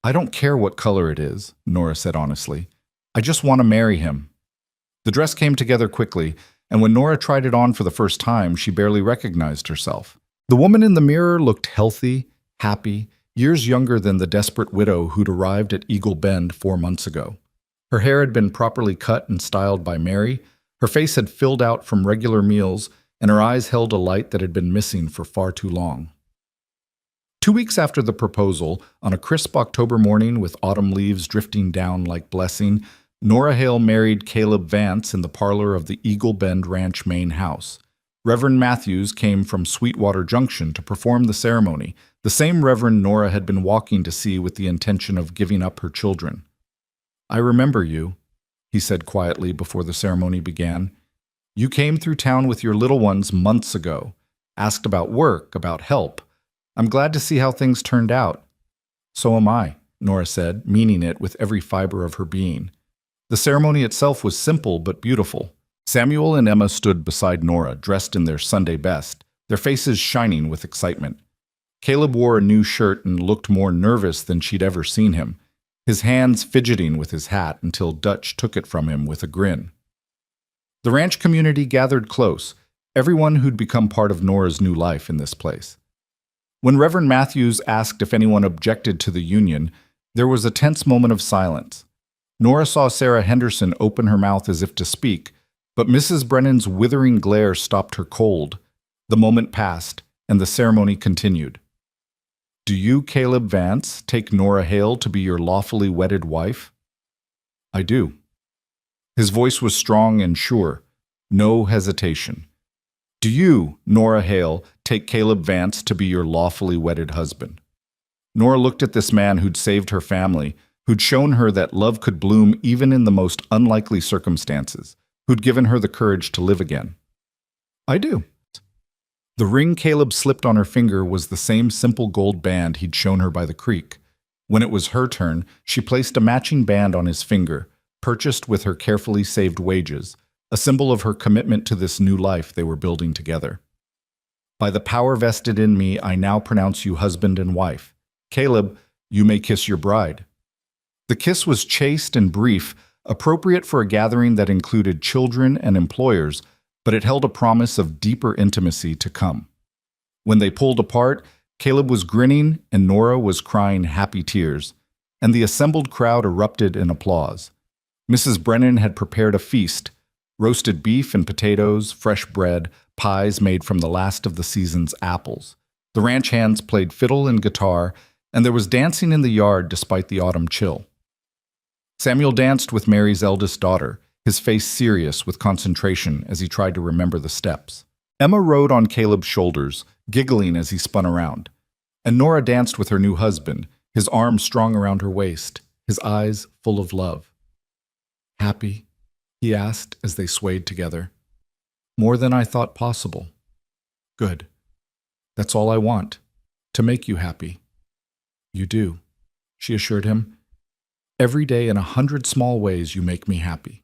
S1: I don't care what color it is, Nora said honestly. I just want to marry him. The dress came together quickly, and when Nora tried it on for the first time, she barely recognized herself. The woman in the mirror looked healthy, happy, years younger than the desperate widow who'd arrived at Eagle Bend 4 months ago. Her hair had been properly cut and styled by Mary, her face had filled out from regular meals, and her eyes held a light that had been missing for far too long. 2 weeks after the proposal, on a crisp October morning with autumn leaves drifting down like blessing, Nora Hale married Caleb Vance in the parlor of the Eagle Bend Ranch main house. Reverend Matthews came from Sweetwater Junction to perform the ceremony, the same Reverend Nora had been walking to see with the intention of giving up her children. I remember you, he said quietly before the ceremony began. You came through town with your little ones months ago, asked about work, about help. I'm glad to see how things turned out. So am I, Nora said, meaning it with every fiber of her being. The ceremony itself was simple but beautiful. Samuel and Emma stood beside Nora, dressed in their Sunday best, their faces shining with excitement. Caleb wore a new shirt and looked more nervous than she'd ever seen him, his hands fidgeting with his hat until Dutch took it from him with a grin. The ranch community gathered close, everyone who'd become part of Nora's new life in this place. When Reverend Matthews asked if anyone objected to the union, there was a tense moment of silence. Nora saw Sarah Henderson open her mouth as if to speak, but Mrs. Brennan's withering glare stopped her cold. The moment passed, and the ceremony continued. Do you, Caleb Vance, take Nora Hale to be your lawfully wedded wife? I do. His voice was strong and sure, no hesitation. Do you, Nora Hale, take Caleb Vance to be your lawfully wedded husband? Nora looked at this man who'd saved her family, who'd shown her that love could bloom even in the most unlikely circumstances, who'd given her the courage to live again. I do. The ring Caleb slipped on her finger was the same simple gold band he'd shown her by the creek. When it was her turn, she placed a matching band on his finger, purchased with her carefully saved wages, a symbol of her commitment to this new life they were building together. By the power vested in me, I now pronounce you husband and wife. Caleb, you may kiss your bride. The kiss was chaste and brief, appropriate for a gathering that included children and employers, but it held a promise of deeper intimacy to come. When they pulled apart, Caleb was grinning and Nora was crying happy tears, and the assembled crowd erupted in applause. Mrs. Brennan had prepared a feast, roasted beef and potatoes, fresh bread, pies made from the last of the season's apples. The ranch hands played fiddle and guitar, and there was dancing in the yard despite the autumn chill. Samuel danced with Mary's eldest daughter, his face serious with concentration as he tried to remember the steps. Emma rode on Caleb's shoulders, giggling as he spun around. And Nora danced with her new husband, his arms strong around her waist, his eyes full of love. Happy? He asked as they swayed together. More than I thought possible. Good. That's all I want, to make you happy. You do, she assured him. Every day in 100 small ways you make me happy.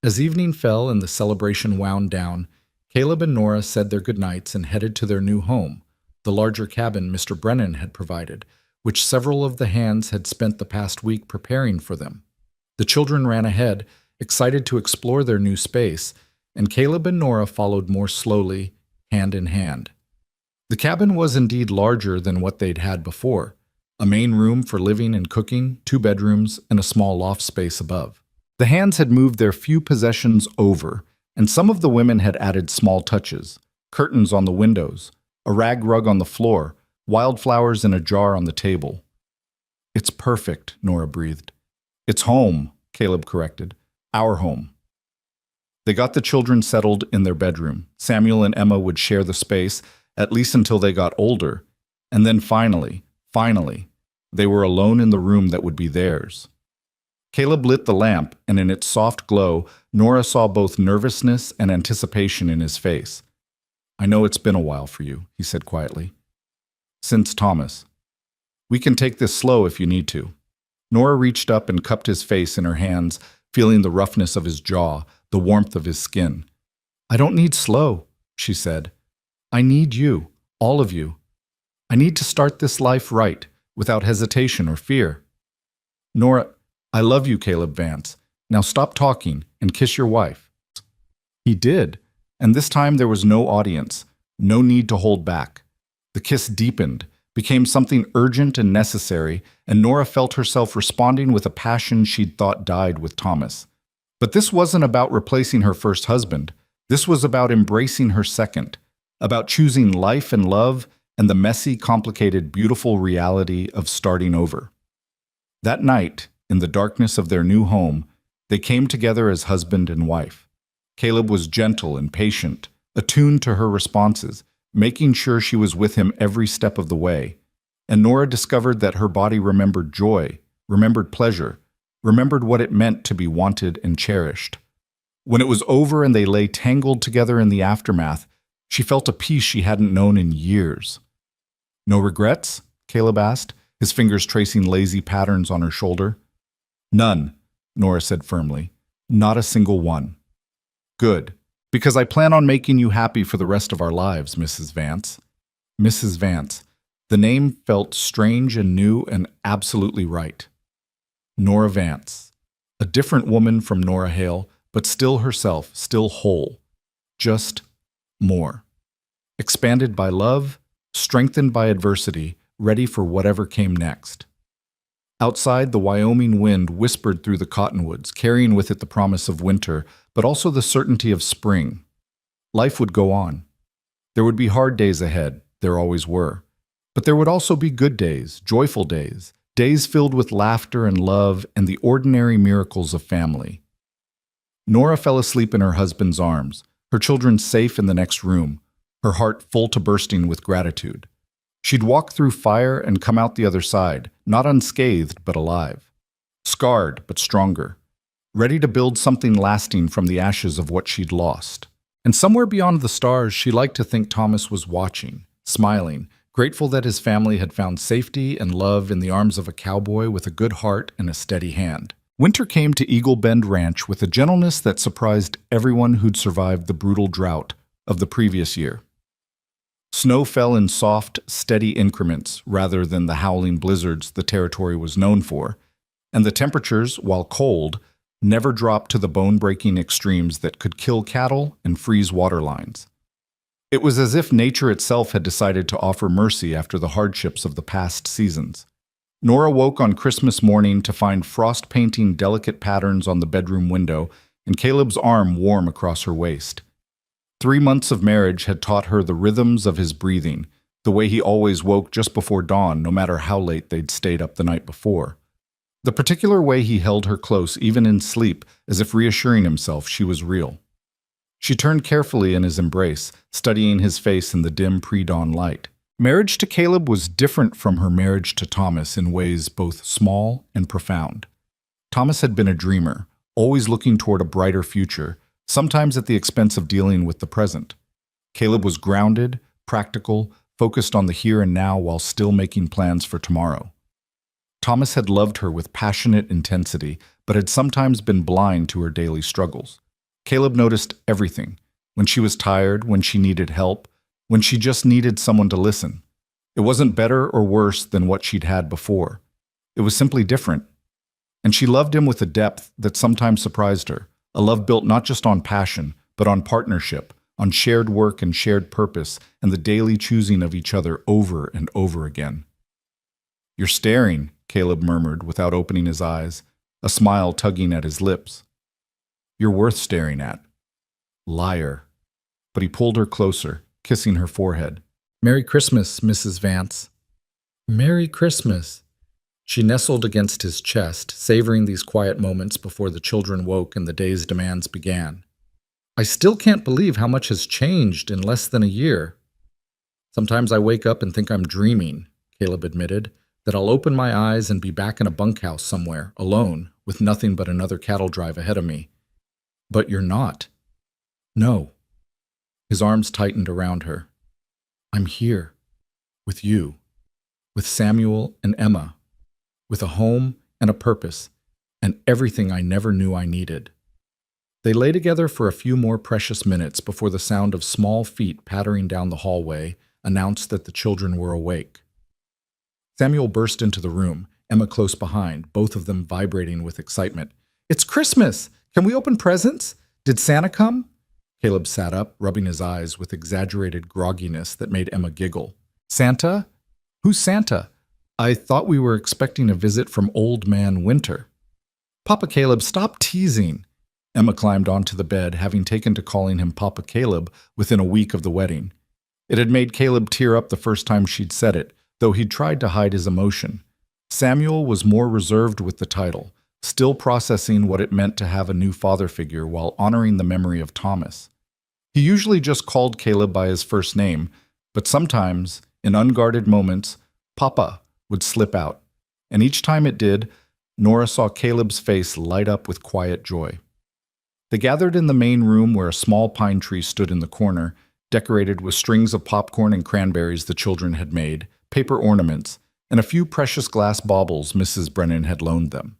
S1: As evening fell and the celebration wound down, Caleb and Nora said their goodnights and headed to their new home, the larger cabin Mr. Brennan had provided, which several of the hands had spent the past week preparing for them. The children ran ahead, excited to explore their new space, and Caleb and Nora followed more slowly, hand in hand. The cabin was indeed larger than what they'd had before, a main room for living and cooking, 2 bedrooms, and a small loft space above. The hands had moved their few possessions over, and some of the women had added small touches: curtains on the windows, a rag rug on the floor, wildflowers in a jar on the table. "It's perfect," Nora breathed. "It's home," Caleb corrected. "Our home." They got the children settled in their bedroom. Samuel and Emma would share the space, at least until they got older. And then finally, they were alone in the room that would be theirs. Caleb lit the lamp, and in its soft glow, Nora saw both nervousness and anticipation in his face. "I know it's been a while for you," he said quietly. "Since Thomas. We can take this slow if you need to." Nora reached up and cupped his face in her hands, feeling the roughness of his jaw, the warmth of his skin. "I don't need slow," she said. "I need you, all of you. I need to start this life right, without hesitation or fear." "Nora, I love you, Caleb Vance. Now stop talking and kiss your wife." He did, and this time there was no audience, no need to hold back. The kiss deepened, became something urgent and necessary, and Nora felt herself responding with a passion she'd thought died with Thomas. But this wasn't about replacing her first husband. This was about embracing her second, about choosing life and love and the messy, complicated, beautiful reality of starting over. That night, in the darkness of their new home, they came together as husband and wife. Caleb was gentle and patient, attuned to her responses, making sure she was with him every step of the way. And Nora discovered that her body remembered joy, remembered pleasure, remembered what it meant to be wanted and cherished. When it was over and they lay tangled together in the aftermath, she felt a peace she hadn't known in years. "No regrets?" Caleb asked, his fingers tracing lazy patterns on her shoulder. "None," Nora said firmly. "Not a single one." "Good, because I plan on making you happy for the rest of our lives, Mrs. Vance." Mrs. Vance. The name felt strange and new and absolutely right. Nora Vance. A different woman from Nora Hale, but still herself, still whole. Just more. Expanded by love, strengthened by adversity, ready for whatever came next. Outside, the Wyoming wind whispered through the cottonwoods, carrying with it the promise of winter, but also the certainty of spring. Life would go on. There would be hard days ahead, there always were. But there would also be good days, joyful days, days filled with laughter and love and the ordinary miracles of family. Nora fell asleep in her husband's arms, her children safe in the next room, her heart full to bursting with gratitude. She'd walk through fire and come out the other side, not unscathed but alive. Scarred but stronger, ready to build something lasting from the ashes of what she'd lost. And somewhere beyond the stars, she liked to think Thomas was watching, smiling, grateful that his family had found safety and love in the arms of a cowboy with a good heart and a steady hand. Winter came to Eagle Bend Ranch with a gentleness that surprised everyone who'd survived the brutal drought of the previous year. Snow fell in soft, steady increments rather than the howling blizzards the territory was known for, and the temperatures, while cold, never dropped to the bone-breaking extremes that could kill cattle and freeze water lines. It was as if nature itself had decided to offer mercy after the hardships of the past seasons. Nora woke on Christmas morning to find frost painting delicate patterns on the bedroom window and Caleb's arm warm across her waist. 3 months of marriage had taught her the rhythms of his breathing, the way he always woke just before dawn, no matter how late they'd stayed up the night before. The particular way he held her close even in sleep, as if reassuring himself she was real. She turned carefully in his embrace, studying his face in the dim pre-dawn light. Marriage to Caleb was different from her marriage to Thomas in ways both small and profound. Thomas had been a dreamer, always looking toward a brighter future, sometimes at the expense of dealing with the present. Caleb was grounded, practical, focused on the here and now while still making plans for tomorrow. Thomas had loved her with passionate intensity, but had sometimes been blind to her daily struggles. Caleb noticed everything, when she was tired, when she needed help, when she just needed someone to listen. It wasn't better or worse than what she'd had before. It was simply different. And she loved him with a depth that sometimes surprised her, a love built not just on passion, but on partnership, on shared work and shared purpose, and the daily choosing of each other over and over again. "You're staring," Caleb murmured without opening his eyes, a smile tugging at his lips. "You're worth staring at." Liar. But he pulled her closer, kissing her forehead. Merry Christmas, Mrs. Vance. Merry Christmas. She nestled against his chest, savoring these quiet moments before the children woke and the day's demands began. I still can't believe how much has changed in less than a year. Sometimes I wake up and think I'm dreaming, Caleb admitted, that I'll open my eyes and be back in a bunkhouse somewhere, alone, with nothing but another cattle drive ahead of me. But you're not. No. His arms tightened around her. I'm here. With you. With Samuel and Emma. With a home and a purpose, and everything I never knew I needed. They lay together for a few more precious minutes before the sound of small feet pattering down the hallway announced that the children were awake. Samuel burst into the room, Emma close behind, both of them vibrating with excitement. It's Christmas! Can we open presents? Did Santa come? Caleb sat up, rubbing his eyes with exaggerated grogginess that made Emma giggle. Santa? Who's Santa? I thought we were expecting a visit from Old Man Winter. Papa Caleb, stop teasing. Emma climbed onto the bed, having taken to calling him Papa Caleb within a week of the wedding. It had made Caleb tear up the first time she'd said it, though he'd tried to hide his emotion. Samuel was more reserved with the title, still processing what it meant to have a new father figure while honoring the memory of Thomas. He usually just called Caleb by his first name, but sometimes, in unguarded moments, Papa would slip out, and each time it did, Nora saw Caleb's face light up with quiet joy. They gathered in the main room where a small pine tree stood in the corner, decorated with strings of popcorn and cranberries the children had made, paper ornaments, and a few precious glass baubles Mrs. Brennan had loaned them.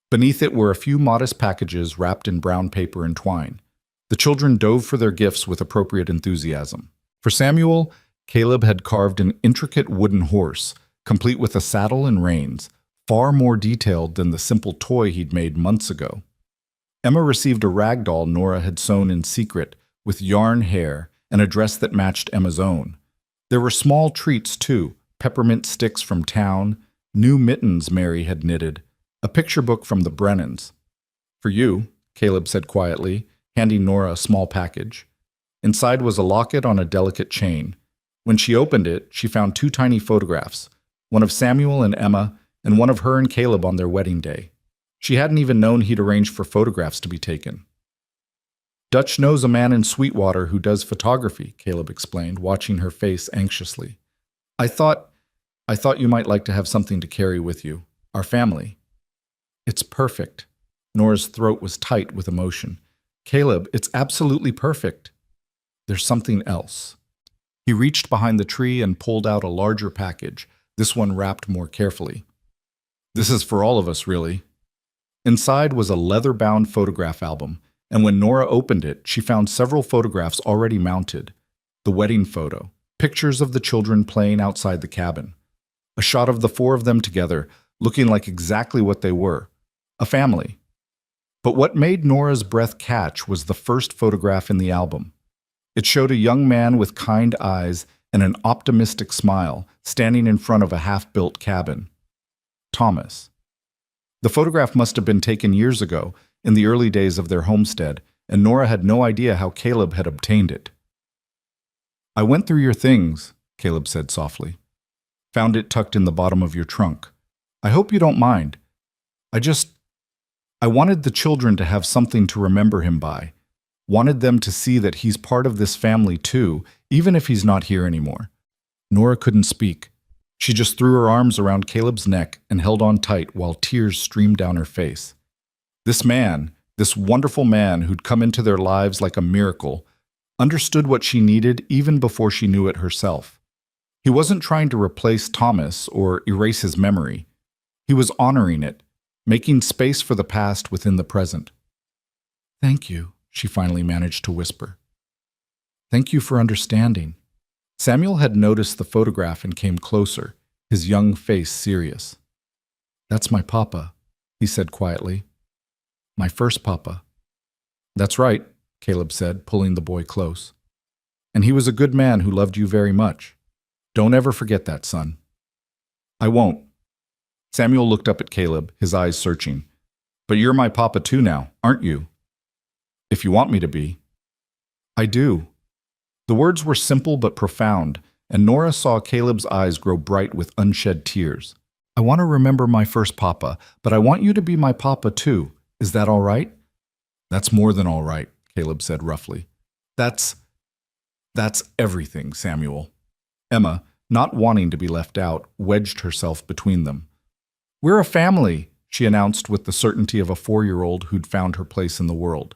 S1: Beneath it were a few modest packages wrapped in brown paper and twine. The children dove for their gifts with appropriate enthusiasm. For Samuel, Caleb had carved an intricate wooden horse, complete with a saddle and reins, far more detailed than the simple toy he'd made months ago. Emma received a rag doll Nora had sewn in secret, with yarn hair and a dress that matched Emma's own. There were small treats, too, peppermint sticks from town, new mittens Mary had knitted, a picture book from the Brennans. For you, Caleb said quietly, handing Nora a small package. Inside was a locket on a delicate chain. When she opened it, she found two tiny photographs, one of Samuel and Emma, and one of her and Caleb on their wedding day. She hadn't even known he'd arranged for photographs to be taken. Dutch knows a man in Sweetwater who does photography, Caleb explained, watching her face anxiously. I thought you might like to have something to carry with you. Our family. It's perfect. Nora's throat was tight with emotion. Caleb, it's absolutely perfect. There's something else. He reached behind the tree and pulled out a larger package, this one wrapped more carefully. This is for all of us, really. Inside was a leather-bound photograph album, and when Nora opened it, she found several photographs already mounted. The wedding photo, pictures of the children playing outside the cabin. A shot of the four of them together, looking like exactly what they were, a family. But what made Nora's breath catch was the first photograph in the album. It showed a young man with kind eyes and an optimistic smile, standing in front of a half-built cabin. Thomas. The photograph must have been taken years ago, in the early days of their homestead, and Nora had no idea how Caleb had obtained it. I went through your things, Caleb said softly. Found it tucked in the bottom of your trunk. I hope you don't mind. I wanted the children to have something to remember him by. Wanted them to see that he's part of this family too, even if he's not here anymore. Nora couldn't speak. She just threw her arms around Caleb's neck and held on tight while tears streamed down her face. This man, this wonderful man who'd come into their lives like a miracle, understood what she needed even before she knew it herself. He wasn't trying to replace Thomas or erase his memory. He was honoring it, making space for the past within the present. Thank you, she finally managed to whisper. Thank you for understanding. Samuel had noticed the photograph and came closer, his young face serious. That's my papa, he said quietly. My first papa. That's right, Caleb said, pulling the boy close. And he was a good man who loved you very much. Don't ever forget that, son. I won't. Samuel looked up at Caleb, his eyes searching. But you're my papa too now, aren't you? If you want me to be. I do. The words were simple but profound, and Nora saw Caleb's eyes grow bright with unshed tears. I want to remember my first papa, but I want you to be my papa too. Is that all right? That's more than all right, Caleb said roughly. That's everything, Samuel. Emma, not wanting to be left out, wedged herself between them. We're a family, she announced with the certainty of a 4-year-old who'd found her place in the world.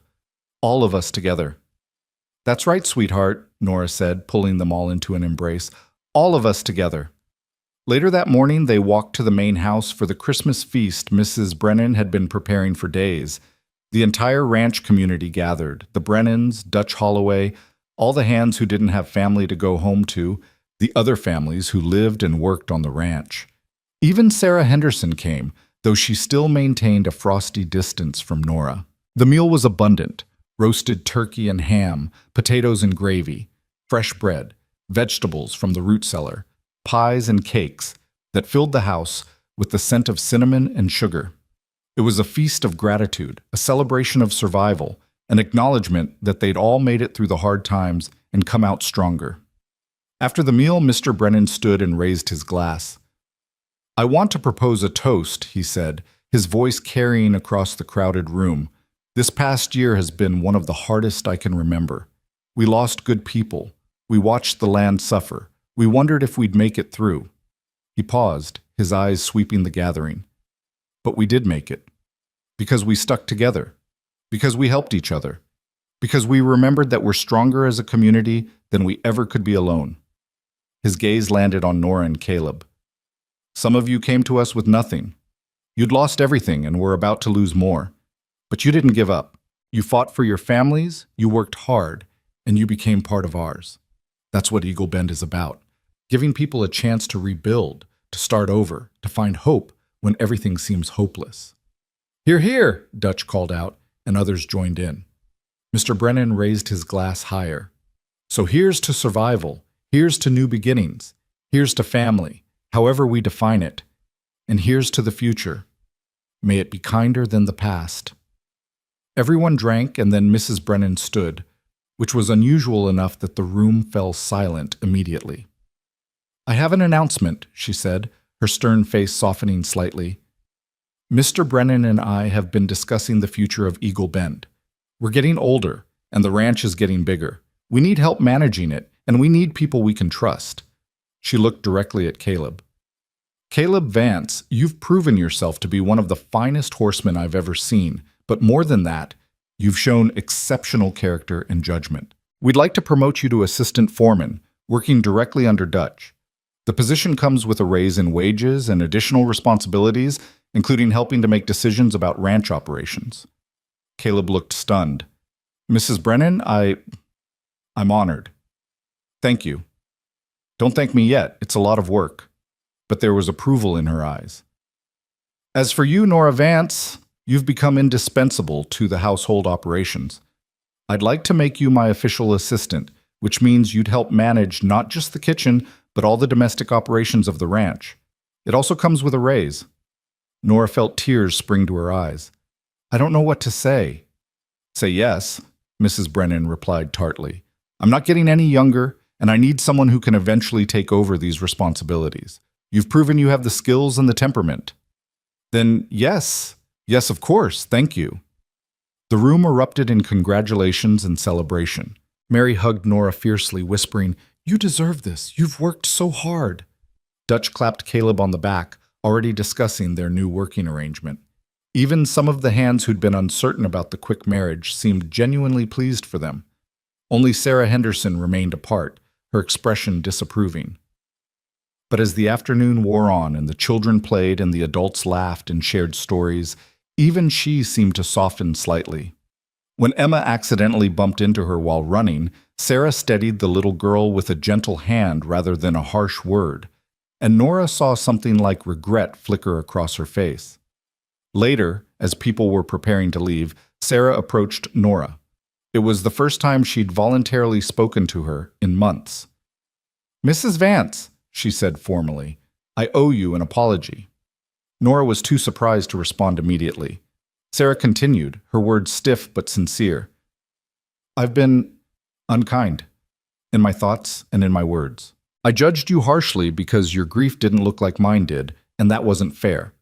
S1: All of us together. That's right, sweetheart, Nora said, pulling them all into an embrace. All of us together. Later that morning, they walked to the main house for the Christmas feast Mrs. Brennan had been preparing for days. The entire ranch community gathered, the Brennans, Dutch Holloway, all the hands who didn't have family to go home to, the other families who lived and worked on the ranch. Even Sarah Henderson came, though she still maintained a frosty distance from Nora. The meal was abundant: roasted turkey and ham, potatoes and gravy, fresh bread, vegetables from the root cellar, pies and cakes that filled the house with the scent of cinnamon and sugar. It was a feast of gratitude, a celebration of survival, an acknowledgement that they'd all made it through the hard times and come out stronger. After the meal, Mr. Brennan stood and raised his glass. I want to propose a toast, he said, his voice carrying across the crowded room. This past year has been one of the hardest I can remember. We lost good people. We watched the land suffer. We wondered if we'd make it through. He paused, his eyes sweeping the gathering. But we did make it. Because we stuck together. Because we helped each other. Because we remembered that we're stronger as a community than we ever could be alone. His gaze landed on Nora and Caleb. Some of you came to us with nothing. You'd lost everything and were about to lose more. But you didn't give up. You fought for your families, you worked hard, and you became part of ours. That's what Eagle Bend is about. Giving people a chance to rebuild, to start over, to find hope when everything seems hopeless. Hear, hear, Dutch called out, and others joined in. Mr. Brennan raised his glass higher. So here's to survival, here's to new beginnings, here's to family, however we define it, and here's to the future. May it be kinder than the past. Everyone drank, and then Mrs. Brennan stood, which was unusual enough that the room fell silent immediately. I have an announcement, she said, her stern face softening slightly. Mr. Brennan and I have been discussing the future of Eagle Bend. We're getting older, and the ranch is getting bigger. We need help managing it, and we need people we can trust. She looked directly at Caleb. Caleb Vance, you've proven yourself to be one of the finest horsemen I've ever seen, but more than that, you've shown exceptional character and judgment. We'd like to promote you to assistant foreman, working directly under Dutch. The position comes with a raise in wages and additional responsibilities, including helping to make decisions about ranch operations. Caleb looked stunned. Mrs. Brennan, I'm honored. Thank you. Don't thank me yet, it's a lot of work. But there was approval in her eyes. As for you, Nora Vance, you've become indispensable to the household operations. I'd like to make you my official assistant, which means you'd help manage not just the kitchen, but all the domestic operations of the ranch. It also comes with a raise. Nora felt tears spring to her eyes. I don't know what to say. Say yes, Mrs. Brennan replied tartly. I'm not getting any younger, and I need someone who can eventually take over these responsibilities. You've proven you have the skills and the temperament. Then yes, of course, thank you. The room erupted in congratulations and celebration. Mary hugged Nora fiercely, whispering, You deserve this. You've worked so hard. Dutch clapped Caleb on the back, already discussing their new working arrangement. Even some of the hands who'd been uncertain about the quick marriage seemed genuinely pleased for them. Only Sarah Henderson remained apart, her expression disapproving. But as the afternoon wore on and the children played and the adults laughed and shared stories, even she seemed to soften slightly. When Emma accidentally bumped into her while running, Sarah steadied the little girl with a gentle hand rather than a harsh word, and Nora saw something like regret flicker across her face. Later, as people were preparing to leave, Sarah approached Nora. It was the first time she'd voluntarily spoken to her in months. Mrs. Vance, she said formally, I owe you an apology. Nora was too surprised to respond immediately. Sarah continued, her words stiff but sincere. I've been Unkind. In my thoughts and in my words. I judged you harshly because your grief didn't look like mine did, and that wasn't fair.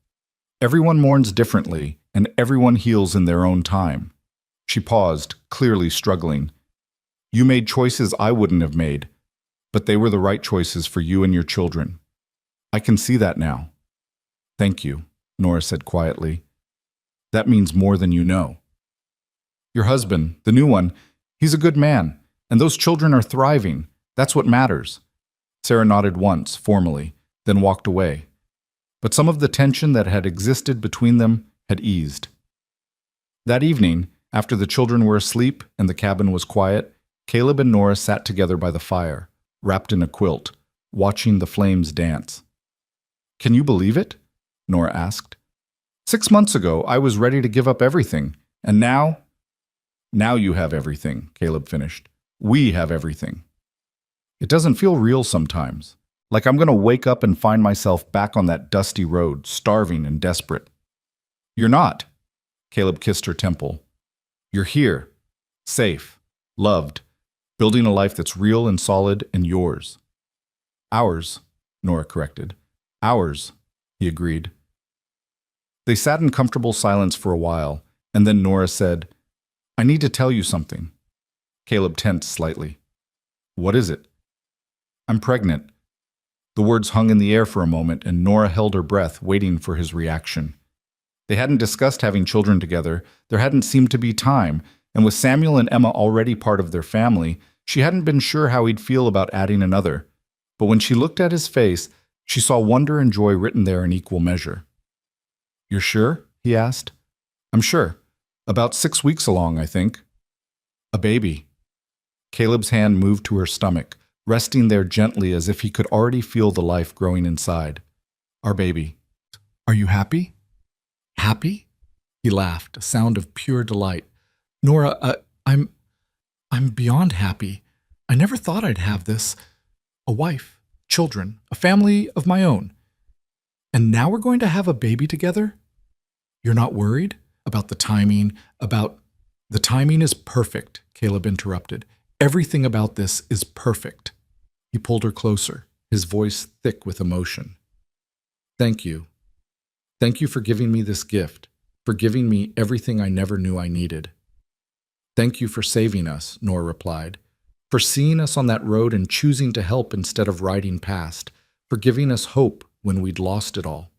S1: Everyone mourns differently, and everyone heals in their own time. She paused, clearly struggling. You made choices I wouldn't have made, but they were the right choices for you and your children. I can see that now. Thank you, Nora said quietly. That means more than you know. Your husband, the new one, he's a good man, and those children are thriving. That's what matters. Sarah nodded once, formally, then walked away. But some of the tension that had existed between them had eased. That evening, after the children were asleep and the cabin was quiet, Caleb and Nora sat together by the fire, wrapped in a quilt, watching the flames dance. Can you believe it? Nora asked. 6 months ago, I was ready to give up everything, and now? Now you have everything, Caleb finished. We have everything. It doesn't feel real sometimes, like I'm going to wake up and find myself back on that dusty road, starving and desperate. You're not. Caleb kissed her temple. You're here, safe, loved, building a life that's real and solid and yours. Ours, Nora corrected. Ours, he agreed. They sat in comfortable silence for a while, and then Nora said, I need to tell you something. Caleb tensed slightly. What is it? I'm pregnant. The words hung in the air for a moment, and Nora held her breath, waiting for his reaction. They hadn't discussed having children together, there hadn't seemed to be time, and with Samuel and Emma already part of their family, she hadn't been sure how he'd feel about adding another. But when she looked at his face, she saw wonder and joy written there in equal measure. You're sure? He asked. I'm sure. About 6 weeks along, I think. A baby. Caleb's hand moved to her stomach, resting there gently as if he could already feel the life growing inside. Our baby. Are you happy? Happy? He laughed, a sound of pure delight. Nora, I'm beyond happy. I never thought I'd have this. A wife, children, a family of my own. And now we're going to have a baby together? You're not worried about the timing, The timing is perfect, Caleb interrupted. Everything about this is perfect. He pulled her closer, his voice thick with emotion. Thank you. Thank you for giving me this gift, for giving me everything I never knew I needed. Thank you for saving us, Nora replied, for seeing us on that road and choosing to help instead of riding past, for giving us hope when we'd lost it all.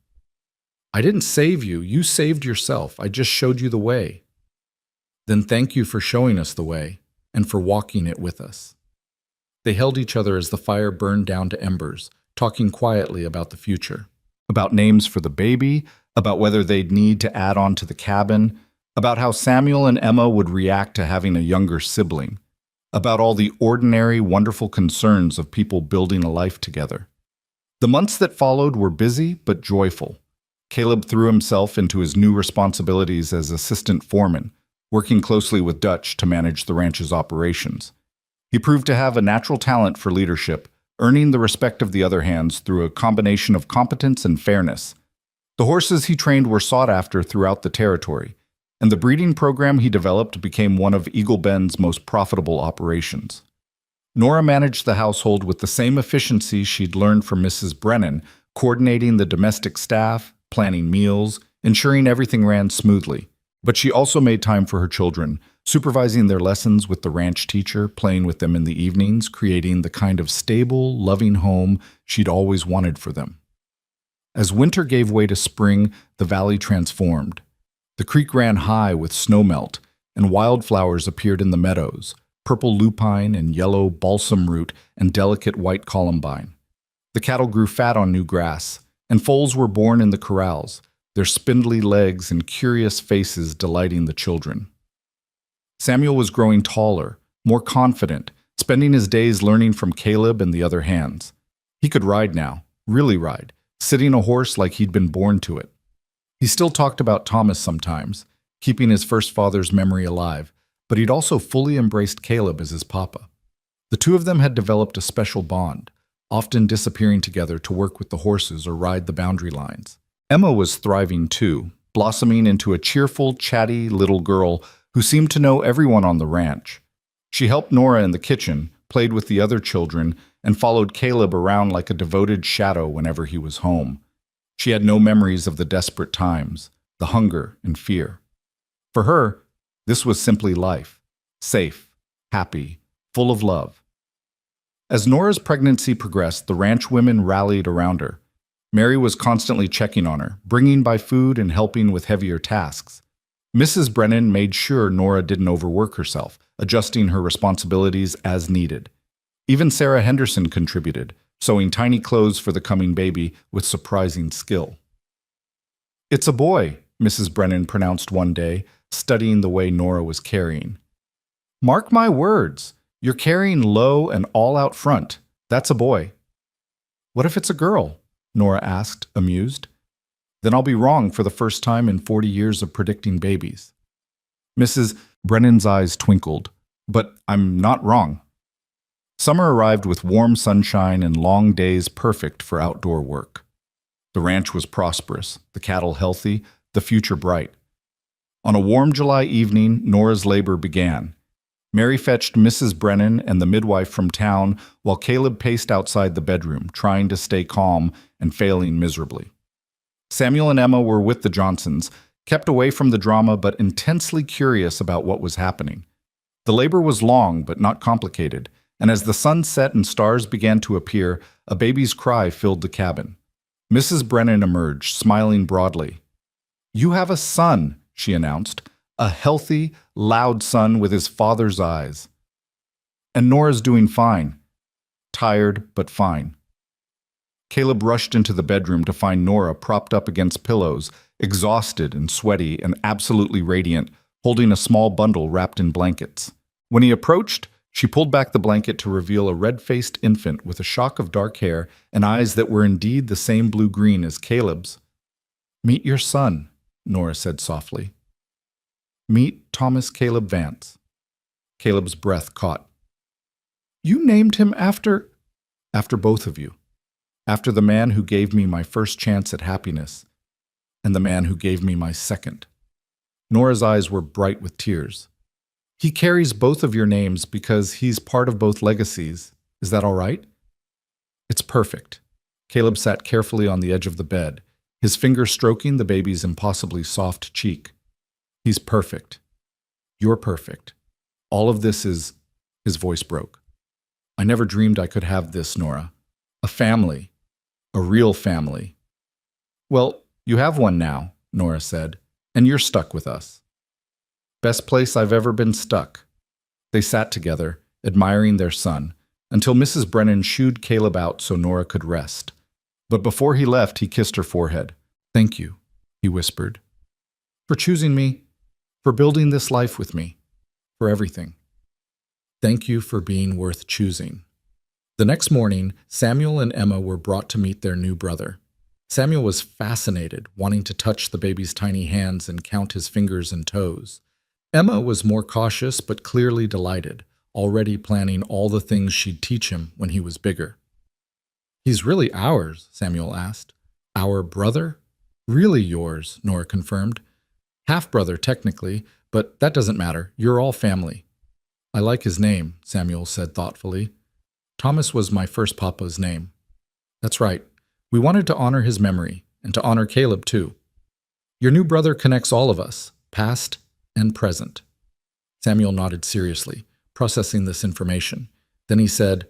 S1: I didn't save you, you saved yourself. I just showed you the way. Then thank you for showing us the way and for walking it with us. They held each other as the fire burned down to embers, talking quietly about the future, about names for the baby, about whether they'd need to add on to the cabin, about how Samuel and Emma would react to having a younger sibling, about all the ordinary, wonderful concerns of people building a life together. The months that followed were busy but joyful. Caleb threw himself into his new responsibilities as assistant foreman, working closely with Dutch to manage the ranch's operations. He proved to have a natural talent for leadership, earning the respect of the other hands through a combination of competence and fairness. The horses he trained were sought after throughout the territory, and the breeding program he developed became one of Eagle Bend's most profitable operations. Nora managed the household with the same efficiency she'd learned from Mrs. Brennan, coordinating the domestic staff, planning meals, ensuring everything ran smoothly. But she also made time for her children, supervising their lessons with the ranch teacher, playing with them in the evenings, creating the kind of stable, loving home she'd always wanted for them. As winter gave way to spring, the valley transformed. The creek ran high with snowmelt, and wildflowers appeared in the meadows, purple lupine and yellow balsam root and delicate white columbine. The cattle grew fat on new grass, and foals were born in the corrals, their spindly legs and curious faces delighting the children. Samuel was growing taller, more confident, spending his days learning from Caleb and the other hands. He could ride now, really ride, sitting a horse like he'd been born to it. He still talked about Thomas sometimes, keeping his first father's memory alive, but he'd also fully embraced Caleb as his papa. The two of them had developed a special bond, often disappearing together to work with the horses or ride the boundary lines. Emma was thriving too, blossoming into a cheerful, chatty little girl who seemed to know everyone on the ranch. She helped Nora in the kitchen, played with the other children, and followed Caleb around like a devoted shadow whenever he was home. She had no memories of the desperate times, the hunger and fear. For her, this was simply life, safe, happy, full of love. As Nora's pregnancy progressed, the ranch women rallied around her. Mary was constantly checking on her, bringing by food and helping with heavier tasks. Mrs. Brennan made sure Nora didn't overwork herself, adjusting her responsibilities as needed. Even Sarah Henderson contributed, sewing tiny clothes for the coming baby with surprising skill. "It's a boy," Mrs. Brennan pronounced one day, studying the way Nora was carrying. "Mark my words, you're carrying low and all out front. That's a boy." "What if it's a girl?" Nora asked, amused. "Then I'll be wrong for the first time in 40 years of predicting babies." Mrs. Brennan's eyes twinkled. "But I'm not wrong." Summer arrived with warm sunshine and long days perfect for outdoor work. The ranch was prosperous, the cattle healthy, the future bright. On a warm July evening, Nora's labor began. Mary fetched Mrs. Brennan and the midwife from town while Caleb paced outside the bedroom, trying to stay calm and failing miserably. Samuel and Emma were with the Johnsons, kept away from the drama but intensely curious about what was happening. The labor was long but not complicated, and as the sun set and stars began to appear, a baby's cry filled the cabin. Mrs. Brennan emerged, smiling broadly. "You have a son," she announced, "a healthy, loud son with his father's eyes. And Nora's doing fine. Tired, but fine." Caleb rushed into the bedroom to find Nora propped up against pillows, exhausted and sweaty and absolutely radiant, holding a small bundle wrapped in blankets. When he approached, she pulled back the blanket to reveal a red-faced infant with a shock of dark hair and eyes that were indeed the same blue-green as Caleb's. "Meet your son," Nora said softly. "Meet Thomas Caleb Vance." Caleb's breath caught. "You named him after—" "After both of you. After the man who gave me my first chance at happiness, and the man who gave me my second." Nora's eyes were bright with tears. "He carries both of your names because he's part of both legacies. Is that all right?" "It's perfect." Caleb sat carefully on the edge of the bed, his finger stroking the baby's impossibly soft cheek. "He's perfect. You're perfect. All of this is—" His voice broke. "I never dreamed I could have this, Nora. A family. A real family." "Well, you have one now," Nora said, "and you're stuck with us." "Best place I've ever been stuck." They sat together, admiring their son, until Mrs. Brennan shooed Caleb out so Nora could rest. But before he left, he kissed her forehead. "Thank you," he whispered, "for choosing me, for building this life with me, for everything. Thank you for being worth choosing." The next morning, Samuel and Emma were brought to meet their new brother. Samuel was fascinated, wanting to touch the baby's tiny hands and count his fingers and toes. Emma was more cautious but clearly delighted, already planning all the things she'd teach him when he was bigger. "He's really ours?" Samuel asked. "Our brother?" "Really yours," Nora confirmed. "Half-brother, technically, but that doesn't matter. You're all family." "I like his name," Samuel said thoughtfully. "Thomas was my first papa's name." "That's right. We wanted to honor his memory, and to honor Caleb, too. Your new brother connects all of us, past and present." Samuel nodded seriously, processing this information. Then he said,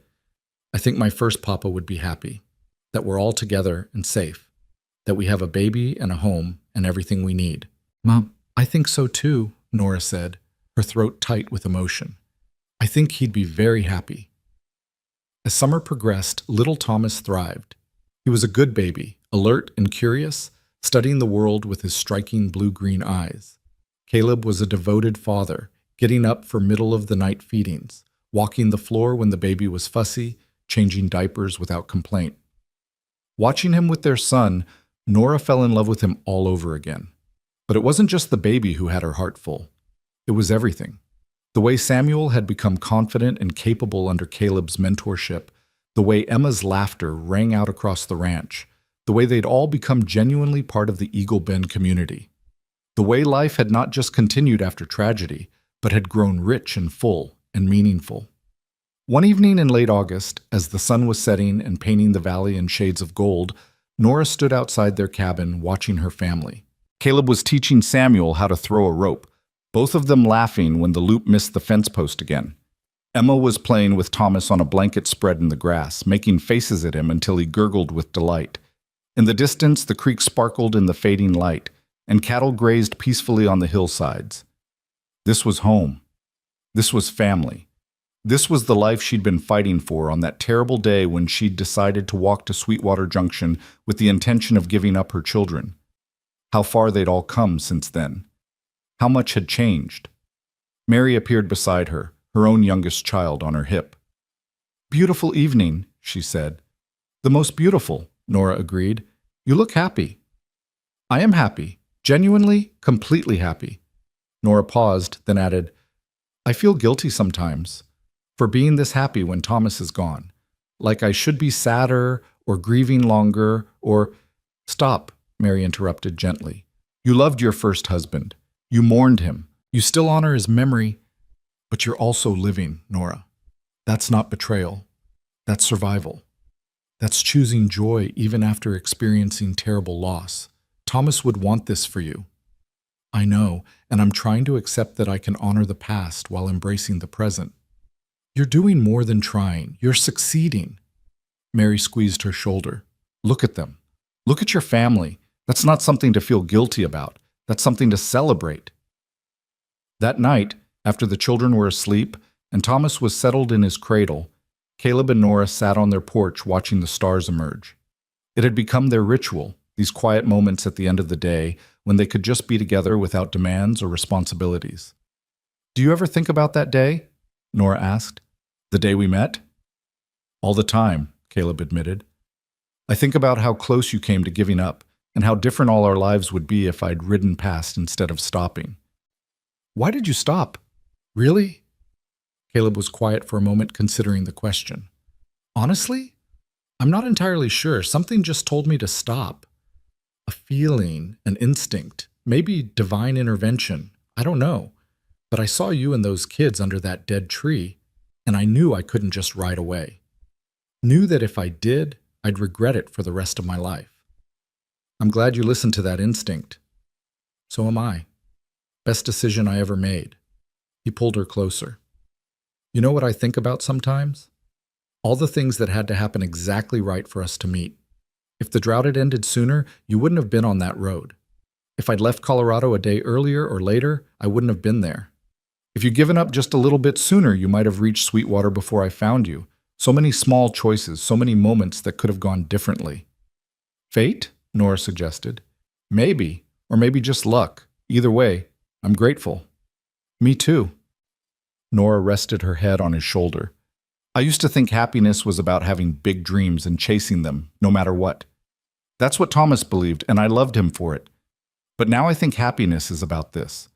S1: "I think my first papa would be happy, that we're all together and safe, that we have a baby and a home and everything we need." "Mom, I think so too," Nora said, her throat tight with emotion. "I think he'd be very happy." As summer progressed, little Thomas thrived. He was a good baby, alert and curious, studying the world with his striking blue-green eyes. Caleb was a devoted father, getting up for middle-of-the-night feedings, walking the floor when the baby was fussy, changing diapers without complaint. Watching him with their son, Nora fell in love with him all over again. But it wasn't just the baby who had her heart full. It was everything. The way Samuel had become confident and capable under Caleb's mentorship, the way Emma's laughter rang out across the ranch, the way they'd all become genuinely part of the Eagle Bend community. The way life had not just continued after tragedy, but had grown rich and full, and meaningful. One evening in late August, as the sun was setting and painting the valley in shades of gold, Nora stood outside their cabin watching her family. Caleb was teaching Samuel how to throw a rope, both of them laughing when the loop missed the fence post again. Emma was playing with Thomas on a blanket spread in the grass, making faces at him until he gurgled with delight. In the distance, the creek sparkled in the fading light, and cattle grazed peacefully on the hillsides. This was home. This was family. This was the life she'd been fighting for on that terrible day when she'd decided to walk to Sweetwater Junction with the intention of giving up her children. How far they'd all come since then. How much had changed. Mary appeared beside her, her own youngest child on her hip. "Beautiful evening," she said. "The most beautiful," Nora agreed. "You look happy." "I am happy. Genuinely, completely happy." Nora paused, then added, "I feel guilty sometimes for being this happy when Thomas is gone. Like I should be sadder or grieving longer or—" "Stop," Mary interrupted gently. "You loved your first husband. You mourned him. You still honor his memory. But you're also living, Nora. That's not betrayal. That's survival. That's choosing joy even after experiencing terrible loss. Thomas would want this for you. I know, and I'm trying to accept that I can honor the past while embracing the present. You're doing more than trying. You're succeeding." Mary squeezed her shoulder. "Look at them. Look at your family. That's not something to feel guilty about. That's something to celebrate." That night, after the children were asleep and Thomas was settled in his cradle, Caleb and Nora sat on their porch watching the stars emerge. It had become their ritual, these quiet moments at the end of the day when they could just be together without demands or responsibilities. "Do you ever think about that day?" Nora asked. "The day we met?" "All the time," Caleb admitted. "I think about how close you came to giving up and how different all our lives would be if I'd ridden past instead of stopping." "Why did you stop? Really?" Caleb was quiet for a moment, considering the question. "Honestly, I'm not entirely sure. Something just told me to stop. A feeling, an instinct, maybe divine intervention. I don't know. But I saw you and those kids under that dead tree, and I knew I couldn't just ride away. Knew that if I did, I'd regret it for the rest of my life. I'm glad you listened to that instinct. So am I. Best decision I ever made." He pulled her closer. "You know what I think about sometimes? All the things that had to happen exactly right for us to meet. If the drought had ended sooner, you wouldn't have been on that road. If I'd left Colorado a day earlier or later, I wouldn't have been there. If you'd given up just a little bit sooner, you might have reached Sweetwater before I found you. So many small choices, so many moments that could have gone differently." "Fate?" Nora suggested. "Maybe, or maybe just luck. Either way, I'm grateful." "Me too." Nora rested her head on his shoulder. "I used to think happiness was about having big dreams and chasing them, no matter what. That's what Thomas believed, and I loved him for it. But now I think happiness is about this,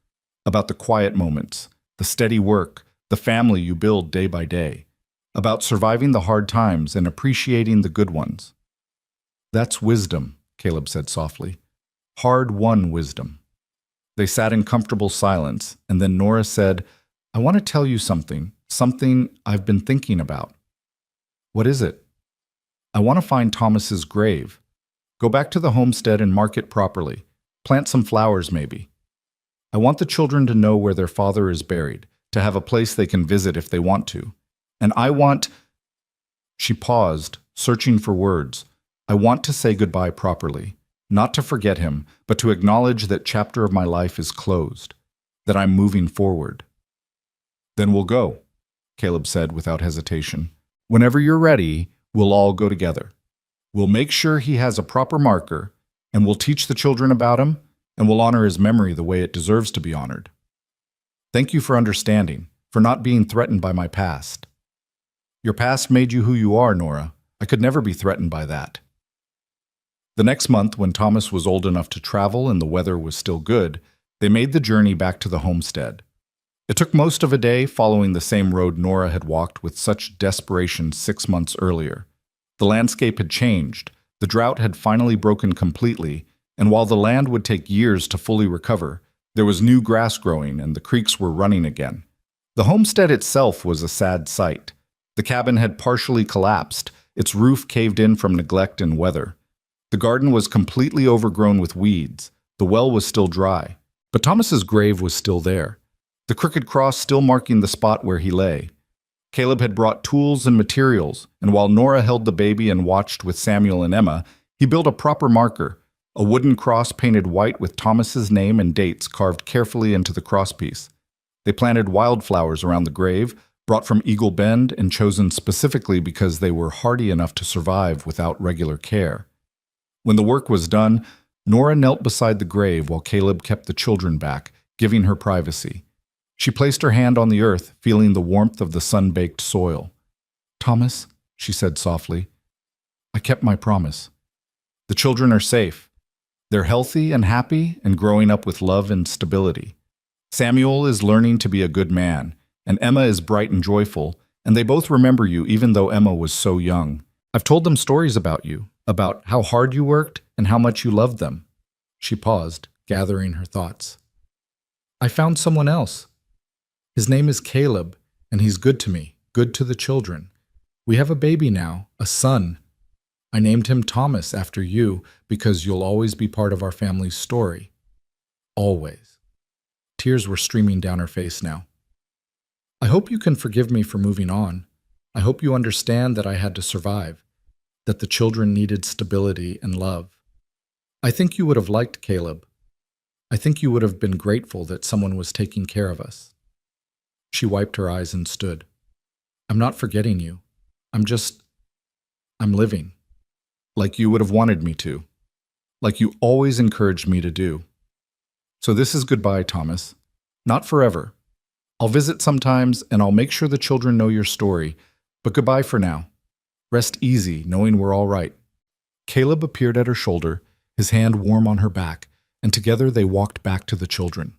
S1: about the quiet moments, the steady work, the family you build day by day, about surviving the hard times and appreciating the good ones." "That's wisdom," Caleb said softly. "Hard-won wisdom." They sat in comfortable silence, and then Nora said, "I want to tell you something I've been thinking about." "What is it?" "I want to find Thomas's grave. Go back to the homestead and mark it properly. Plant some flowers, maybe. I want the children to know where their father is buried, to have a place they can visit if they want to. And I want—" She paused, searching for words. "I want to say goodbye properly. Not to forget him, but to acknowledge that chapter of my life is closed, that I'm moving forward." "Then we'll go," Caleb said without hesitation. "Whenever you're ready, we'll all go together. We'll make sure he has a proper marker, and we'll teach the children about him, and we'll honor his memory the way it deserves to be honored. Thank you for understanding, for not being threatened by my past. Your past made you who you are, Nora. I could never be threatened by that." The next month, when Thomas was old enough to travel and the weather was still good, they made the journey back to the homestead. It took most of a day, following the same road Nora had walked with such desperation 6 months earlier. The landscape had changed, the drought had finally broken completely, and while the land would take years to fully recover, there was new grass growing and the creeks were running again. The homestead itself was a sad sight. The cabin had partially collapsed, its roof caved in from neglect and weather. The garden was completely overgrown with weeds. The well was still dry, but Thomas's grave was still there, the crooked cross still marking the spot where he lay. Caleb had brought tools and materials, and while Nora held the baby and watched with Samuel and Emma, he built a proper marker, a wooden cross painted white with Thomas's name and dates carved carefully into the crosspiece. They planted wildflowers around the grave, brought from Eagle Bend and chosen specifically because they were hardy enough to survive without regular care. When the work was done, Nora knelt beside the grave while Caleb kept the children back, giving her privacy. She placed her hand on the earth, feeling the warmth of the sun-baked soil. "Thomas," she said softly, "I kept my promise. The children are safe. They're healthy and happy and growing up with love and stability. Samuel is learning to be a good man, and Emma is bright and joyful, and they both remember you even though Emma was so young. I've told them stories about you, about how hard you worked and how much you loved them." She paused, gathering her thoughts. "I found someone else. His name is Caleb, and he's good to me, good to the children. We have a baby now, a son. I named him Thomas after you because you'll always be part of our family's story. Always." Tears were streaming down her face now. "I hope you can forgive me for moving on. I hope you understand that I had to survive, that the children needed stability and love. I think you would have liked Caleb. I think you would have been grateful that someone was taking care of us." She wiped her eyes and stood. "I'm not forgetting you. I'm living. Like you would have wanted me to. Like you always encouraged me to do. So this is goodbye, Thomas. Not forever. I'll visit sometimes and I'll make sure the children know your story, but goodbye for now. Rest easy, knowing we're all right." Caleb appeared at her shoulder, his hand warm on her back, and together they walked back to the children.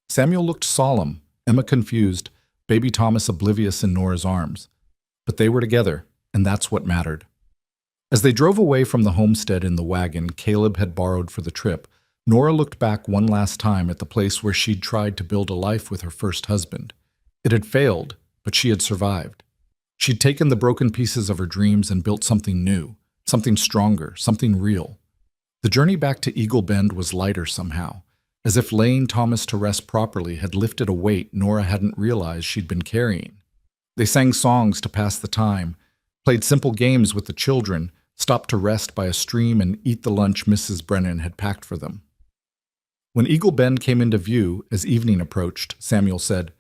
S1: Samuel looked solemn, Emma confused, baby Thomas oblivious in Nora's arms. But they were together, and that's what mattered. As they drove away from the homestead in the wagon Caleb had borrowed for the trip, Nora looked back one last time at the place where she'd tried to build a life with her first husband. It had failed, but she had survived. She'd taken the broken pieces of her dreams and built something new, something stronger, something real. The journey back to Eagle Bend was lighter somehow, as if laying Thomas to rest properly had lifted a weight Nora hadn't realized she'd been carrying. They sang songs to pass the time, played simple games with the children, stopped to rest by a stream and eat the lunch Mrs. Brennan had packed for them. When Eagle Bend came into view as evening approached, Samuel said,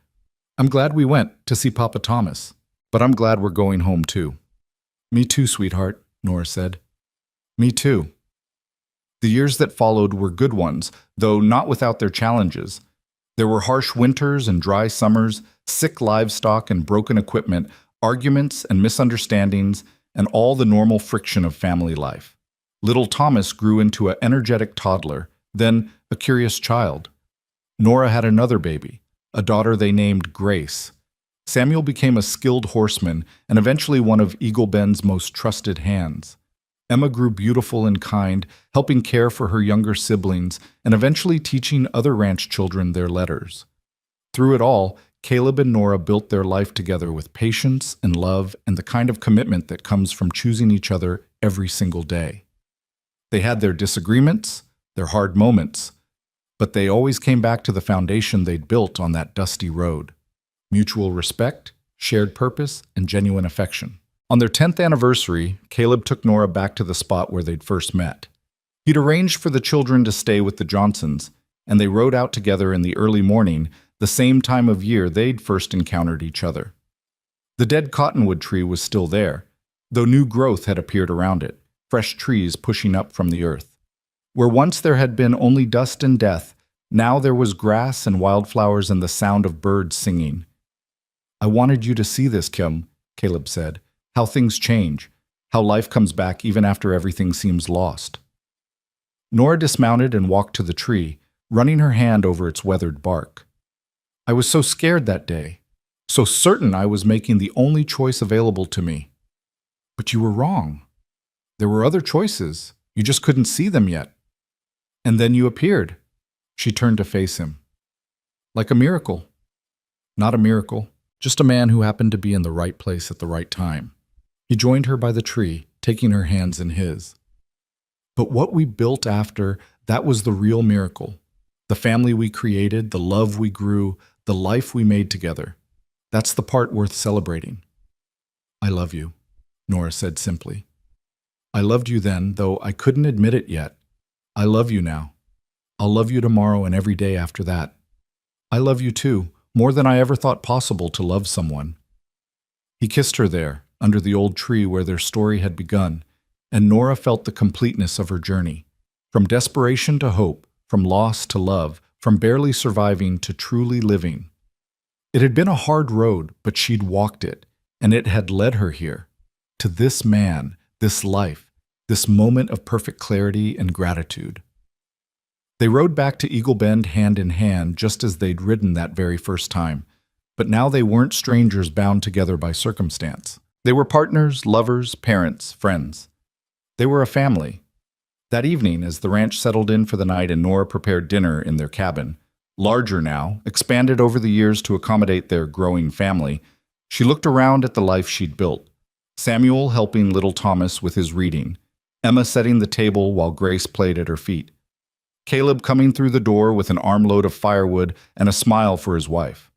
S1: "I'm glad we went to see Papa Thomas, but I'm glad we're going home too." "Me too, sweetheart," Nora said. "Me too." The years that followed were good ones, though not without their challenges. There were harsh winters and dry summers, sick livestock and broken equipment, arguments and misunderstandings, and all the normal friction of family life. Little Thomas grew into an energetic toddler, then a curious child. Nora had another baby, a daughter they named Grace. Samuel became a skilled horseman and eventually one of Eagle Bend's most trusted hands. Emma grew beautiful and kind, helping care for her younger siblings and eventually teaching other ranch children their letters. Through it all, Caleb and Nora built their life together with patience and love and the kind of commitment that comes from choosing each other every single day. They had their disagreements, their hard moments, but they always came back to the foundation they'd built on that dusty road: mutual respect, shared purpose, and genuine affection. On their 10th anniversary, Caleb took Nora back to the spot where they'd first met. He'd arranged for the children to stay with the Johnsons, and they rode out together in the early morning, the same time of year they'd first encountered each other. The dead cottonwood tree was still there, though new growth had appeared around it, fresh trees pushing up from the earth. Where once there had been only dust and death, now there was grass and wildflowers and the sound of birds singing. "I wanted you to see this, Kim," Caleb said. "How things change, how life comes back even after everything seems lost." Nora dismounted and walked to the tree, running her hand over its weathered bark. "I was so scared that day, so certain I was making the only choice available to me. But you were wrong. There were other choices. You just couldn't see them yet. And then you appeared." She turned to face him. "Like a miracle." "Not a miracle. just a man who happened to be in the right place at the right time. He joined her by the tree, taking her hands in his. But what we built after, that was the real miracle. The family we created, the love we grew, the life we made together. That's the part worth celebrating. I love you, Nora said simply. I loved you then, though I couldn't admit it yet. I love you now. I'll love you tomorrow and every day after that. I love you too, more than I ever thought possible to love someone. He kissed her there, under the old tree where their story had begun, and Nora felt the completeness of her journey. From desperation to hope, from loss to love, from barely surviving to truly living. It had been a hard road, but she'd walked it, and it had led her here, to this man, this life, this moment of perfect clarity and gratitude. They rode back to Eagle Bend hand in hand, just as they'd ridden that very first time. But now they weren't strangers bound together by circumstance. They were partners, lovers, parents, friends. They were a family. That evening, as the ranch settled in for the night and Nora prepared dinner in their cabin, larger now, expanded over the years to accommodate their growing family, she looked around at the life she'd built. Samuel helping little Thomas with his reading, Emma setting the table while Grace played at her feet, Caleb coming through the door with an armload of firewood and a smile for his wife.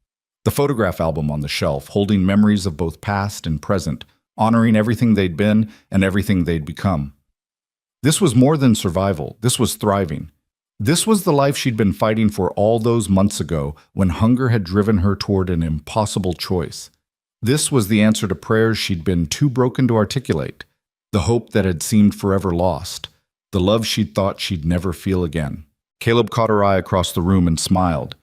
S1: The photograph album on the shelf, holding memories of both past and present, honoring everything they'd been and everything they'd become. This was more than survival. This was thriving. This was the life she'd been fighting for all those months ago when hunger had driven her toward an impossible choice. This was the answer to prayers she'd been too broken to articulate, the hope that had seemed forever lost, the love she'd thought she'd never feel again. Caleb caught her eye across the room and smiled.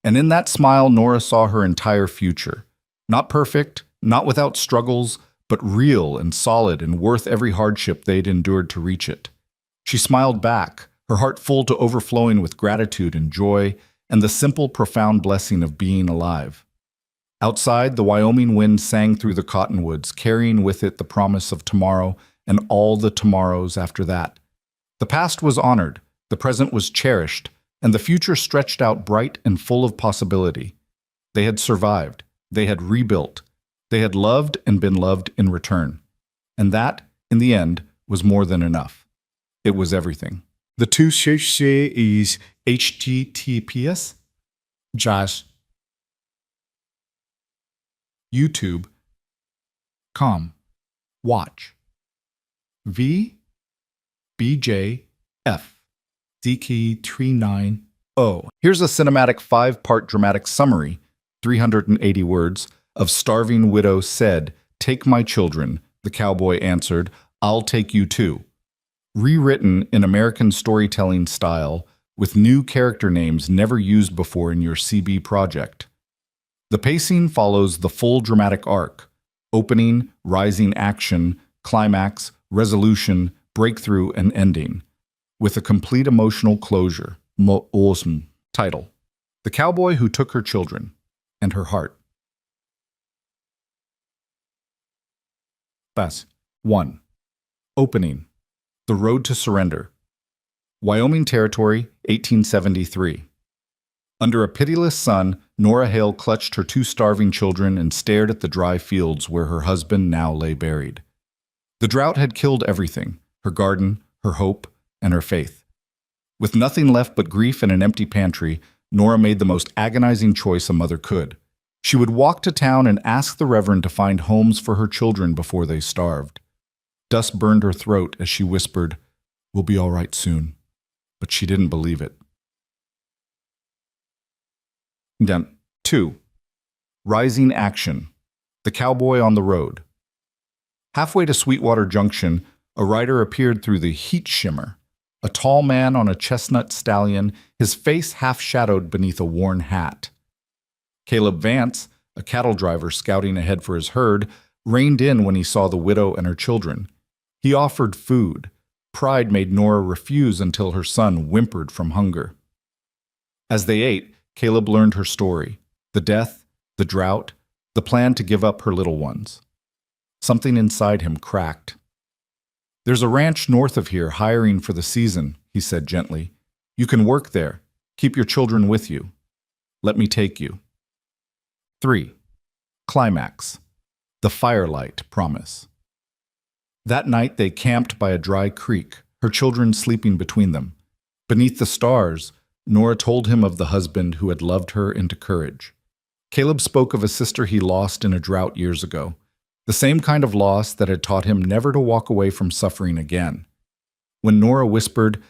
S1: And in that smile, Nora saw her entire future. Not perfect, not without struggles, but real and solid and worth every hardship they'd endured to reach it. She smiled back, her heart full to overflowing with gratitude and joy and the simple, profound blessing of being alive. Outside, the Wyoming wind sang through the cottonwoods, carrying with it the promise of tomorrow and all the tomorrows after that. The past was honored, the present was cherished, and the future stretched out bright and full of possibility. They had survived, they had rebuilt, they had loved and been loved in return. And that, in the end, was more than enough. It was everything. The two search is https Josh YouTube.com watch V BJF DK390. Here's a cinematic 5-part dramatic summary, 380 words, of Starving Widow said, "Take my children," the cowboy answered, "I'll take you too." Rewritten in American storytelling style, with new character names never used before in your CB project. The pacing follows the full dramatic arc: opening, rising action, climax, resolution, breakthrough, and ending, with a complete emotional closure. Awesome. Title: The Cowboy Who Took Her Children and Her Heart. Pass 1. Opening: The Road to Surrender. Wyoming Territory, 1873. Under a pitiless sun, Nora Hale clutched her 2 starving children and stared at the dry fields where her husband now lay buried. The drought had killed everything: her garden, her hope, and her faith. With nothing left but grief and an empty pantry, Nora made the most agonizing choice a mother could. She would walk to town and ask the Reverend to find homes for her children before they starved. Dust burned her throat as she whispered, "We'll be all right soon." But she didn't believe it. 2. Rising action. The Cowboy on the Road. Halfway to Sweetwater Junction, a rider appeared through the heat shimmer. A tall man on a chestnut stallion, his face half-shadowed beneath a worn hat. Caleb Vance, a cattle driver scouting ahead for his herd, reined in when he saw the widow and her children. He offered food. Pride made Nora refuse until her son whimpered from hunger. As they ate, Caleb learned her story: the death, the drought, the plan to give up her little ones. Something inside him cracked. "There's a ranch north of here hiring for the season," he said gently. "You can work there. Keep your children with you. Let me take you." 3. Climax. The firelight promise. That night they camped by a dry creek, her children sleeping between them. Beneath the stars, Nora told him of the husband who had loved her into courage. Caleb spoke of a sister he lost in a drought years ago, the same kind of loss that had taught him never to walk away from suffering again. When Nora whispered,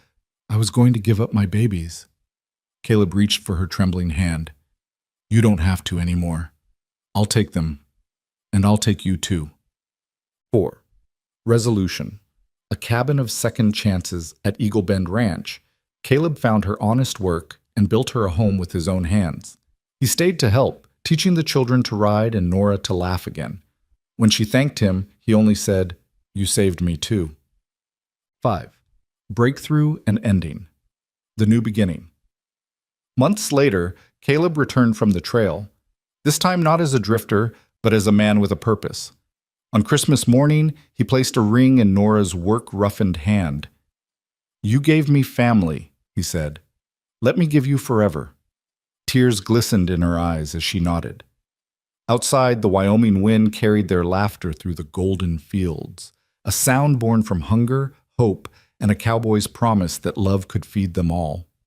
S1: "I was going to give up my babies," Caleb reached for her trembling hand. "You don't have to anymore. I'll take them, and I'll take you too." 4. Resolution. A cabin of second chances at Eagle Bend Ranch, Caleb found her honest work and built her a home with his own hands. He stayed to help, teaching the children to ride and Nora to laugh again. When she thanked him, he only said, "You saved me too." 5. Breakthrough and ending. The new beginning. Months later, Caleb returned from the trail, this time not as a drifter, but as a man with a purpose. On Christmas morning, he placed a ring in Nora's work-roughened hand. "You gave me family," he said. "Let me give you forever." Tears glistened in her eyes as she nodded. Outside, the Wyoming wind carried their laughter through the golden fields, a sound born from hunger, hope, and a cowboy's promise that love could feed them all.